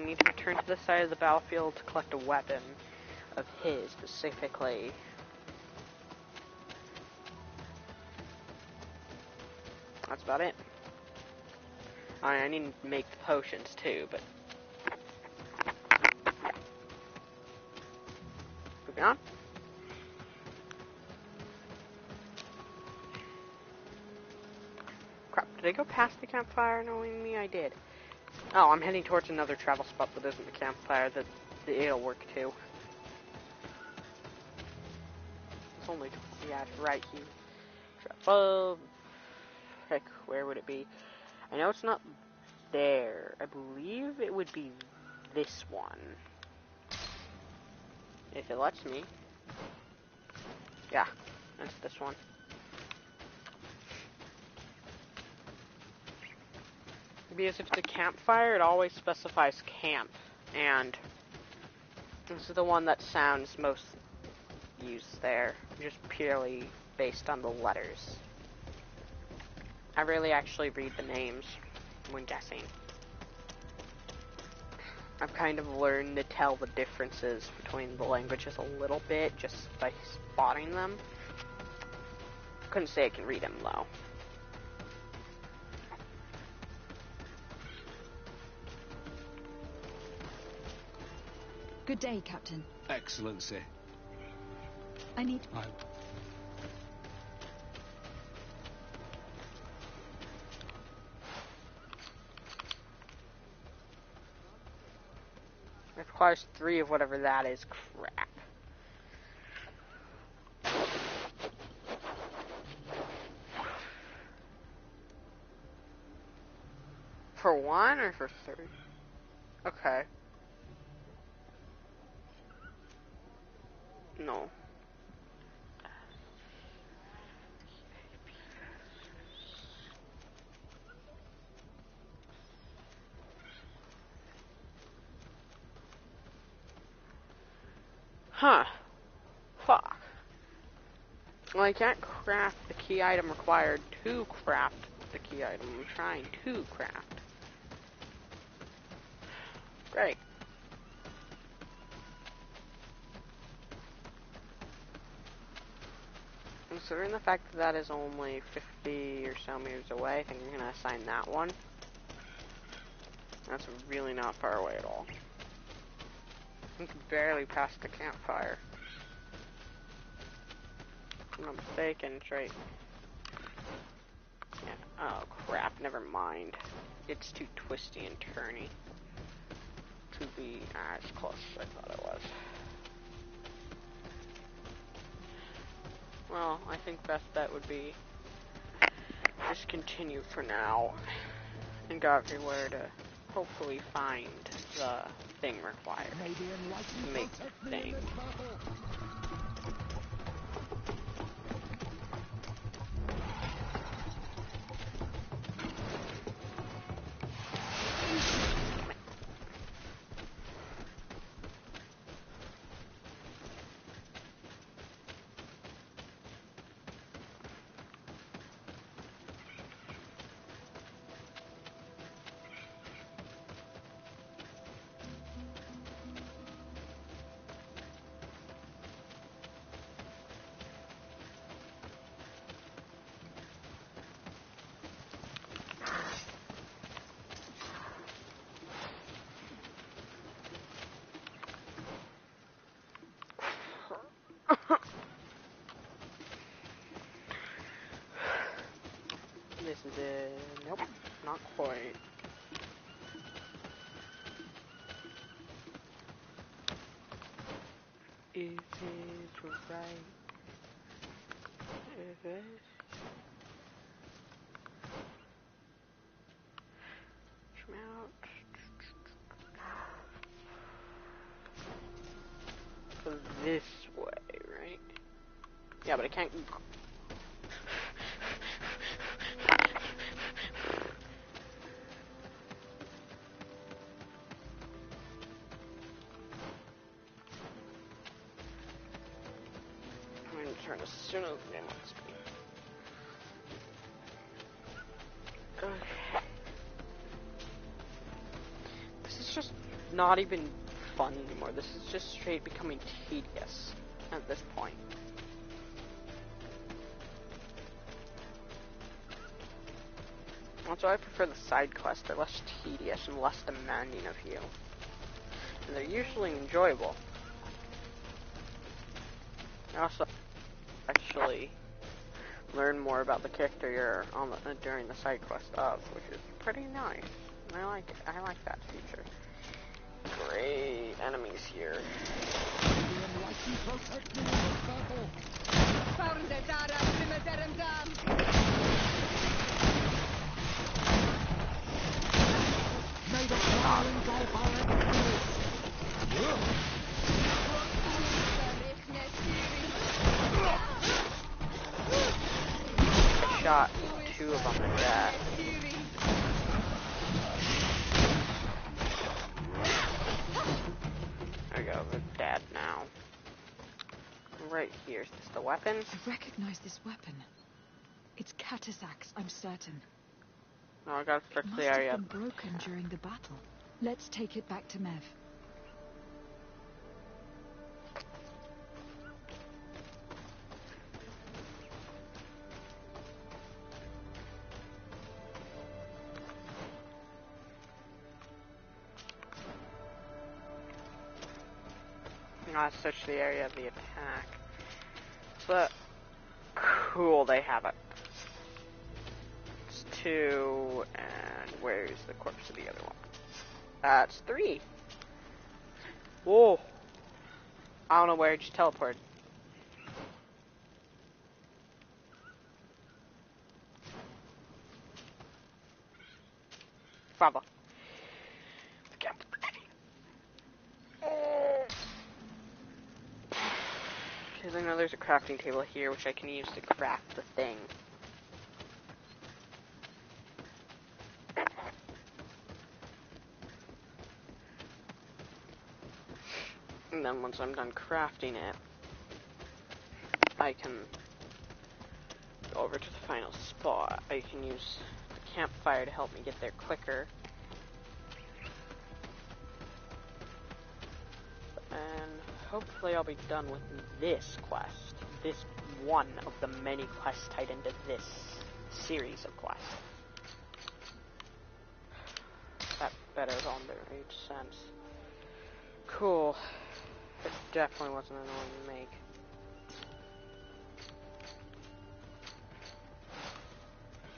I need to return to the side of the battlefield to collect a weapon of his specifically. That's about it. I need to make the potions too, but moving on. Crap, did I go past the campfire knowing me? I did. Oh, I'm heading towards another travel spot that isn't the campfire, that it'll work too. It's only, yeah, it's right here. Travel. Heck, where would it be? I know it's not there. I believe it would be this one. If it lets me. Yeah, that's this one. Because if it's a campfire, it always specifies camp. And this is the one that sounds most used there. Just purely based on the letters. I really actually read the names when guessing. I've kind of learned to tell the differences between the languages a little bit just by spotting them. Couldn't say I can read them though. Good day, Captain. Excellency. I need... It requires 3 of whatever that is. Crap. For 1 or for 3? Okay. No. Huh. Fuck. Well, I can't craft the key item required to craft the key item I'm trying to craft. Great. Considering the fact that that is only 50 or so meters away. I think I'm going to assign that one. That's really not far away at all. You can barely pass the campfire. If I'm mistaken, it's right. Yeah. Oh crap, never mind. It's too twisty and turny to be as close as I thought it was. Well, I think best bet would be just continue for now and go everywhere to hopefully find the thing required to make the thing. This is it. Nope, not quite. Is it right? Is it? Come out. Go this way, right? Yeah, but I can't. I'm going to turn as soon as the game lets me. Okay. This is just not even fun anymore. This is just straight becoming tedious at this point. That's why I prefer the side quests. They're less tedious and less demanding of you. And they're usually enjoyable. I also actually learn more about the character you're on during the side quest of, which is pretty nice. I like it. I like that feature. Great enemies here. I shot 2 of them to death. There we go, they're dead now. Right here, is this the weapon? I recognize this weapon. It's Catasax, I'm certain. Oh, I gotta search the area. It must have been broken during the battle. Let's take it back to Mev. I'll search the area of the attack. So cool, they have it. It's 2, and where's the corpse of the other one? That's 3. Whoa. I don't know where it just teleported. Bravo. Because I know there's a crafting table here, which I can use to craft the thing. And then once I'm done crafting it, I can go over to the final spot. I can use the campfire to help me get there quicker. And hopefully I'll be done with this quest. This one of the many quests tied into this series of quests. That better made sense. Cool. It definitely wasn't annoying to make.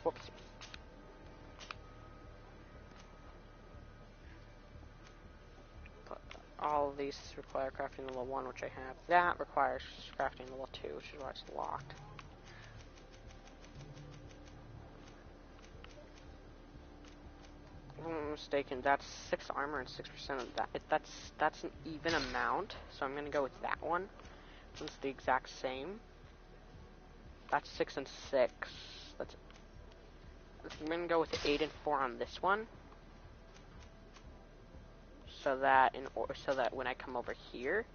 Whoops. But all of these require crafting level 1, which I have. That requires crafting level 2, which is why it's locked. If I'm not mistaken, that's 6 armor and 6% of that. That's an even amount, so I'm gonna go with that one. Since it's the exact same. That's 6 and 6. I'm gonna go with 8 and 4 on this one. So that when I come over here,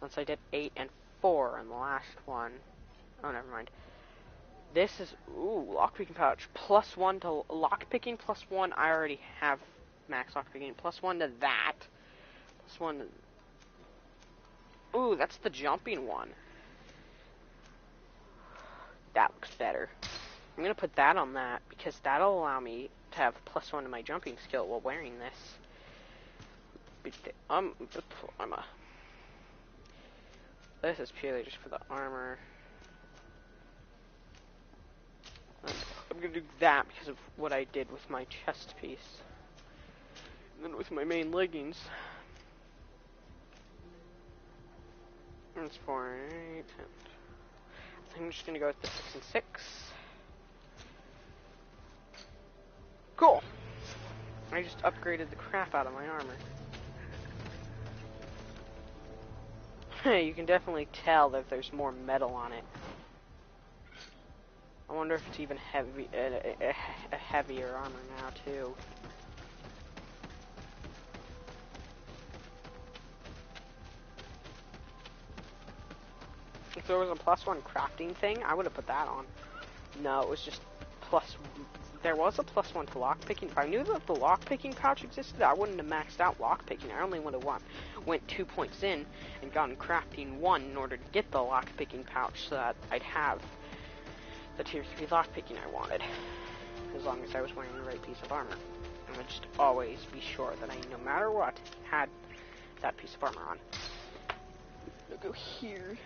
once I did 8 and 4 on the last one. Oh, never mind. This is lockpicking pouch +1 to lockpicking +1. I already have max lockpicking. +1 to that. +1 to. Ooh, that's the jumping one. That looks better. I'm gonna put that on that because that'll allow me to have +1 to my jumping skill while wearing this. This is purely just for the armor. I'm gonna do that because of what I did with my chest piece. And then with my main leggings. That's 4, 8, 10. I'm just gonna go with the 6 and 6. Cool! I just upgraded the crap out of my armor. You can definitely tell that there's more metal on it. I wonder if it's even heavy, a heavier armor now too. If there was a +1 crafting thing, I would have put that on. No, it was just there was a +1 to lockpicking. If I knew that the lockpicking pouch existed, I wouldn't have maxed out lockpicking. I only would have went 2 points in and gotten crafting 1 in order to get the lockpicking pouch so that I'd have the tier 3 lockpicking I wanted. As long as I was wearing the right piece of armor. And I'd just always be sure that I, no matter what, had that piece of armor on. I'll go here.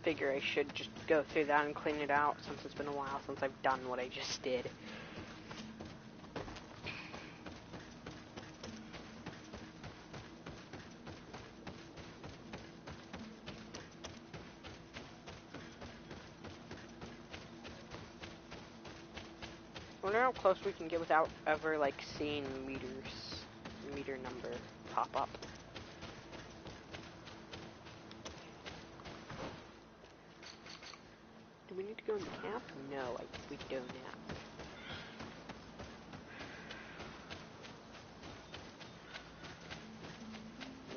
Figure I should just go through that and clean it out since it's been a while since I've done what I just did. I wonder how close we can get without ever, like, seeing meter number pop up. Do we need to go in the camp? No, we don't now.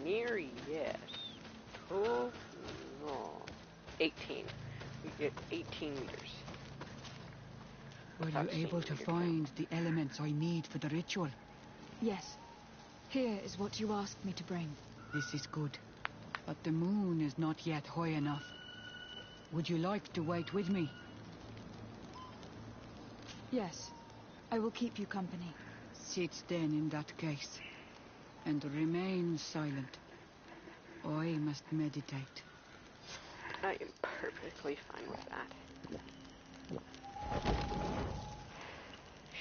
Near, yes. Oh, no. 18. We get 18 meters. Were you able to find the elements I need for the ritual? Yes. Here is what you asked me to bring. This is good. But the moon is not yet high enough. Would you like to wait with me? Yes. I will keep you company. Sit then in that case. And remain silent. I must meditate. I am perfectly fine with that.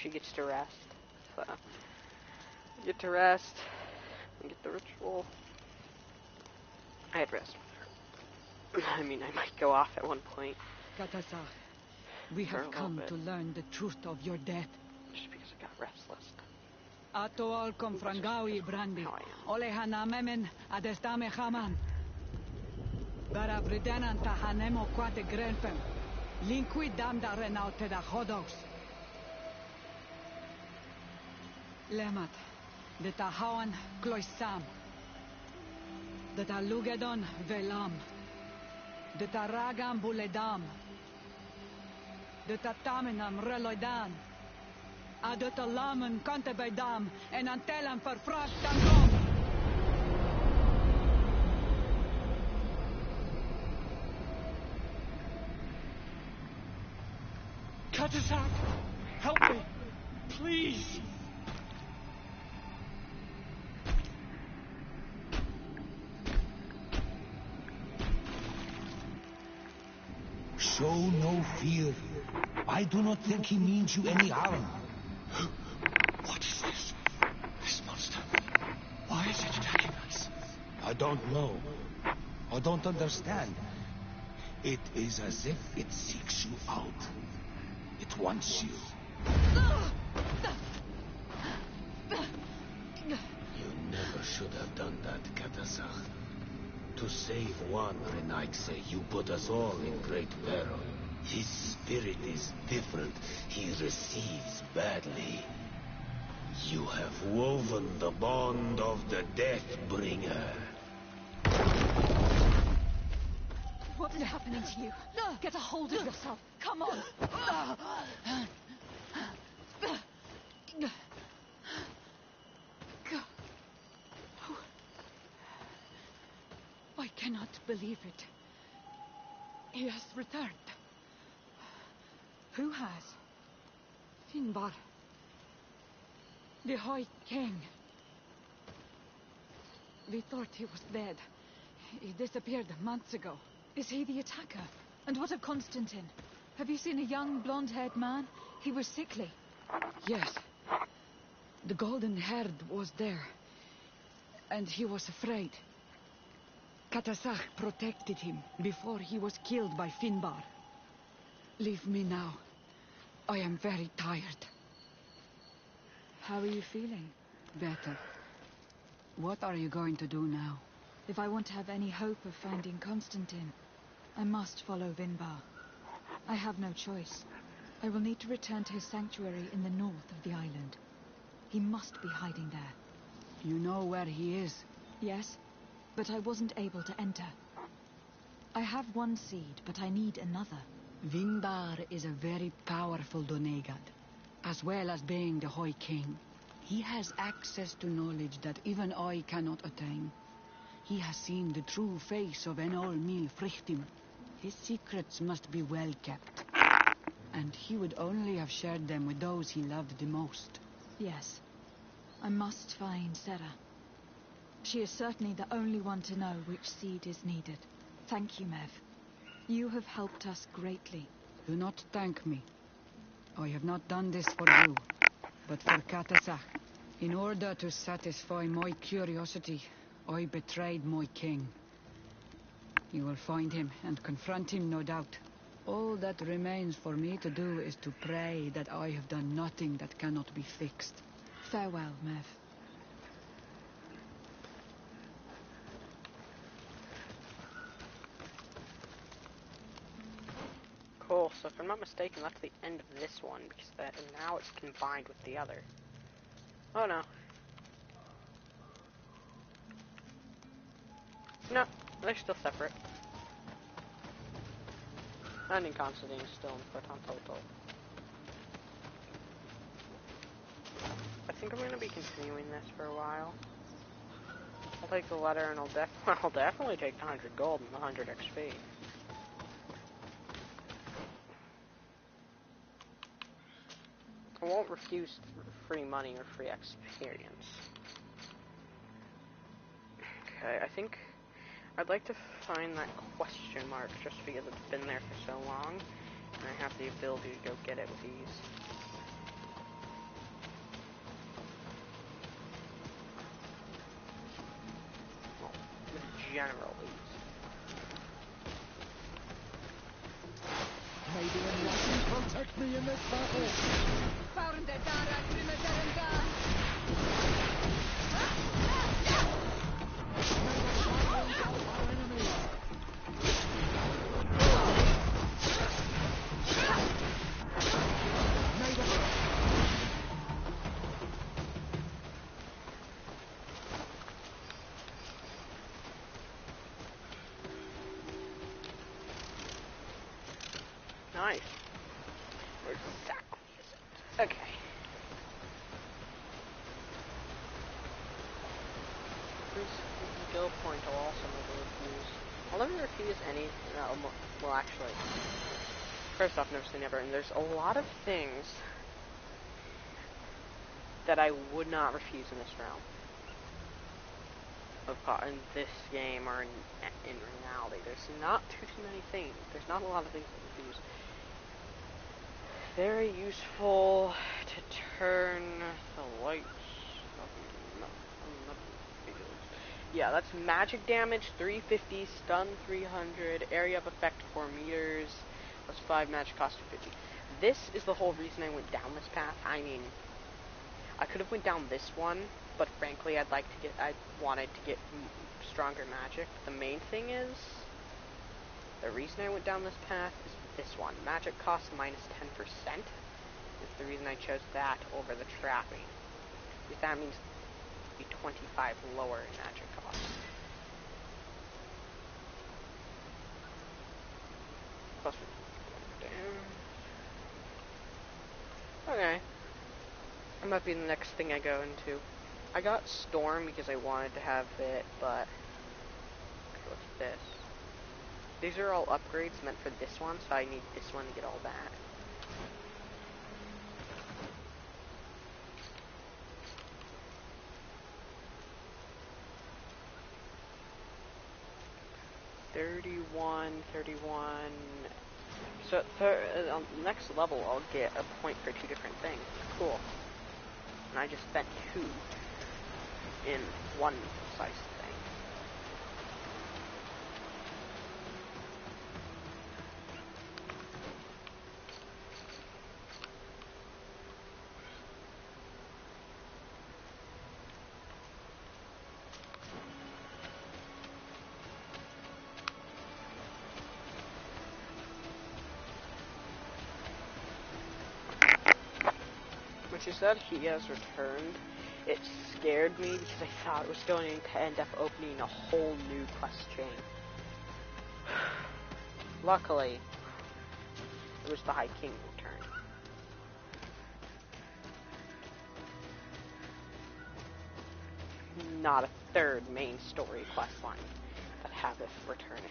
She gets to rest. So, get to rest and get the ritual. I'd rest with her. I mean, I might go off at one point. Katasa, we have come to learn the truth of your death. Just because I got restless. Atoal confrangawi brandi. Olehana memen adestame haman. Bara vridenan tahanemo quate grenfem. Linqui damda renaute da hodos. Lemat. De tahawan kloisam. De talugedon velam. De taragam buledam. De tatamenam reloidan. Adota lamen kante bij dam en antelam vervraagd dan kom. Katasak, help me, please. Show no fear. I do not think he means you any harm. What is this? This monster. Why is it attacking us? I don't know. I don't understand. It is as if it seeks you out. It wants you. You never should have done that, Katasach. To save one Renaikse, you put us all in great peril. His spirit is different. He receives badly. You have woven the bond of the Deathbringer. What is happening to you? Get a hold of yourself. Come on. I cannot believe it. He has returned. Who has? Finbar. The High King. We thought he was dead. He disappeared months ago. Is he the attacker? And what of Constantine? Have you seen a young blonde-haired man? He was sickly. Yes. The golden haired was there. And he was afraid. Katasach protected him before he was killed by Finbar. Leave me now. I am very tired. How are you feeling? Better. What are you going to do now? If I want to have any hope of finding Constantine, I must follow Vinbar. I have no choice. I will need to return to his sanctuary in the north of the island. He must be hiding there. You know where he is? Yes, but I wasn't able to enter. I have one seed, but I need another. Vinbar is a very powerful Donegad, as well as being the High King. He has access to knowledge that even I cannot attain. He has seen the true face of Enol Mil Frichtim. His secrets must be well kept. And he would only have shared them with those he loved the most. Yes. I must find Sarah. She is certainly the only one to know which seed is needed. Thank you, Mev. You have helped us greatly. Do not thank me. I have not done this for you, but for Katasach. In order to satisfy my curiosity, I betrayed my king. You will find him and confront him, no doubt. All that remains for me to do is to pray that I have done nothing that cannot be fixed. Farewell, Mev. Cool, so if I'm not mistaken, that's the end of this one, because now it's combined with the other. Oh no. No, they're still separate. Finding Constantine is still in Proton Total. I think I'm going to be continuing this for a while. I'll take the letter and I'll definitely take the 100 gold and the 100 XP. I won't refuse free money or free experience. Okay, I think I'd like to find that question mark just because it's been there for so long, and I have the ability to go get it with ease. Well, with general ease. May the Enlightened protect me in this battle! Nice. Where exactly is it? Okay. Skill point will also never refuse. I'll never refuse any. No, well, actually, first off, never say never. And there's a lot of things that I would not refuse in this realm, in this game, or in reality. There's not too many things. There's not a lot of things to refuse. Very useful to turn the lights. Yeah, that's magic damage, 350, stun 300, area of effect 4 meters, plus 5 magic cost 250. This is the whole reason I went down this path. I mean, I could have went down this one, but frankly, I wanted to get stronger magic. The main thing is, the reason I went down this path is this one. Magic cost minus 10% is the reason I chose that over the trapping. Because that means be 25 lower in magic cost. Plus, okay. That might be the next thing I go into. I got Storm because I wanted to have it, but what's this? These are all upgrades meant for this one, so I need this one to get all that. $31. So on the next level, I'll get a point for 2 different things. Cool. And I just spent 2 in one size thing. She said he has returned. It scared me because I thought it was going to end up opening a whole new quest chain. Luckily, it was the High King return. Not a third main story quest line that haveth returneth.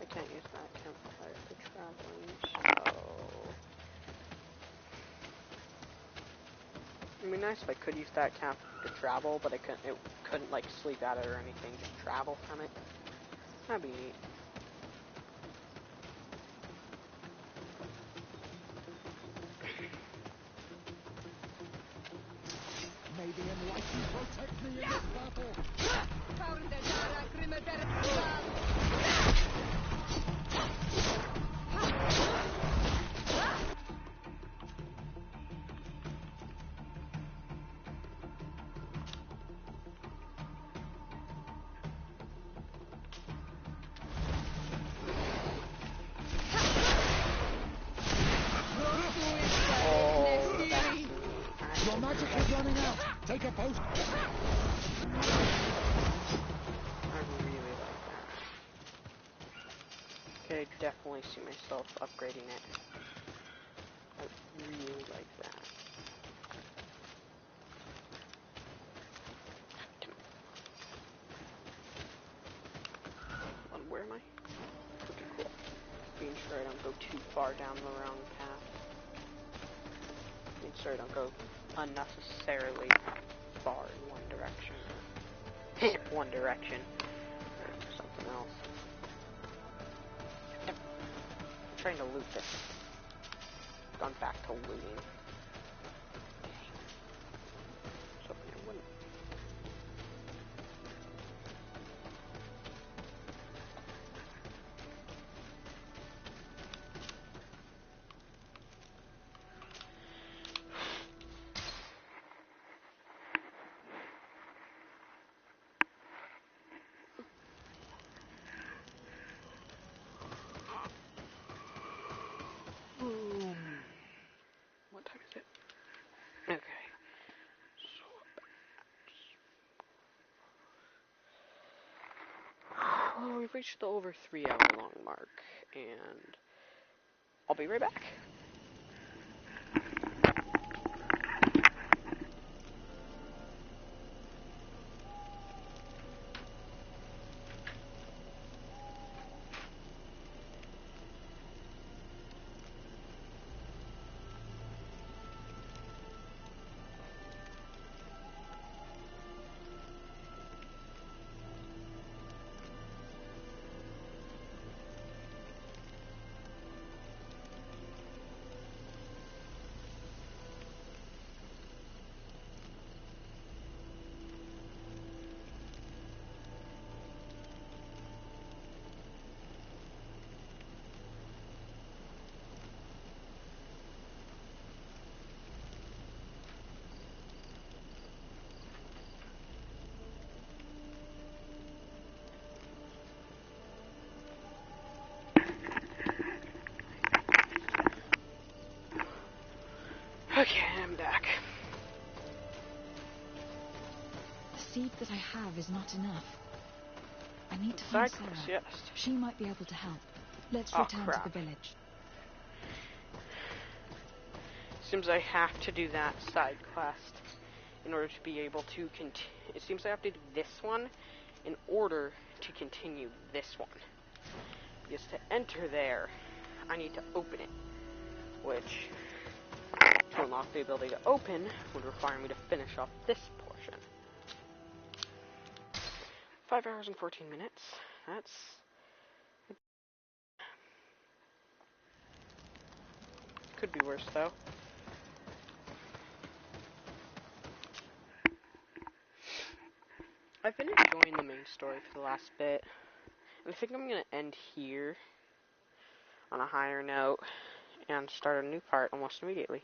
Can't use that campfire for traveling, so it'd be nice if I could use that camp to travel, but it couldn't like sleep at it or anything, just travel from it. That'd be neat. May the enlightened protect me in this battle. Your magic is running out. Take a post. I really like that. Okay, definitely see myself upgrading it. I really like that. Where am I? Okay, cool. Being sure I don't go too far down the wrong path. Being sure I don't go unnecessarily far in one direction. One direction. Or something else. I'm trying to loot this. Gone back to looting. So I wouldn't we've reached the over 3 hour long mark, and I'll be right back. Okay, I'm back. The seed that I have is not enough. I need to find Sarah. Yes. She might be able to help. Let's return to the village. Seems I have to do that side quest in order to be able to continue. It seems I have to do this one in order to continue this one. Because to enter there, I need to open it, which, to unlock the ability to open, would require me to finish off this portion. 5 hours and 14 minutes. That's... could be worse, though. I've been enjoying the main story for the last bit. And I think I'm going to end here on a higher note and start a new part almost immediately.